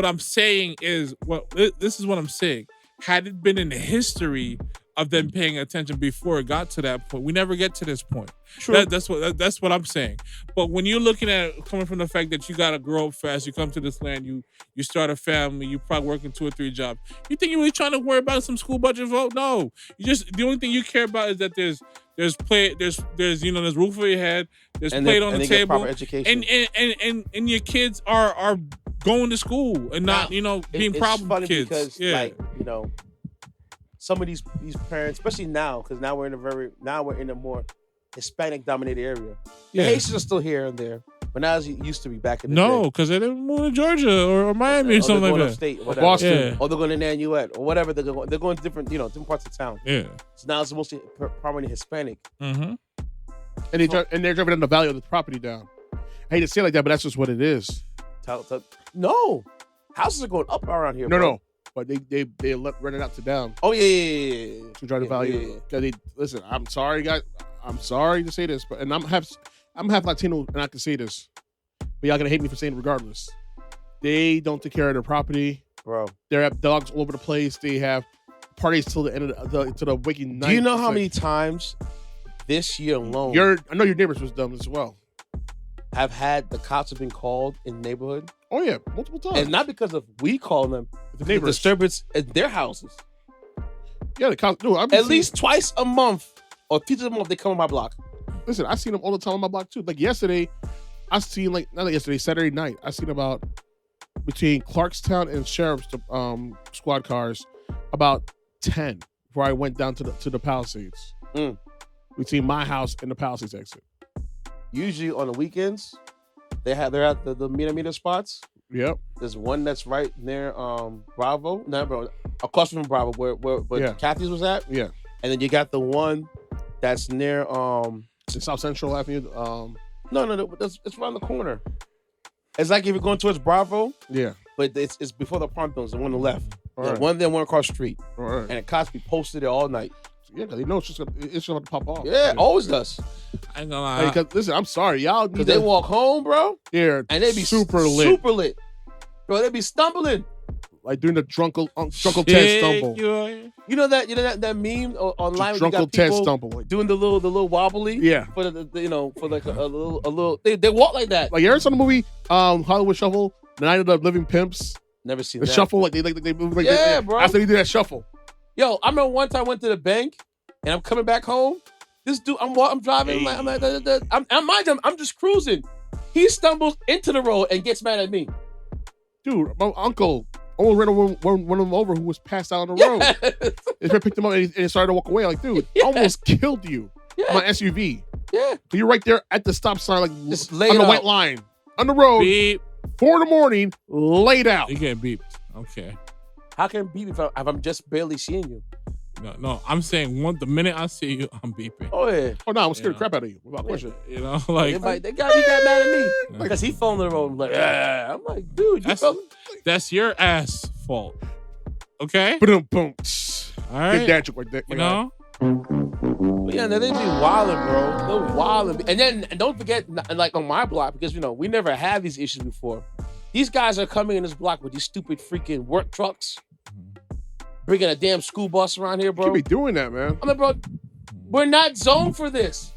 I'm saying is this is what I'm saying. had it been in the history of them paying attention before it got to that point. We never get to this point. True. That's what I'm saying. But when you're looking at it, coming from the fact that you gotta grow up fast, you come to this land, you start a family, you probably working 2 or 3 jobs. You think you're really trying to worry about some school budget vote? No. The only thing you care about is that there's roof over your head, there's plate on the table, proper education. and your kids are going to school and not being problem funny kids. Because some of these parents, especially now, because now we're in a more Hispanic dominated area. The Haitians are still here and there, but not as it used to be back in the day. No, because they didn't move to Georgia or Miami or something like that. Upstate, or Boston, or they're going to Nanuet or whatever. They're going to different parts of town. Yeah. So now it's mostly prominently Hispanic. Mm-hmm. And they're driving the value of the property down. I hate to say it like that, but that's just what it is. No, houses are going up around here. No. But they rent it out to down. Oh yeah. To drive the value. Yeah. Listen, I'm sorry, guys. I'm sorry to say this, but I'm half Latino, and I can say this, but y'all gonna hate me for saying it regardless. They don't take care of their property, bro. They have dogs all over the place. They have parties till the end of the waking night. Do you know how many times this year alone? I know your neighbors was dumb as well. Have had the cops have been called in the neighborhood. Oh yeah, multiple times, and not because of we call them. The neighbors disturbance at their houses. Yeah, the cops do. At least twice a month or 3 times a month they come on my block. Listen, I seen them all the time on my block too. Like yesterday, Saturday night, I seen about between Clarkstown and Sheriff's squad cars, about 10 before I went down to the Palisades. Between my house and the Palisades exit. Usually on the weekends, they're at the meter spots. Yep. There's one that's right near Bravo. No, bro, across from Bravo, where Kathy's was at. Yeah. And then you got the one that's near South Central Avenue. No, it's around the corner. It's like if you're going towards Bravo. Yeah. But it's before the apartment buildings, the one on the left. Right. One there, one across the street. Right. And the cops be posted there all night. Yeah, because they know it's gonna pop off. Yeah, always does. I ain't gonna lie. Hey, listen, I'm sorry, y'all. Because they walk home, bro. Yeah, and they be super lit. Super lit. Bro, they be stumbling. Like doing the drunkle Ted stumble. You know that meme online? Drunkle Ted stumble. Like, doing the little wobbly. Yeah. For for like a little. They walk like that. Like you ever saw the movie Hollywood Shuffle, The Night of the Living Pimps? Never seen the that. shuffle. Like they move like yeah, bro. After they do that shuffle. Yo, I remember one time I went to the bank and I'm coming back home. This dude, I'm driving. Hey. I'm just cruising. He stumbles into the road and gets mad at me. Dude, my uncle almost ran one of them over who was passed out on the road. They picked him up and he started to walk away. Like, dude, almost killed you. My SUV. Yeah. But you're right there at the stop sign, like just on the white line. On the road. Beep. 4 a.m, laid out. You getting beeped. Okay. How can it beep if I'm just barely seeing you? No, I'm saying the minute I see you, I'm beeping. Oh yeah. Oh no, I'm scared the crap out of you. Without question. You know, like he got mad at me because he fell on the road. Like, yeah. I'm like, dude, that's your ass fault. Okay. Boom. All right. Get that joke like that. You know. But yeah, they be wilding, bro. They're wilding, and don't forget, like on my block, because we never had these issues before. These guys are coming in this block with these stupid freaking work trucks. Bringing a damn school bus around here, bro. You be doing that, man. I mean, bro, we're not zoned for this.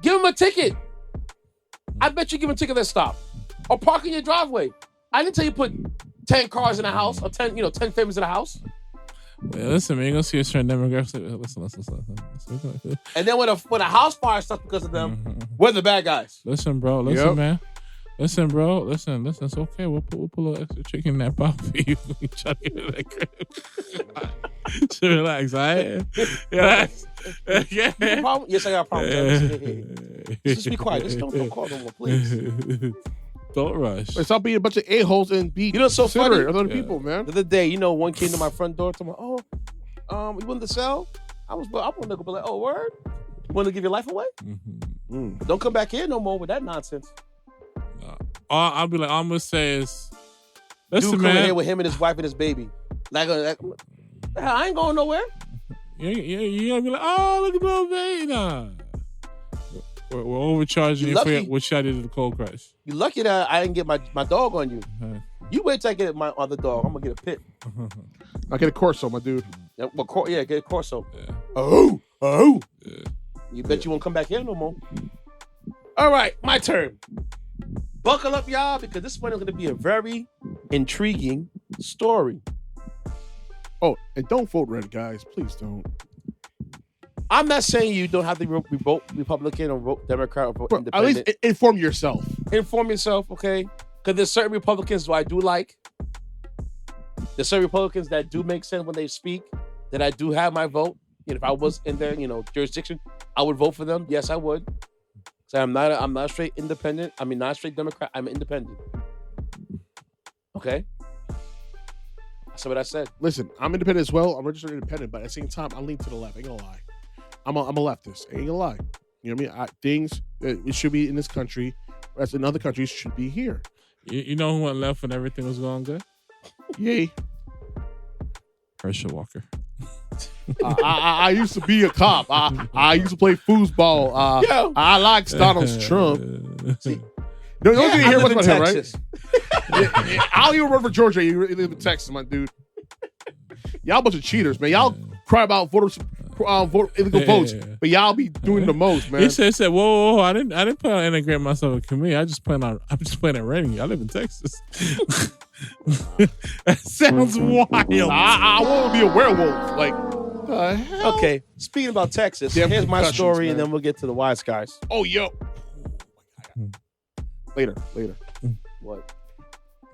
Give them a ticket. I bet you give them a ticket at stop. Or park in your driveway. I didn't tell you put 10 cars in a house or 10 families in a house. Yeah, listen, man, you're gonna see a certain demographic. Listen. And then when a house fire stuff because of them, we're the bad guys. Listen, bro. Listen, man. Listen, bro. Listen. It's okay. We'll put a little extra chicken in that pot for you. Try to get that crib. So relax, all right? Relax. Yeah. Problem? Yes, I got a problem. Just be quiet. Just don't call no more, please. Don't rush. Stop being a bunch of a-holes and be so funny. Other people, man. The other day, one came to my front door to me, you want to sell? I want to go like, oh, word? You want to give your life away? Don't come back here no more with that nonsense. I'll be like, all I'm going to say is, listen, dude man. Dude here with him and his wife and his baby. Like I ain't going nowhere. You're going to be like, oh, look at little baby. Nah. We're overcharging you for what shot did the cold crush. You're lucky that I didn't get my dog on you. You wait till I get my other dog. I'm gonna get a pit. I get a Corso, my dude. Yeah, get a Corso. Yeah. Oh. Yeah. You bet you won't come back here no more. All right, my turn. Buckle up, y'all, because this one is going to be a very intriguing story. Oh, and don't vote red, guys. Please don't. I'm not saying you don't have to vote Republican or vote Democrat or vote Bro, Independent. at least inform yourself. Inform yourself, okay? Because there's certain Republicans who I do like. There's certain Republicans that do make sense when they speak, that I do have my vote. If I was in their, jurisdiction, I would vote for them. Yes, I would. So I'm not a straight independent. I mean, not a straight Democrat. I'm an independent. Okay? That's what I said. Listen, I'm independent as well. I'm registered independent, but at the same time, I lean to the left. I ain't gonna lie. I'm a leftist. I ain't gonna lie. You know what I mean? Things that it should be in this country, as in other countries, should be here. You know who went left when everything was going good? Yay. Herschel Walker. I used to be a cop. I used to play foosball. I like Donald Trump. See, don't you hear much about him, right? I don't even run for Georgia. You live in Texas, my dude. Y'all a bunch of cheaters, man. Y'all cry about illegal votes, but y'all be doing the most, man. He said, whoa, I didn't plan on integrating myself in community. I'm just planning on renting. I live in Texas. That sounds wild. I want to be a werewolf. Like, the hell? Okay, speaking about Texas, here's my story, and then we'll get to the wise guys. Oh, yo. Later. What?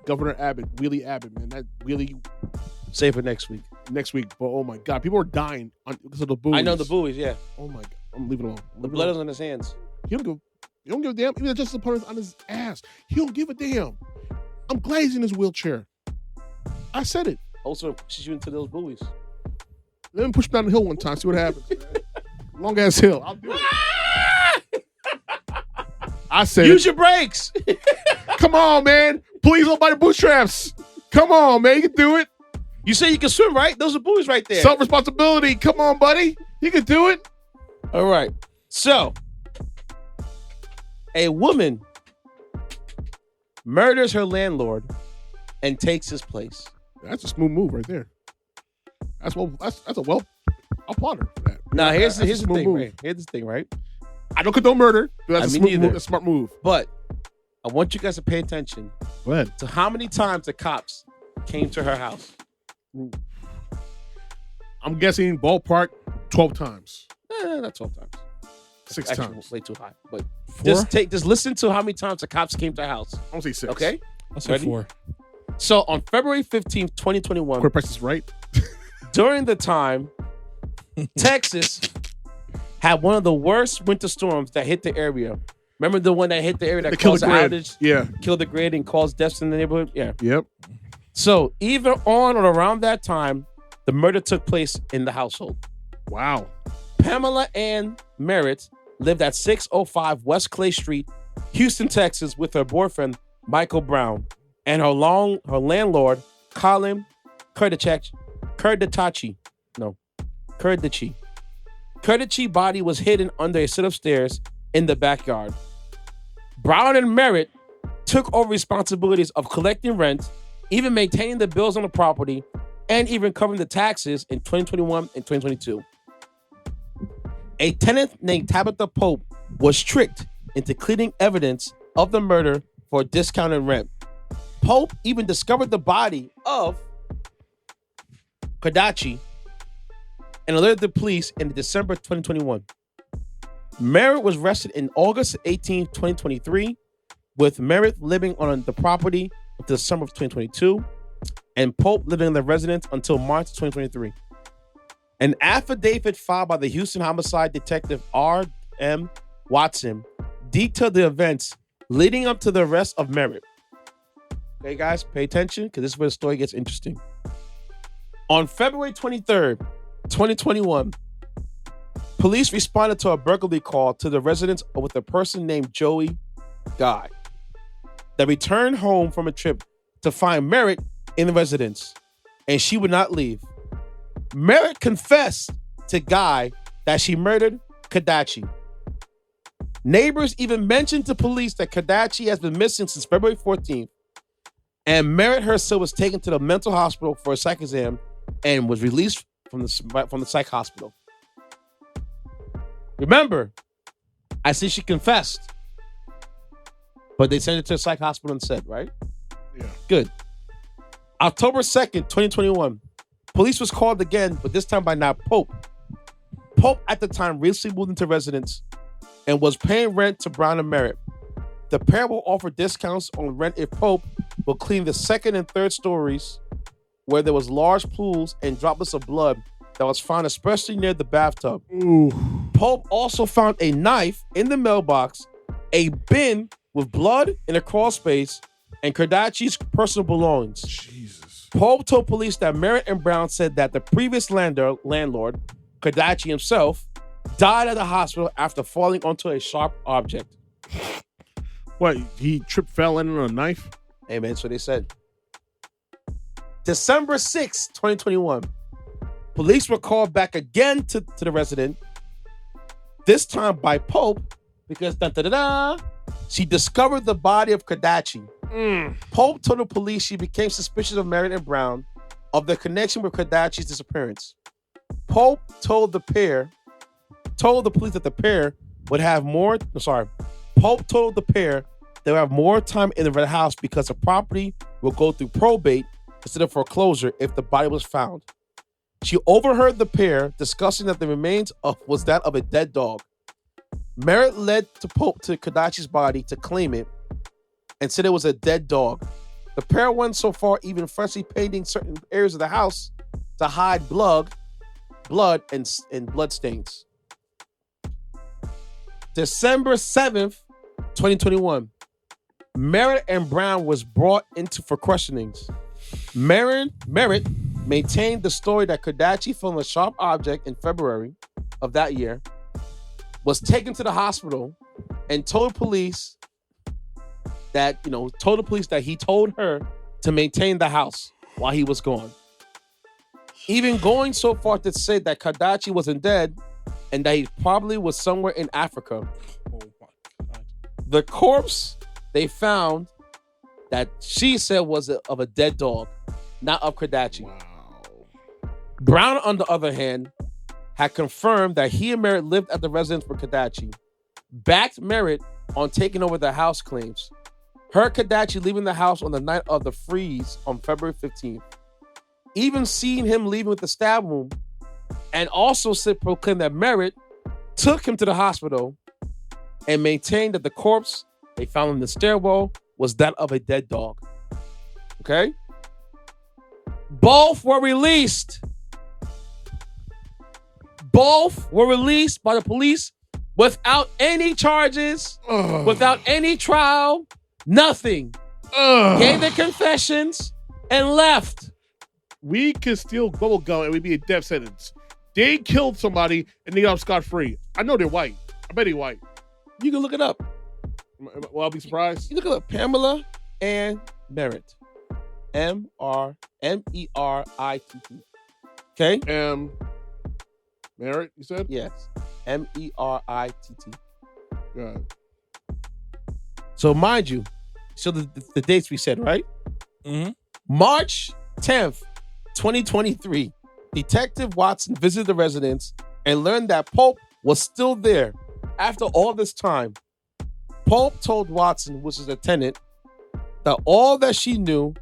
Governor Abbott, Willie Abbott, man. That Willie. Save for next week. But oh my God, people are dying because of the buoys. I know the buoys, yeah. Oh my God, I'm leaving it alone. The blood is on his hands. He don't give a damn. Even the Justice Department's on his ass. He don't give a damn. I'm glad he's in his wheelchair. I said it. Also pushes you into those buoys. Let him push me down the hill one time, see what happens. Long ass hill. I'll do it. I said use your brakes. Come on, man. Please don't buy the bootstraps. Come on, man. You can do it. You say you can swim, right? Those are buoys right there. Self-responsibility. Come on, buddy. You can do it. All right. So, a woman murders her landlord and takes his place. That's a smooth move right there. That's a well. I'll applaud her for that. Now, here's the thing, move. right? Here's the thing, right? I don't condone murder. But that's a smart move. But I want you guys to pay attention Go ahead. to how many times the cops came to her house. I'm guessing ballpark 12 times. Not 12 times. 6 Actually, times. way too high. But 4? just listen to how many times the cops came to her house. I'm gonna say 6. Okay? I'll say Ready? 4. So on February 15th, 2021, Quick price is right. during the time Texas had one of the worst winter storms that hit the area. Remember the one that hit the area that caused the outage? Yeah. Killed the grid and caused deaths in the neighborhood? Yeah. Yep. So either on or around that time, the murder took place in the household. Wow. Pamela Ann Meritt lived at 605 West Clay Street, Houston, Texas, with her boyfriend, Michael Braun, and her landlord, Colin Kurdici. Kurdici body was hidden under a set of stairs in the backyard. Braun and Meritt took over responsibilities of collecting rent, even maintaining the bills on the property, and even covering the taxes in 2021 and 2022. A tenant named Tabitha Pope was tricked into cleaning evidence of the murder for discounted rent. Pope even discovered the body of Kurdici and alerted the police in December 2021. Meritt was arrested in August 18, 2023, with Meritt living on the property until the summer of 2022, and Pope living in the residence until March 2023. An affidavit filed by the Houston homicide detective R.M. Watson detailed the events leading up to the arrest of Meritt. Okay, guys, pay attention because this is where the story gets interesting. On February 23rd, 2021, police responded to a burglary call to the residence with a person named Joey Guy that returned home from a trip to find Meritt in the residence, and she would not leave. Meritt confessed to Guy that she murdered Kurdici. Neighbors even mentioned to police that Kurdici has been missing since February 14th. And Meritt herself was taken to the mental hospital for a psych exam and was released from the psych hospital. Remember, I see she confessed, but they sent her to a psych hospital instead, right? Yeah. Good. October 2nd, 2021, police was called again, but this time by now Pope. Pope at the time recently moved into residence and was paying rent to Braun and Meritt. The pair will offer discounts on rent if Pope will clean the second and third stories where there was large pools and droplets of blood that was found especially near the bathtub. Ooh. Pope also found a knife in the mailbox, a bin with blood in a crawl space, and Kardashian's personal belongings. Jesus. Pope told police that Meritt and Braun said that the previous landlord, Kardashian himself, died at the hospital after falling onto a sharp object. What, he fell in on a knife? Hey, man, so they said. December 6th, 2021, police were called back again to the resident, this time by Pope, because she discovered the body of Kardashian. Pope told the police she became suspicious of Meritt and Braun of their connection with Kardashian's disappearance. Pope told the police that the pair would have more. Pope told the pair they would have more time in the red house because the property will go through probate instead of foreclosure if the body was found. She overheard the pair discussing that the remains was that of a dead dog. Meritt led to Pope to Kardashian's body to claim it and said it was a dead dog. The pair went so far even freshly painting certain areas of the house to hide blood and blood stains. December 7th, 2021, Meritt and Braun was brought into for questionings. Meritt maintained the story that Kardashian found a sharp object in February of that year, was taken to the hospital, and told police that he told her to maintain the house while he was gone. Even going so far to say that Kardashian wasn't dead and that he probably was somewhere in Africa. Oh my God. The corpse they found that she said was of a dead dog, not of Kardashian. Wow. Braun, on the other hand, had confirmed that he and Meritt lived at the residence with Kardashian, backed Meritt on taking over the house claims, heard Kardashian leaving the house on the night of the freeze on February 15th, even seen him leaving with the stab wound, and also proclaimed that Meritt took him to the hospital and maintained that the corpse they found in the stairwell was that of a dead dog. Okay? Both were released. Both were released by the police without any charges, without any trial, nothing. Gave their confessions and left. We can steal bubble gum and we'd be a death sentence. They killed somebody and they got scot-free. I know they're white. I bet they're white. You can look it up. Well, I'll be surprised. You look it up. Pamela and Meritt. Meritt. Okay? Meritt, you said? Yes. Meritt. God. So mind you, the dates we said, right? Mm-hmm. March 10th, 2023, Detective Watson visited the residence and learned that Pope was still there after all this time. Pope told Watson, which is a tenant, that all that she knew,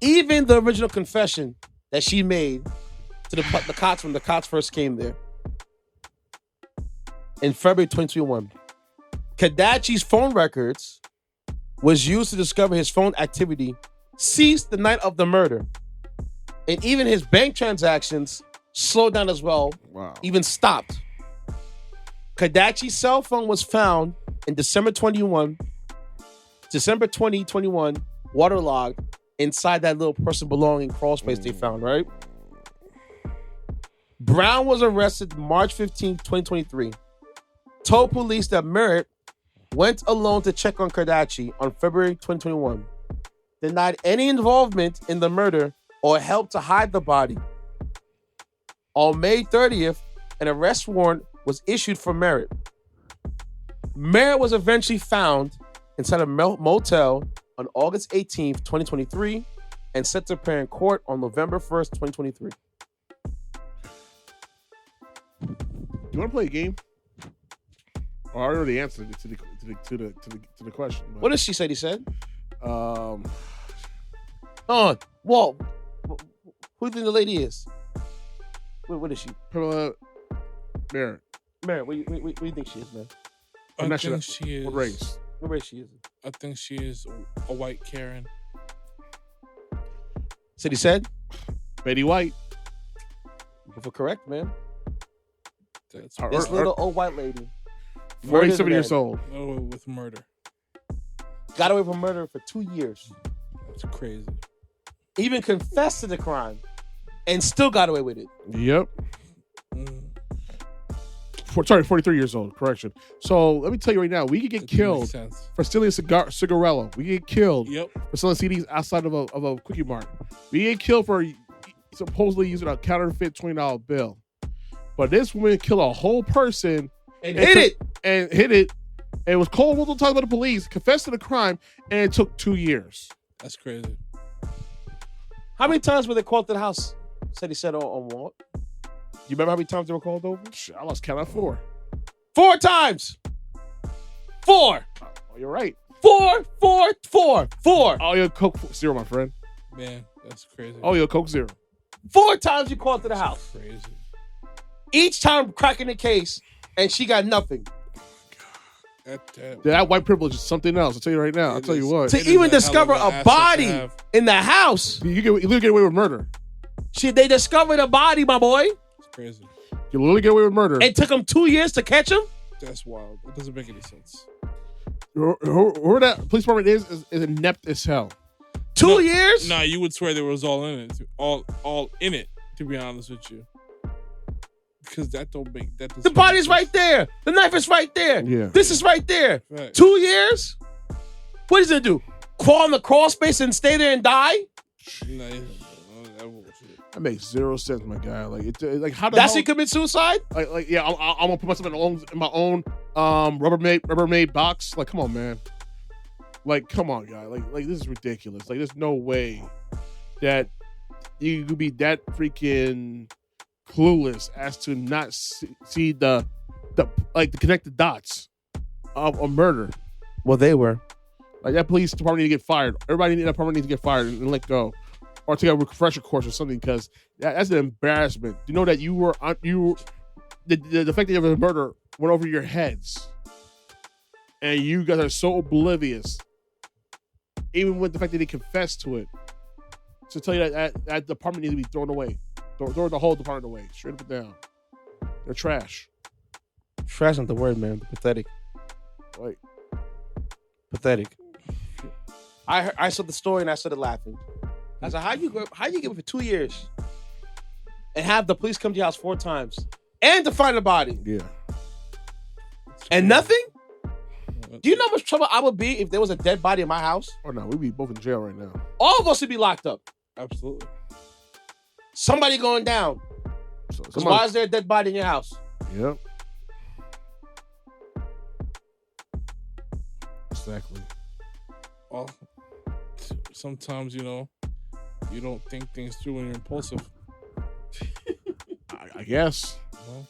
even the original confession that she made to the cops when the cops first came there in February 2021. Kardashian's phone records was used to discover his phone activity ceased the night of the murder. And even his bank transactions slowed down as well, even stopped. Kardashian's cell phone was found in December 2021, waterlogged inside that little personal belonging crawl space they found, right? Braun was arrested March 15, 2023. Told police that Meritt went alone to check on Kardashian on February 2021. Denied any involvement in the murder or help to hide the body. On May 30th, an arrest warrant was issued for Meritt. Meritt was eventually found inside a motel on August 18th, 2023, and set to appear in court on November 1st, 2023. You want to play a game? Oh, I already answered it to the question. But, What did she say? He said. Walt. Who do you think the lady is? What is she? Pamela, Meritt. Meritt, what do you think she is, man? I think she is. What race? What race she is? I think she is a white Karen. Ceddy said. Betty White. For correct, man. That's This little old white lady. 47 years old. With murder. Got away from murder for 2 years. That's crazy. Even confessed to the crime and still got away with it. Yep. 43 years old. Correction. So let me tell you right now, we could get killed for stealing a cigarello. We get killed for selling CDs outside of a Quickie Mart. We get killed for supposedly using a counterfeit $20 bill. But this woman killed a whole person and hit it. And it was cold multiple times by the police, confessed to the crime, and it took 2 years. That's crazy. How many times were they called to the house? Said he said on Walt. You remember how many times they were called over? I lost count at 4. 4 times. 4. Oh, you're right. 4. Oh, your Coke 0, my friend. Man, that's crazy. Oh, your Coke 0. 4 times you called to the house. Crazy. Each time cracking the case, and she got nothing. That white privilege is something else. I'll tell you right now. I'll tell you what. To even discover a body in the house. You literally get away with murder. They discovered a body, my boy. It's crazy. You literally get away with murder. It took them 2 years to catch him? That's wild. It doesn't make any sense. Who that police department is inept as hell. 2 years? Nah, you would swear they was all in it. All in it, to be honest with you. Because that don't make that. The body's right there. The knife is right there. Yeah. This is right there. Right. 2 years? What is it do? Crawl in the crawl space and stay there and die? Nah, that bullshit. That makes 0 sense, my guy. Like how the That's hell? he commit suicide? Like yeah, I'm gonna put myself in my own Rubbermaid box. Like, come on, man. Like, come on, guy. Like this is ridiculous. Like, there's no way that you could be that freaking clueless as to not see the connected dots of a murder. Well, they were. Like, that police department need to get fired. Everybody in that department needs to get fired and let go, or take a refresher course or something, because that's an embarrassment. You know that the fact that you have a murder went over your heads, and you guys are so oblivious, even with the fact that they confessed to it. To tell you that department needs to be thrown away. Throw the whole department away. Straight up and down. They're trash. Trash not the word, man. Pathetic. Like, pathetic. I saw the story and I started laughing. I said, how you get it for 2 years and have the police come to your house 4 times and to find a body? Yeah. And nothing? Do you know how much trouble I would be if there was a dead body in my house? Oh no, we'd be both in jail right now. All of us would be locked up. Absolutely. Somebody going down. Because why is there a dead body in your house? Yep. Exactly. Well, sometimes, you don't think things through when you're impulsive. I guess. Well,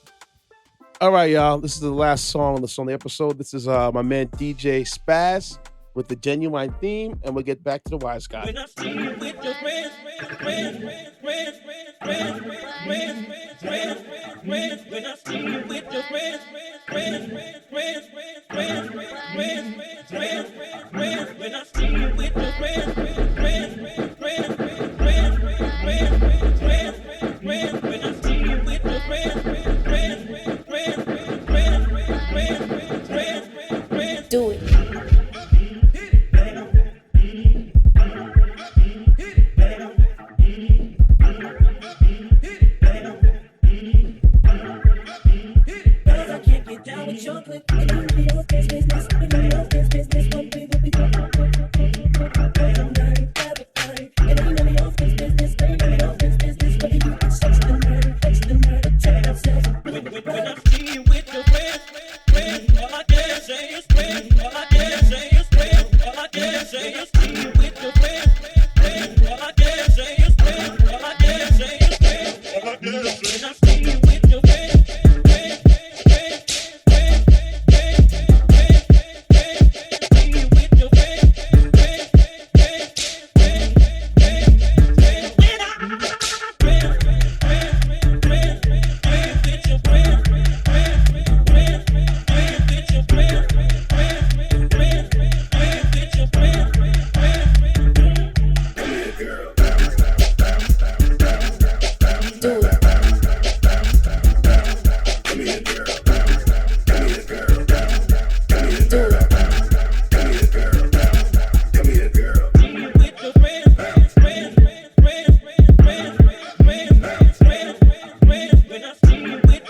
all right, y'all. This is the last song on the episode. This is my man DJ Spaz with the Ginuwine theme, and we'll get back to the wise guy. When I see you with your friends, when I see you with your friends, when I see you with your friends, Do it.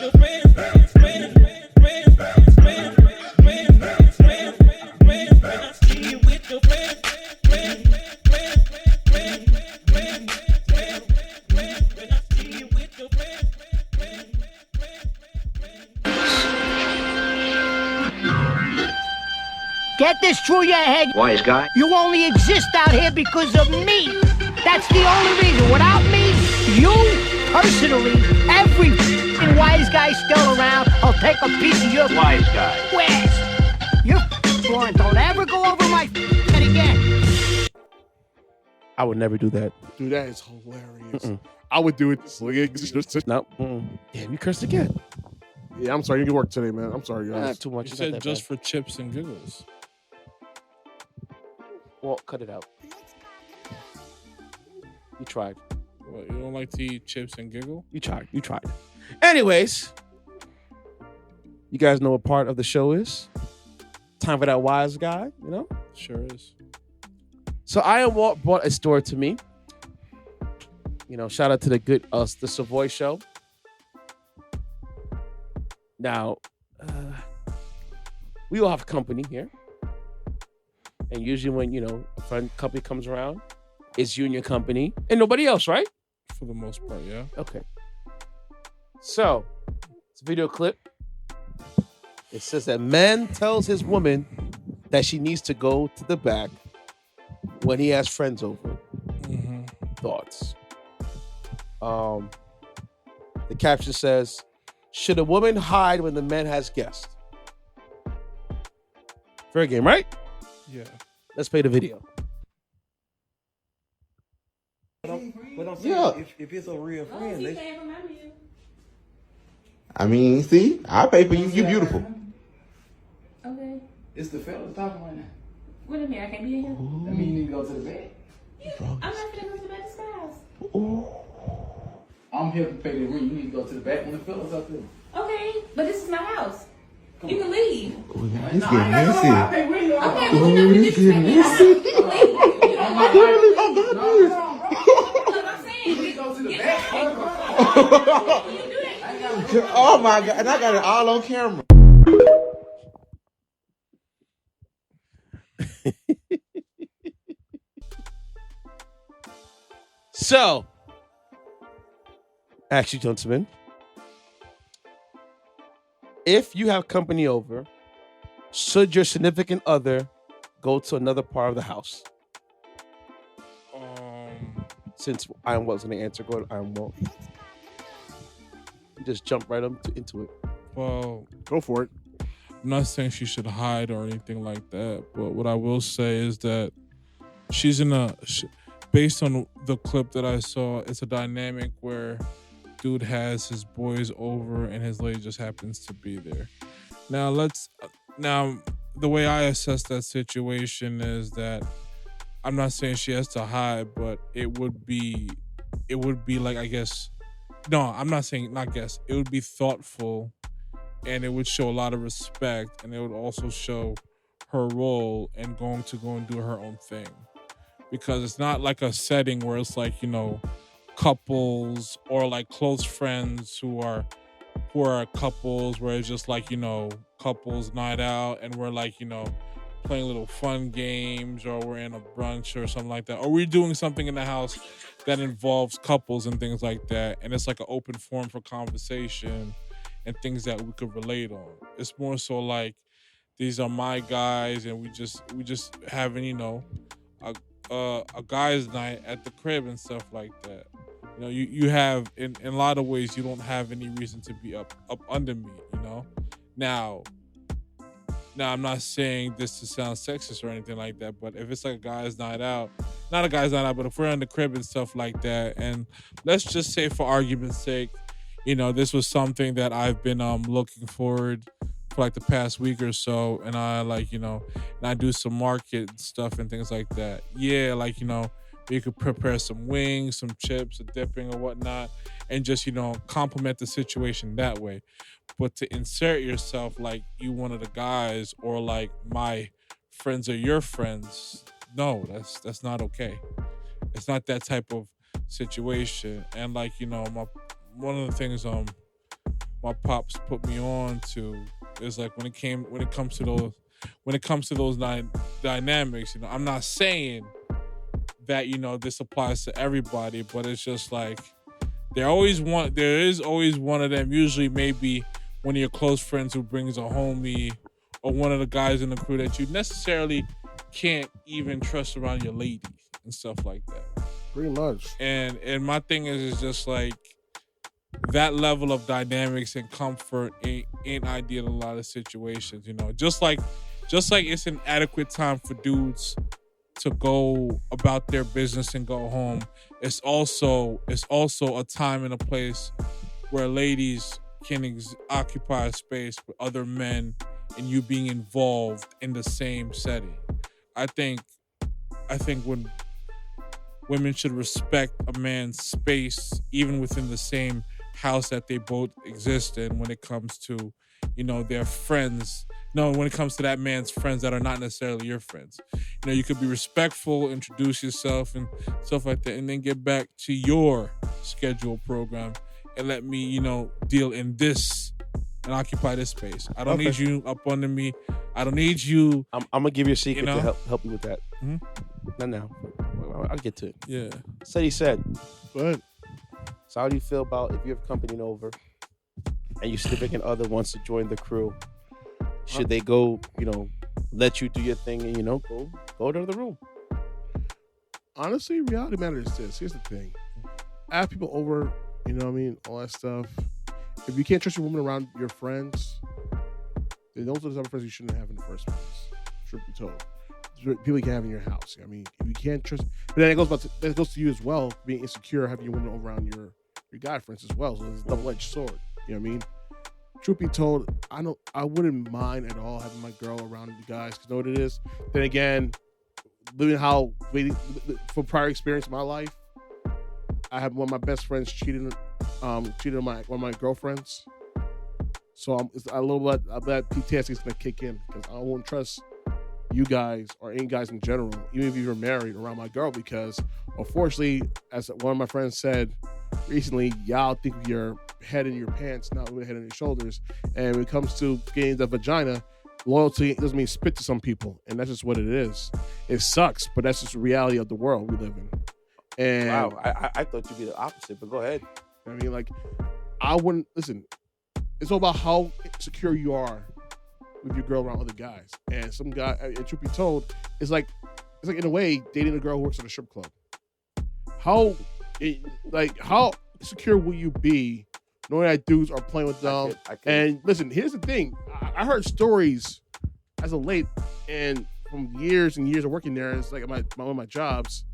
your friends. When I see you with your friends. Get this through your head. Wise guy. You only exist out here because of me. That's the only reason. Without me, you, personally, every wise guy still around, I'll take a piece of your wise guy. West. You're born. Don't ever go over my head again. I would never do that. Dude, that is hilarious. I would do it. No. Damn, you cursed again. Yeah, I'm sorry. You can work today, man. I'm sorry, guys. Not too much. You It's not said that just bad. for chips and giggles. Well, cut it out. You tried. What, you don't like to eat chips and giggle? You tried. Anyways, you guys know what part of the show is. Time for that wise guy, you know? Sure is. So I and Walt brought a story to me. You know, shout out to the Savoy show. Now, we all have company here. And usually when, you know, a friend company comes around, it's you and your company and nobody else, right? For the most part, yeah. Okay. So, it's a video clip. It says that man tells his woman that she needs to go to the back when he has friends over. Mm-hmm. Thoughts. The caption says, should a woman hide when the man has guests? Fair game, right? Yeah. Let's play the video. But I'm saying, if it's a real friend, I mean, see, I pay for you. You beautiful. Okay. It's the fellas talking right now. What do you mean? I can't be in here? That mean you need to go to the bed. I'm not gonna go to the bed to Spaz. I'm here to pay the rent. You need to go to the back when the fellas up there. Okay, but this is my house. You can leave. It's getting messy. Okay, but you It's getting messy. Oh my God, and I got it all on camera. So, actually, gentlemen, if you have company over, should your significant other go to another part of the house? Since I was going to answer, go ahead, I won't. You just jump right into it. Well, go for it. I'm not saying she should hide or anything like that, but what I will say is that she's based on the clip that I saw, it's a dynamic where dude has his boys over and his lady just happens to be there. Now the way I assess that situation is that I'm not saying she has to hide, but it would be like, I guess, no, I'm not saying, not guess, it would be thoughtful and it would show a lot of respect and it would also show her role and going to go and do her own thing. Because it's not like a setting where it's like, you know, couples or like close friends who are couples where it's just like, you know, couples night out and we're like, you know, playing little fun games or we're in a brunch or something like that. Or we're doing something in the house that involves couples and things like that. And it's like an open forum for conversation and things that we could relate on. It's more so like, these are my guys and we just having, you know, a guy's night at the crib and stuff like that. You know, you have in a lot of ways you don't have any reason to be up under me, you know. Now I'm not saying this to sound sexist or anything like that, but if it's like a guy's night out, not a guy's night out, but if we're in the crib and stuff like that, and let's just say for argument's sake, you know, this was something that I've been looking forward for like the past week or so, and I like, you know, and I do some market stuff and things like that. Yeah, like, you know, you could prepare some wings, some chips, a dipping or whatnot, and just, you know, compliment the situation that way. But to insert yourself like you one of the guys or like my friends are your friends, no, that's not okay. It's not that type of situation. And like, you know, one of the things my pops put me on to is like when it comes to those dynamics. You know, I'm not saying that, you know, this applies to everybody, but it's just like there is always one of them, usually maybe one of your close friends who brings a homie or one of the guys in the crew that you necessarily can't even trust around your ladies and stuff like that. Pretty much. And my thing is just like that level of dynamics and comfort ain't ideal in a lot of situations, you know. Just like it's an adequate time for dudes to go about their business and go home. It's also a time and a place where ladies can occupy a space with other men and you being involved in the same setting. I think when women should respect a man's space, even within the same house that they both exist in, when it comes to, you know, their friends. No, when it comes to that man's friends that are not necessarily your friends. You know, you could be respectful, introduce yourself and stuff like that, and then get back to your scheduled program and let me, you know, deal in this and occupy this space. I don't need you up under me. I don't need you. I'm gonna give you a secret, you know? to help you with that. Mm-hmm. Not now. I'll get to it. Yeah. Ceddy said. Go ahead. So how do you feel about if you have company over and your significant other wants to join the crew? Should they go, you know, let you do your thing and, you know, go to the room? Honestly, reality matter is this. Here's the thing. I have people over, you know what I mean, all that stuff. If you can't trust your woman around your friends, then those are the type of friends you shouldn't have in the first place. Truth be told. People you can have in your house. I mean, if you can't trust, but then that goes to you as well, being insecure, having your woman around your guy friends as well. So it's a double-edged sword. You know what I mean? Truth be told, I wouldn't mind at all having my girl around the guys, because you know what it is. Then again, living from prior experience in my life, I had one of my best friends cheated on one of my girlfriends. So it's a little bit of that PTSD is gonna kick in, because I won't trust you guys or any guys in general, even if you were married, around my girl, because unfortunately, as one of my friends said recently, y'all think of your head in your pants, not with head on your shoulders. And when it comes to getting the vagina, loyalty doesn't mean spit to some people, and that's just what it is. It sucks, but that's just the reality of the world we live in. And wow, I thought you'd be the opposite, but go ahead. I mean, like, I wouldn't listen. It's all about how secure you are with your girl around other guys. And some guy, and truth be told, it's like in a way dating a girl who works at a strip club. How secure will you be knowing that dudes are playing with them? And listen, here's the thing. I heard stories as of late, and from years and years of working there, it's like one of my jobs,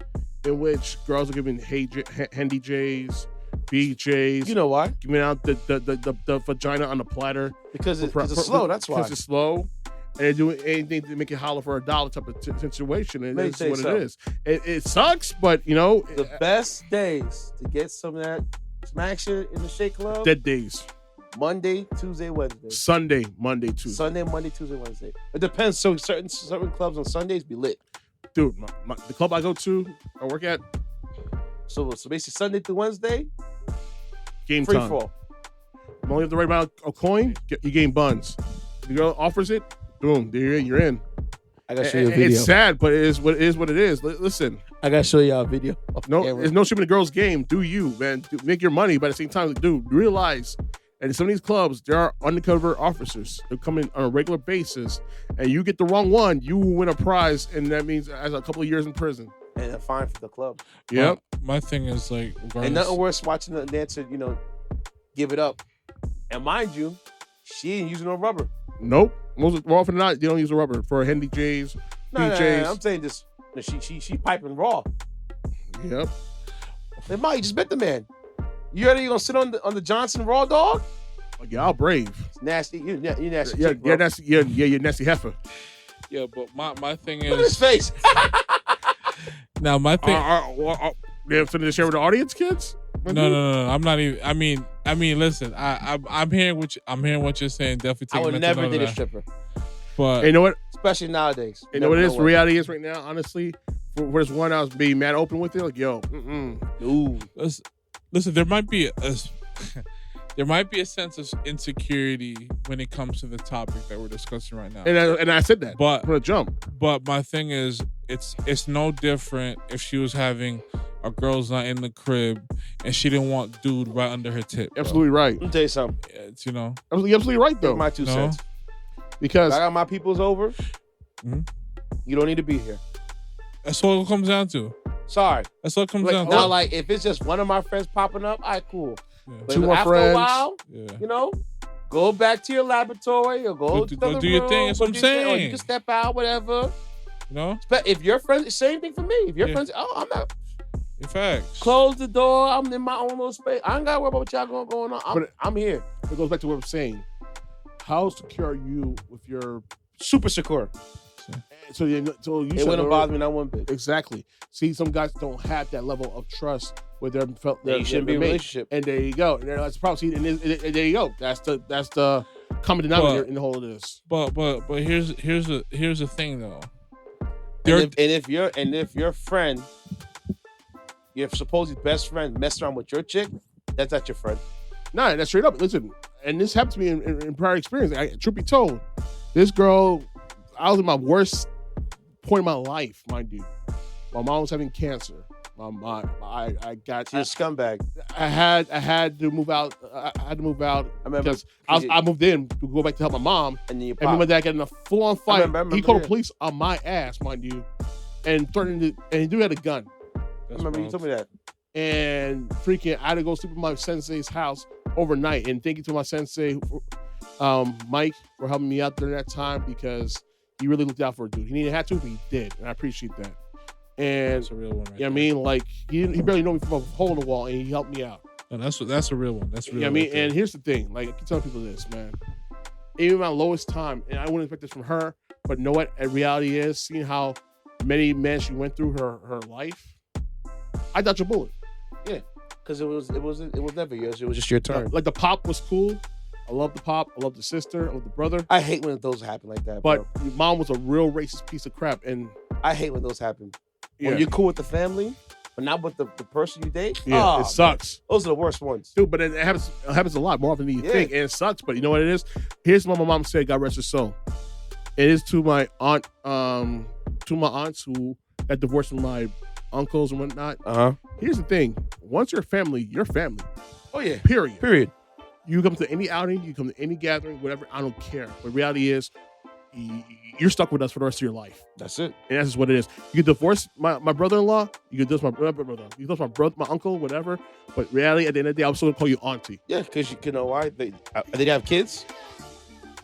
in which girls are giving handy J's, BJ's. You know why? Giving out the vagina on the platter. Because it's slow, that's why. Because it's slow. And they're doing anything to make it holler for $1 type of situation. And that's what it is. It sucks, but, you know. The best days to get some of that smack shit in the shake club. Dead days. Monday, Tuesday, Wednesday. Sunday, Monday, Tuesday. Sunday, Monday, Tuesday, Wednesday. It depends. So certain clubs on Sundays be lit. Dude, the club I work at. So basically Sunday through Wednesday, game free time. fall. You only have to write about a coin, you gain buns. The girl offers it, boom, you're in. I gotta show you a video. It's sad, but it is what it is. Listen. I gotta show y'all a video. There's no shit in the girls' game. Do you, man. Make your money, but at the same time, dude, realize that in some of these clubs, there are undercover officers that come in on a regular basis, and you get the wrong one, you will win a prize, and that means as a couple of years in prison. And a fine for the club. Yep. My thing is like, and nothing worse watching the dancer, you know, give it up. And mind you, she ain't using no rubber. Nope. More often than not, they don't use a rubber for handy J's, BJ's. No, I'm saying this. She piping raw. Yep. Then Mike, just bet the man. You ready? You gonna sit on the Johnson raw dog? Oh, yeah, I'll brave. It's nasty. You nasty. Yeah, chick, bro. you're nasty heifer. Yeah, but my thing is. Look at his face. Now my thing. They have something to share with the audience, kids. No. I'm not even. I mean. Listen. I'm hearing what you're saying. Definitely. I would never date a stripper. But you know what? Especially nowadays. You know what it is? The reality is right now, honestly, for this one, I was being mad open with it. Like, yo, Ooh. Listen, there might be there might be a sense of insecurity when it comes to the topic that we're discussing right now. And I said that but from the jump. But my thing is, it's no different if she was having a girl's night in the crib and she didn't want dude right under her tip. Bro. Absolutely right. Let me tell you something. It's, you know, absolutely right though. My 2 cents. Because if I got my peoples over. You don't need to be here. That's what it comes down to. Sorry. That's what it comes like, down to. Now, like, if it's just one of my friends popping up, all right, cool. Yeah. But 2 more after friends. a while, you know, go back to your laboratory or go to the do your room, thing. That's what I'm saying. Or you can step out, whatever. You know? But if your friends, same thing for me. If your friends, I'm not. In fact. Close the door. I'm in my own little space. I ain't got to worry about what y'all going on. I'm here. It goes back to what I'm saying. How secure are you with your... Super secure. So you it wouldn't bother me not one bit. Exactly. See, some guys don't have that level of trust with their you shouldn't be in a relationship. And there you go. And that's the problem. See, and there you go. That's the common denominator in the whole of this. But here's the thing though. And if your friend, your supposed best friend, mess around with your chick, that's not your friend. Nah, that's straight up. Listen, and this happened to me in prior experience. Truth be told, this girl, I was in my worst point in my life, mind you. My mom was having cancer. I got a scumbag. I had to move out. I had to move out. I remember because I moved in to go back to help my mom. And my dad got in a full-on fight. I remember, he called the police on my ass, mind you, and threatened to, and he do had a gun. I remember you told me that. And freaking, I had to go sleep in my sensei's house overnight. And thank you to my sensei, Mike, for helping me out during that time because he really looked out for a dude. He didn't have to, but he did, and I appreciate that. And that's a real one, right? I mean, like he barely knew me from a hole in the wall, and he helped me out. No, that's a real one. That's real. Yeah, I mean, and here's the thing: like I keep telling people this, man. Even my lowest time, and I wouldn't expect this from her, but know what? A reality is, seeing how many men she went through her life, I dodged a bullet. Yeah, because it was never yours. It was just your turn. Like the pop was cool. I love the pop. I love the sister. I love the brother. I hate when those happen like that. But bro. your mom was a real racist piece of crap, and I hate when those happen. Yeah. When you're cool with the family, but not with the person you date. Yeah, it sucks. Man. Those are the worst ones, dude. But it happens a lot more often than you think, and it sucks. But you know what it is? Here's what my mom said. God rest her soul. It is to my aunt, to my aunts who got divorced from my uncles and whatnot. Here's the thing: once you're family, you're family. Oh yeah. Period. You come to any outing, you come to any gathering, whatever. I don't care. But reality is, you're stuck with us for the rest of your life. That's it. And that's just what it is. You could divorce my brother-in-law. You could divorce my brother. You could divorce my uncle, whatever. But reality, at the end of the day, I'm still gonna call you auntie. Yeah, because you know why they have kids.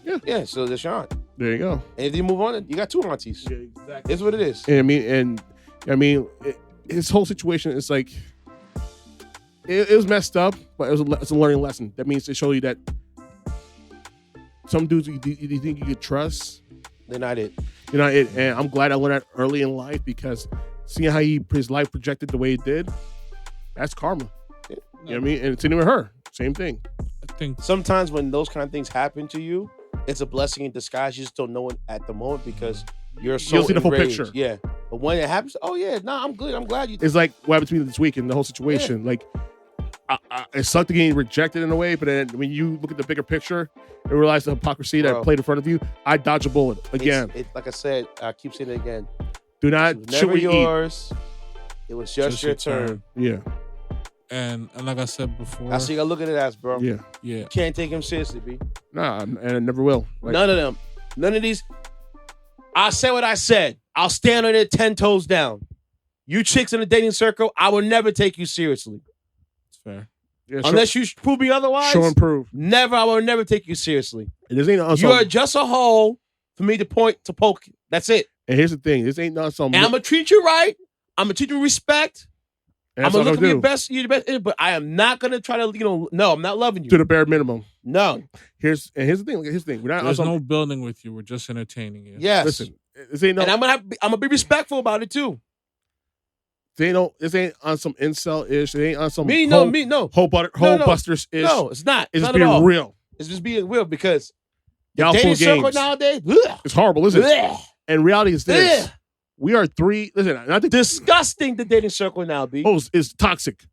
Yeah. So that's your aunt. There you go. And if you move on, you got two aunties. Yeah, exactly. It's what it is. And I mean, his whole situation is like. It was messed up, but it's a learning lesson. That means to show you that some dudes you think you could trust, they're not it. You're not it. And I'm glad I learned that early in life because seeing how his life projected the way it did, that's karma. Yeah. You know what I mean? And it's in with her. Same thing. I think sometimes when those kind of things happen to you, it's a blessing in disguise. You just don't know it at the moment because you'll see the full enraged. picture. Yeah. But when it happens, oh yeah, I'm good. I'm glad you. It's like what happened to me this week in the whole situation. Yeah. Like. It sucked to getting rejected in a way, but then when you look at the bigger picture and realize the hypocrisy that played in front of you, I dodge a bullet again. Like I said, I keep saying it again. Do not shit never yours. It was just your turn. Yeah. And like I said before, I see you look at it as, bro. Yeah. You can't take him seriously, B. Nah, and I never will. Like, none of them. None of these. I said what I said. I'll stand on it 10 toes down. You chicks in the dating circle, I will never take you seriously. Fair. Yeah, unless you prove me otherwise. Show and prove. I will never take you seriously. This ain't you are just a hole for me to poke. That's it. And here's the thing. This ain't not something. And I'm going to treat you right. I'm going to treat you with respect. I'm going to look for your best, but I am not going to try to, no, I'm not loving you. To the bare minimum. No. Here's the thing. There's no building with you. We're just entertaining you. Yes. Listen, this ain't no. And I'm going to be respectful about it too. This ain't on some incel ish. It ain't on some hole busters ish. No, it's not. It's not just being real. It's just being real because y'all dating full circle games nowadays. It's horrible, isn't it? And reality is this: we are three. Listen, I think disgusting. The dating circle now, B. Oh, it's toxic.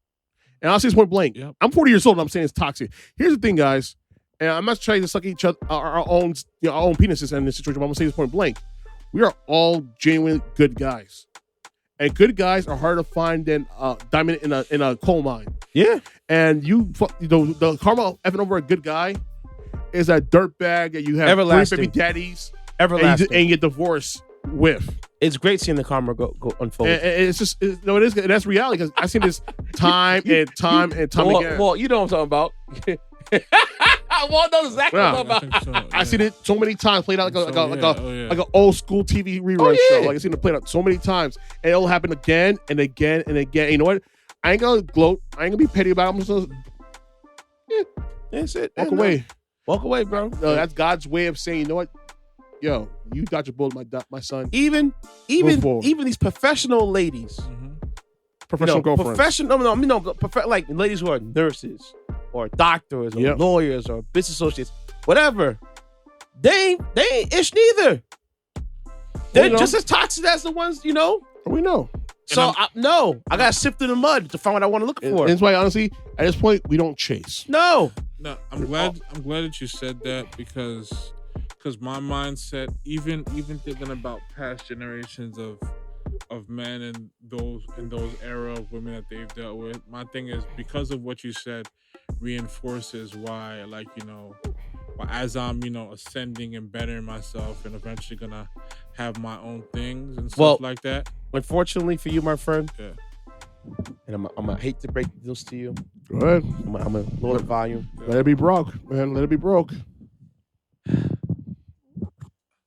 And I'll say this point blank. Yep. I'm 40 years old and I'm saying it's toxic. Here's the thing, guys. And I'm not trying to suck each other, our own penises in this situation, but I'm going to say this point blank. We are all genuine good guys. And good guys are harder to find than diamond in a coal mine. Yeah. And the karma effing over a good guy is that dirtbag that you have Everlasting. 350 daddies Everlasting. and you get divorced with. It's great seeing the karma go unfold. And it's just, no, it is. And that's reality because I've seen this time and time again. Well, you know what I'm talking about. Walt knows exactly what I'm talking about. I've seen it so many times played out like an old school TV rerun show. Like I've seen it played out so many times, and it'll happen again and again and again. And you know what? I ain't gonna gloat. I ain't gonna be petty about it. I'm just gonna, that's it. Walk away. Walk away, bro. No, that's God's way of saying, you know what? Yo, you got your bullet, my son. Even these professional ladies, professional girlfriends, like ladies who are nurses or doctors or lawyers or business associates, whatever. They ain't ish neither. They're just as toxic as the ones, you know. We know. So I gotta sift through the mud to find what I want to look for. And that's why, honestly, at this point, we don't chase. No, I'm glad that you said that because my mindset, even thinking about past generations of men and those era of women that they've dealt with, my thing is because of what you said reinforces why, like, you know, as I'm, you know, ascending and bettering myself and eventually gonna have my own things and stuff like that. Unfortunately for you, my friend, and I'm gonna hate to break this to you. Go ahead. I'm gonna lower the volume. Let it be broke, man. Let it be broke.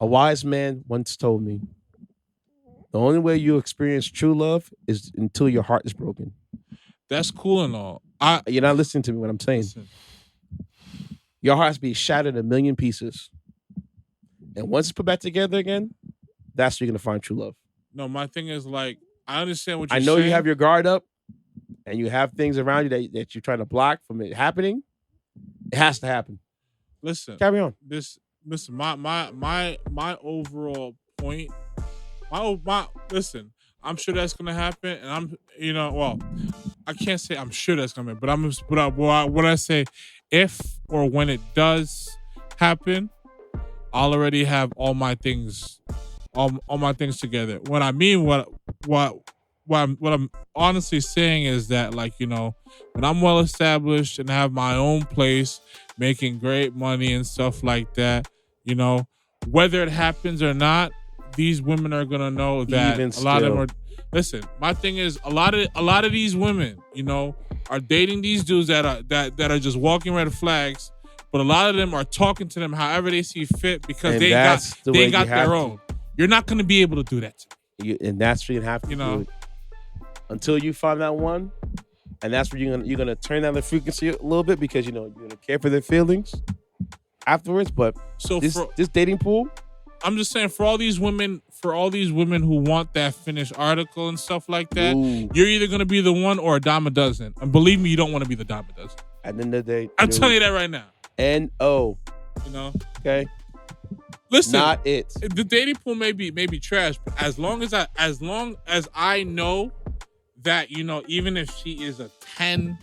A wise man once told me, the only way you experience true love is until your heart is broken. That's cool and all. You're not listening to me what I'm saying. Your heart has to be shattered in a million pieces. And once it's put back together again, that's where you're going to find true love. No, my thing is, like, I understand what you're saying. saying. You have your guard up and you have things around you that you're trying to block from it happening. It has to happen. Listen. Carry on. Listen, my overall point, listen, I'm sure that's going to happen. And I can't say I'm sure that's going to happen, but what I say, if or when it does happen, I'll already have all my things together. What I mean, what I'm honestly saying is that, like, you know, when I'm well established and have my own place, making great money and stuff like that, you know, whether it happens or not, these women are gonna know that a lot of them are. Listen, my thing is a lot of these women, you know, are dating these dudes that are just walking red flags, but a lot of them are talking to them however they see fit because they got their own. You're not gonna be able to do that. And that's where you have to do it. Until you find that one, and that's where you're gonna turn down the frequency a little bit because, you know, you're gonna care for their feelings afterwards. But this dating pool, I'm just saying, for all these women who want that finished article and stuff like that, you're either gonna be the one or a dime a dozen. And believe me, you don't want to be the dime a dozen. At the end of the day, I'm telling you that right now. N-O. You know? Okay. Listen, not it. The dating pool may be trash, but as long as I know that, you know, even if she is a 10,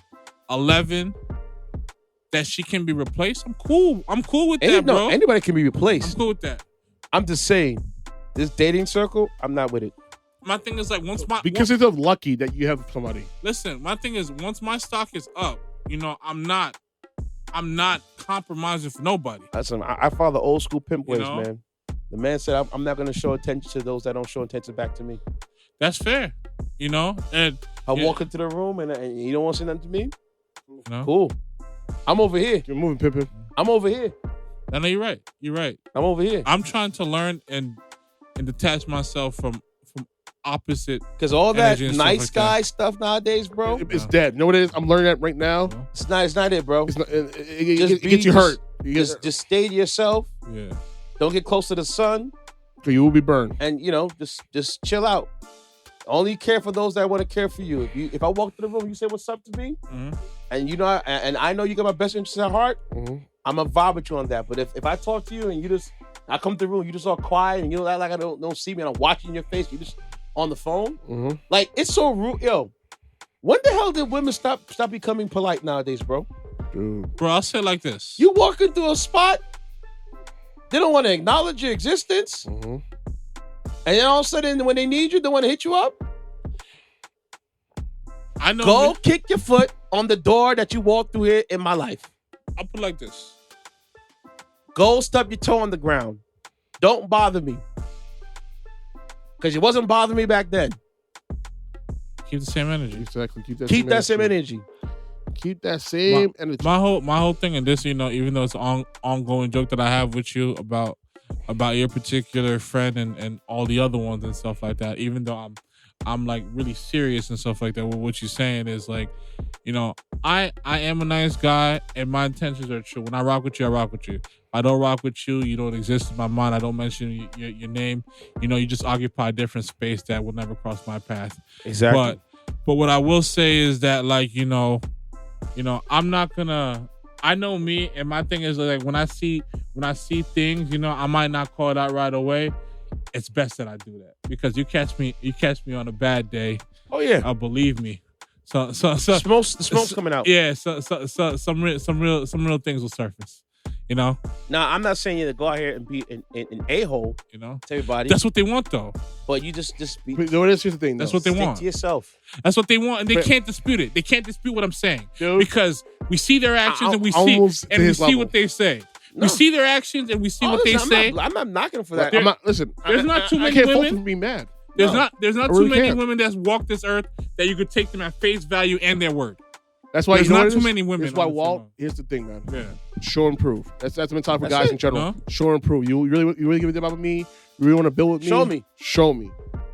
11, that she can be replaced, I'm cool. I'm cool with that, bro. Anybody can be replaced. I'm cool with that. I'm just saying, this dating circle, I'm not with it. My thing is, like, it's lucky that you have somebody. Listen, my thing is, once my stock is up, you know, I'm not compromising for nobody. Listen, I follow the old school pimp ways, You know? man. The man said, I'm not going to show attention to those that don't show attention back to me. That's fair, you know? And I walk into the room and you don't want to say nothing to me? No. Cool. I'm over here. You're moving, Pippin. I'm over here. I know you're right. You're right. I'm over here. I'm trying to learn and detach myself from opposite. Because all that nice like guy that. stuff nowadays, bro. It's dead. You know what it is? I'm learning that right now. It's not it, bro. It's not, it gets you hurt. Just stay to yourself. Yeah. Don't get close to the sun. Or you will be burned. And, you know, just chill out. Only care for those that want to care for you. If I walk through the room, you say what's up to me, and you know, and I know you got my best interests at heart, I'm gonna vibe with you on that. But if I talk to you and I come to the room, you just all quiet and you don't act like I don't see me and I'm watching your face, you just on the phone, like it's so rude, yo. When the hell did women stop becoming polite nowadays, bro? Dude. Bro, I'll say it like this. You walk into a spot, they don't want to acknowledge your existence. Mm-hmm. And then all of a sudden, when they need you, they want to hit you up. I know. Go kick your foot on the door that you walked through here in my life. I'll put it like this. Go stub your toe on the ground. Don't bother me. Because you wasn't bothering me back then. Keep the same energy. Exactly. Keep that same energy. Keep that same energy. My whole thing in this, even though it's an ongoing joke that I have with you about your particular friend and all the other ones and stuff like that, even though I'm like really serious and stuff like that. What you're saying is like, I am a nice guy and my intentions are true. When I rock with you, I rock with you. If I don't rock with you, you don't exist in my mind. I don't mention your name. You just occupy a different space that will never cross my path. Exactly. But what I will say is that like, I'm not gonna. I know me, and my thing is like when I see things, I might not call it out right away. It's best that I do that because you catch me on a bad day. Oh yeah, believe me. So the smoke's coming out. Yeah, so some real things will surface. Now I'm not saying you to go out here and be an a-hole. To everybody. That's what they want though. But you just be. Here's the thing. That's what they want. Stick to yourself. That's what they want, and they can't dispute it. They can't dispute what I'm saying because we see their actions and we see what they say. No. We see their actions and we see what they say. I'm not knocking for that. There's not too many I can't women. fault them to be mad. There's not too many women that's walked this earth that you could take them at face value and their word. That's why there's not too many women. That's why Walt. Here's the thing, man. Yeah. Show and prove. That's the mentality for guys in general. No? Show and prove. You really give a damn about me. You really want to build with me. Show me.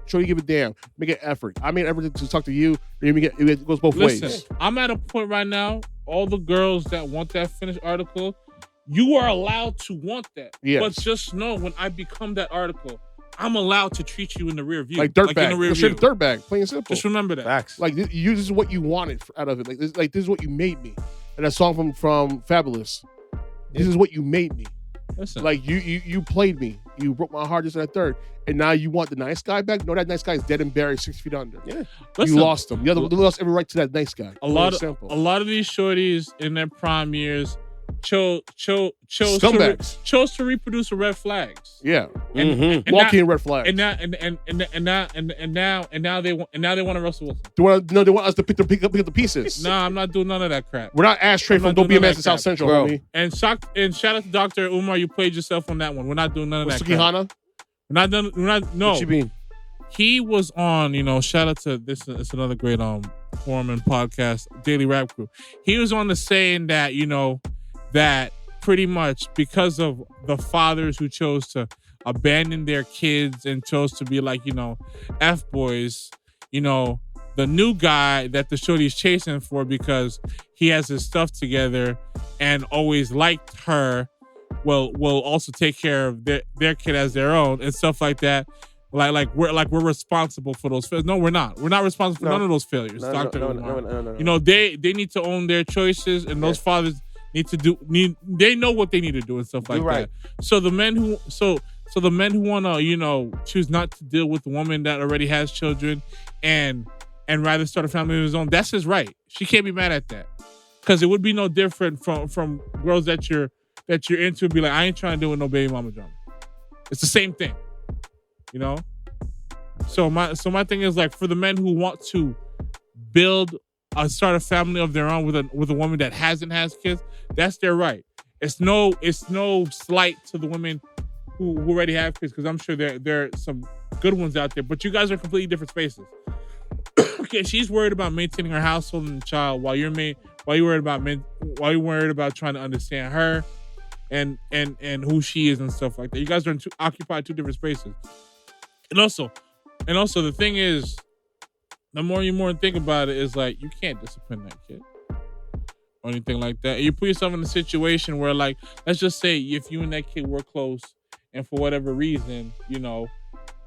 Show you give a damn. Make an effort. I made an effort to talk to you. It goes both ways. I'm at a point right now. All the girls that want that finished article, you are allowed to want that. Yes. But just know when I become that article, I'm allowed to treat you in the rear view. Like dirtbag. Straight dirtbag. Plain and simple. Just remember that. Facts. Like this is what you wanted out of it. Like this is what you made me. And that song from Fabulous. This is what you made me. Listen. Like you played me. You broke my heart, this and that third. And now you want the nice guy back? No, that nice guy is dead and buried 6 feet under. Yeah. Listen, you lost him. You lost every right to that nice guy. A lot of these shorties in their prime years chose to reproduce with red flags. Yeah, and walking red flags. And now they want to Russell Wilson. They want us to pick up the pieces. Nah, I'm not doing none of that crap. We're not ashtray from Don't Be a Man to South Central, bro. Homie. And shout out to Dr. Umar, you played yourself on that one. We're not doing none of that crap. Sukihana? We're not. No. What you mean? He was on. Shout out to this. It's another great forum and podcast, Daily Rap Crew. He was on the saying that that pretty much because of the fathers who chose to abandon their kids and chose to be like, F-boys, the new guy that the shorty's chasing for because he has his stuff together and always liked her will also take care of their kid as their own and stuff like that. Like we're responsible for those failures. No, we're not. We're not responsible for none of those failures. No. They need to own their choices and those fathers they know what they need to do and stuff like that. So the men who want to, choose not to deal with the woman that already has children and rather start a family of his own, that's his right. She can't be mad at that. Because it would be no different from girls that you're into and be like, I ain't trying to deal with no baby mama drama. It's the same thing. So my thing is like for the men who want to start a family of their own with a woman that has kids, that's their right. It's no slight to the women who already have kids because I'm sure there are some good ones out there, but you guys are completely different spaces. Okay, she's worried about maintaining her household and the child while you're worried about trying to understand her and who she is and stuff like that. You guys are occupy two different spaces. And also the thing is, the more you think about it, is like you can't discipline that kid or anything like that. And you put yourself in a situation where, like, let's just say if you and that kid were close, and for whatever reason,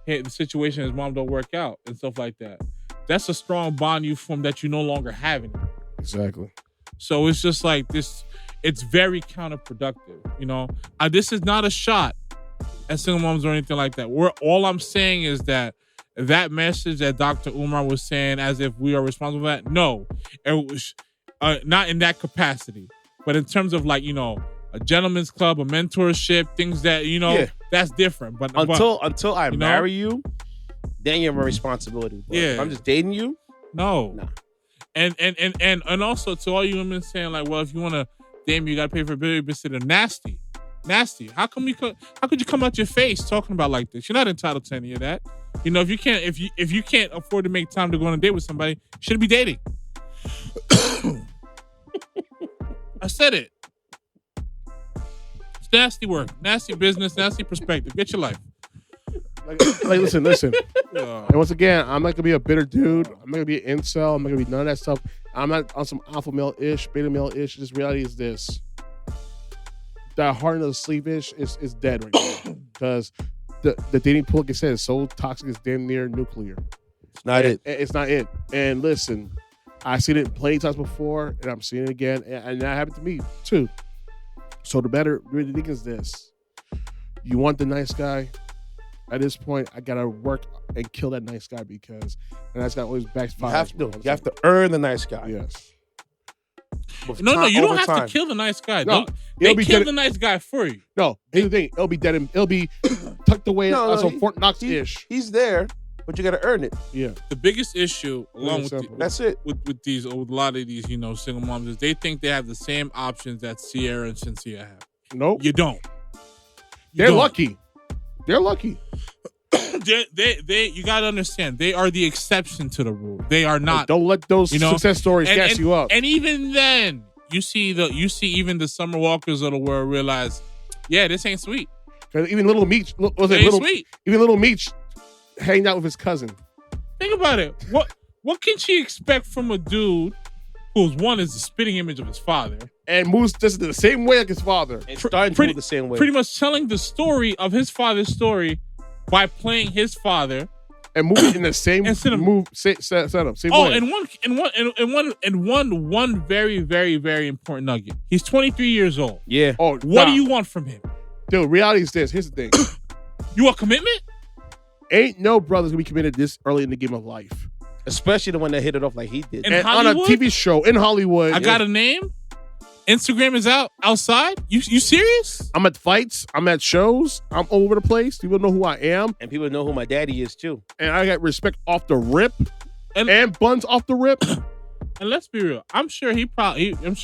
hey, the situation his mom don't work out and stuff like that. That's a strong bond you form that you no longer have anymore. Exactly. So it's just like this. It's very counterproductive. This is not a shot at single moms or anything like that. All I'm saying is that that message that Dr. Umar was saying as if we are responsible for that? No, it was not in that capacity, but in terms of like, a gentleman's club, a mentorship, things that, that's different. But until I marry you, then you're my responsibility. But if I'm just dating you, no. Nah. And also to all you women saying like, well, if you want to date me, you got to pay for a babysitter. Nasty. How could you come out your face talking about like this? You're not entitled to any of that. If you can't afford to make time to go on a date with somebody, you shouldn't be dating. I said it. It's nasty work, nasty business, nasty perspective. Get your life. Like listen. And once again, I'm not gonna be a bitter dude. I'm not gonna be an incel. I'm not gonna be none of that stuff. I'm not on some alpha male-ish, beta male-ish. Just reality is this. That heart of the sleeve-ish is dead right now. Because the dating pool, like I said, is so toxic, it's damn near nuclear. It's not it. It's not it. And listen, I've seen it plenty of times before, and I'm seeing it again, and that happened to me too. So the better really thing is this. You want the nice guy? At this point, I gotta work and kill that nice guy because the nice guy always backfires. You have to earn the nice guy. Yes. No, you don't have to kill the nice guy. No, they kill the nice guy for you. No, here's the thing. It'll be dead. It'll be tucked away on some Fort Knox-ish. He's there, but you gotta earn it. Yeah. The biggest issue, along with that's it. With a lot of these, single moms, is they think they have the same options that Sierra and Cynthia have. Nope. You don't. They're lucky. They're lucky. You gotta understand, they are the exception to the rule. They are not. Don't let those success stories gas you up. And even then, you see even the Summer Walkers of the world realize, yeah, this ain't sweet. Even Little Meech, sweet. Even Little Meech hanging out with his cousin. Think about it. What can she expect from a dude who's one is the spitting image of his father and moves just the same way like his father, and starting to move the same way, pretty much telling the story of his father's story by playing his father and moving in the same setup, same way. And one very, very, very important nugget. He's 23 years old. Yeah. What do you want from him? Dude, reality is this. Here's the thing. You want commitment? Ain't no brothers gonna be committed this early in the game of life. Especially the one that hit it off like he did. And on a TV show in Hollywood. I got a name. Instagram is outside. You serious? I'm at fights. I'm at shows. I'm all over the place. People know who I am. And people know who my daddy is too. And I got respect off the rip. And buns off the rip. And let's be real. I'm sure I'm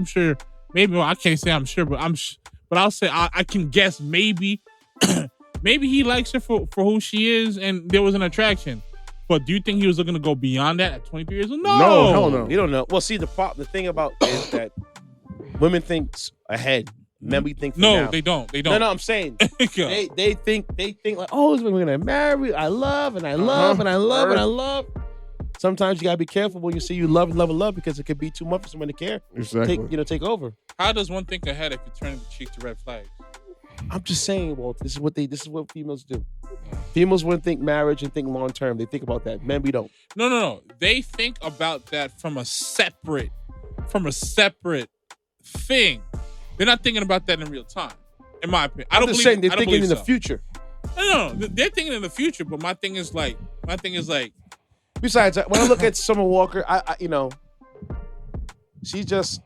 sure maybe, well, I can't say I'm sure, but I'll say I can guess maybe maybe he likes her for who she is and there was an attraction. But do you think he was looking to go beyond that at 23 years old? No. No, hell no. You don't know. Well, see, the thing about is that women think ahead. Men, we think no, now. they don't. No, I'm saying they think like, oh, we're gonna marry. I love and I love and I love and I love. Sometimes you gotta be careful when you say you love because it could be too much for someone to care. Exactly. Take over. How does one think ahead if you turn the cheek to red flags? I'm just saying, Walt. This is what females do. Females wouldn't think marriage and think long term. They think about that. Men, we don't. No. They think about that from a separate thing. They're not thinking about that in real time. In my opinion, I'm just saying they're thinking in the future. No, they're thinking in the future. But my thing is like. Besides, when I look at Summer Walker, I she's just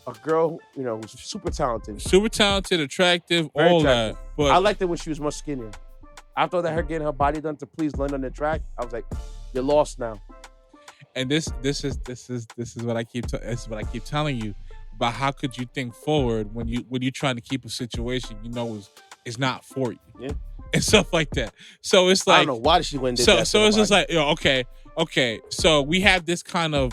a girl, who's super talented, attractive, very all attractive. that. But I liked it when she was much skinnier. After that, her getting her body done to please London the track, I was like, you're lost now. And this is what I keep telling you about how could you think forward when you're trying to keep a situation is not for you. Yeah. And stuff like that. So it's like I don't know why she went. So it's just like, okay. So we have this kind of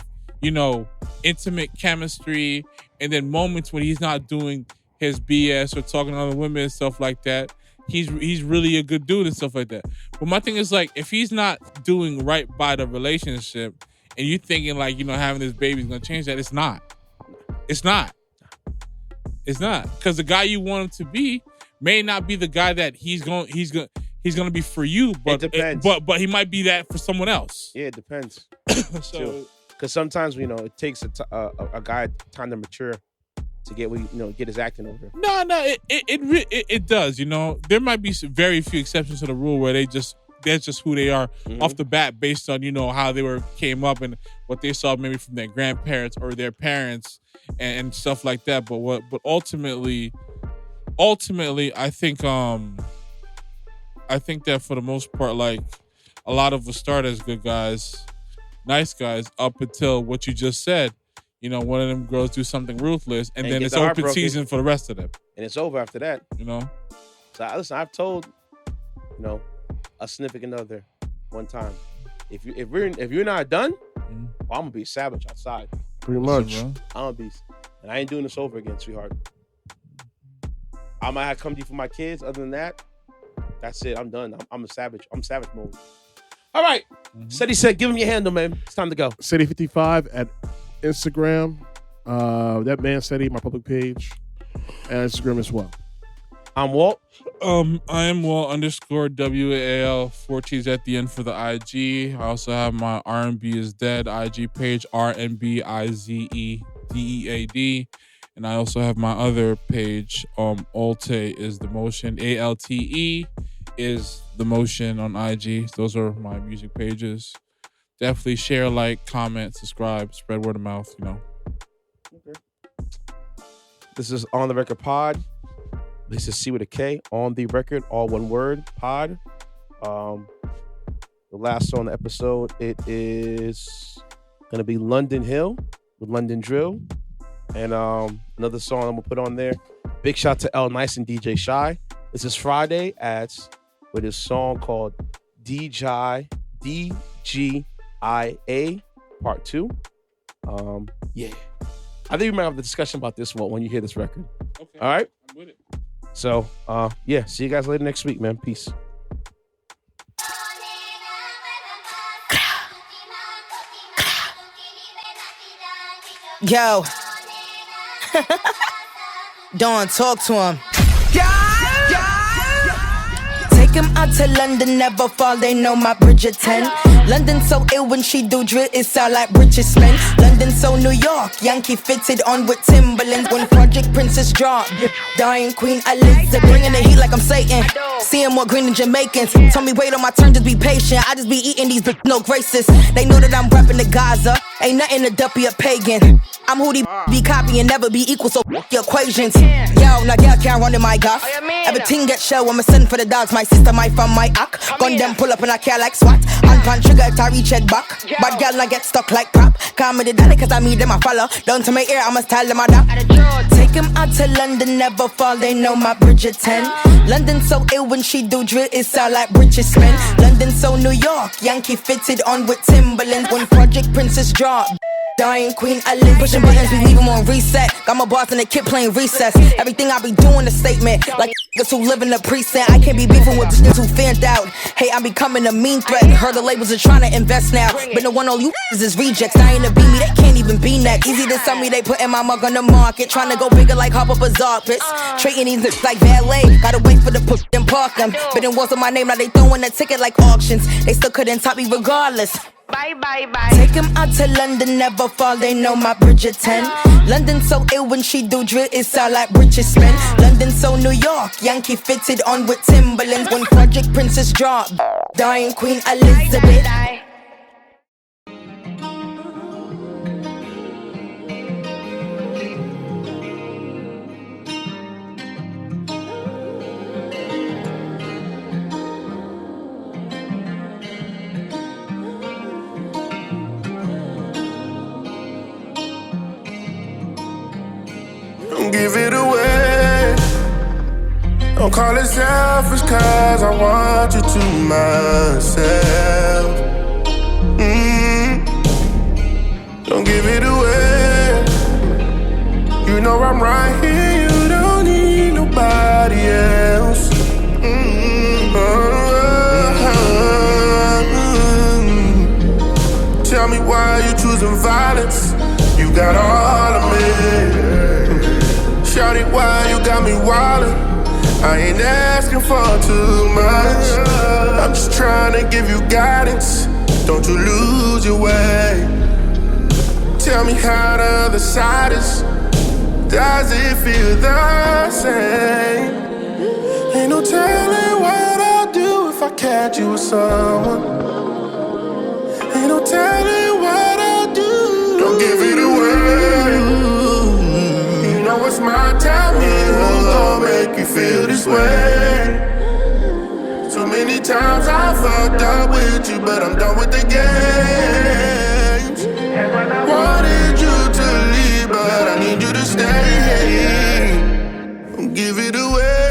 intimate chemistry, and then moments when he's not doing his BS or talking to other women and stuff like that. He's really a good dude and stuff like that. But my thing is like, if he's not doing right by the relationship, and you thinking like having this baby is gonna change that, it's not. It's not because the guy you want him to be may not be the guy that he's gonna be for you, but it depends. But he might be that for someone else. Yeah, it depends. So, because sometimes it takes a guy time to mature to get get his acting over. No, it does. There might be very few exceptions to the rule where they just that's just who they are off the bat, based on how they came up and what they saw maybe from their grandparents or their parents and stuff like that. But ultimately, I think that for the most part, like, a lot of us start as good guys, nice guys, up until what you just said. One of them girls do something ruthless, and then it's open season for the rest of them. And it's over after that. So listen, I've told, a significant other one time, if you're not done, well, I'm gonna be a savage outside. Pretty much. I'm gonna be, and I ain't doing this over again, sweetheart. I might have come to you for my kids. Other than that, that's it. I'm done. I'm a savage. I'm savage mode. All right. Ceddy said, give him your handle, man. It's time to go. Ceddy55 at Instagram. That man Ceddy, my public page, and Instagram as well. I'm Walt. I am Walt _WAL, 4 T's at the end for the IG. I also have my R&B is Dead IG page, RNBIZEDEAD. And I also have my other page, Alte is the motion, ALTE is the motion on IG. Those are my music pages. Definitely share, like, comment, subscribe, spread word of mouth, Okay. This is On the Record Pod. This is C with a K, On the Record, all one word, pod. The last song on the episode, it is going to be London Hill with London Drill. And another song I'm going to put on there. Big shout to L Nice and DJ Shy. This is Friday with his song called DGIA Part 2. Yeah. I think we might have the discussion about this one when you hear this record. Okay. All right? I'm with it. So, yeah. See you guys later next week, man. Peace. Yo. Don't talk to him. Take him out to London, never fall, they know my Bridgerton. London so ill when she do drill, it sound like Bridgesman. London so New York, Yankee fitted on with Timberlands. When Project Princess drop, dying Queen Elizabeth. Bringing the heat like I'm Satan, seeing more green than Jamaicans. Told me wait on my turn, just be patient. I just be eating these no graces. They know that I'm rapping to Gaza, ain't nothing to duppy a pagan. I'm who they be copying, never be equal, so your equations. Yo, now girl can't run in my golf. Everything get shell when me send for the dogs. My sister, my fam, my ack. Gun them pull up and I care like SWAT. Hand pan trigger, I reach head back. Bad girl I get stuck like prop. Call me the daddy cause I meet them I follow. Down to my ear, I'ma style them I dap. Take him out to London, never fall, they know my Bridgerton. London so ill when she do drill, it sound like Bridgesman. London so New York, Yankee fitted on with Timberlands. When Project Princess drop, dying Queen Elizabeth. Pushing buttons, we leave them on reset. Got my boss and the kid playing recess. Everything I be doing a statement. Like niggas who live in the precinct. I can't be beefing with niggas who fanned out. Hey, I'm becoming a mean threat. Heard the labels are trying to invest now. Been the one all you is rejects. I ain't to be me, they can't even be next. Easy to sell me, they putting my mug on the market. Trying to go bigger like Hop Up Bazaar pits. Trading these lips like valet. Gotta wait for the push and park them. Been in walls on my name, now they throwing a ticket like auctions. They still couldn't top me regardless. Bye, bye, bye. Take him out to London, never fall, they know my Bridgerton. London so ill when she do drill, it sound like Bridgesman. London so New York, Yankee fitted on with Timberlands. When Project Princess drop, dying Queen Elizabeth. Don't give it away. Don't call it selfish, cause I want you to myself. Don't give it away. You know I'm right here, you don't need nobody else. Tell me why you choosing violence. You got all of me. Shawty, why you got me wildin'? I ain't asking for too much. I'm just trying to give you guidance. Don't you lose your way. Tell me how the other side is. Does it feel the same? Ain't no telling what I'll do if I catch you with someone. Ain't no telling what I'll do. Don't give it away. You know it's my time. Who's gonna make you feel this way? So many times I fucked up with you, but I'm done with the games. Wanted you to leave, but I need you to stay. Don't give it away.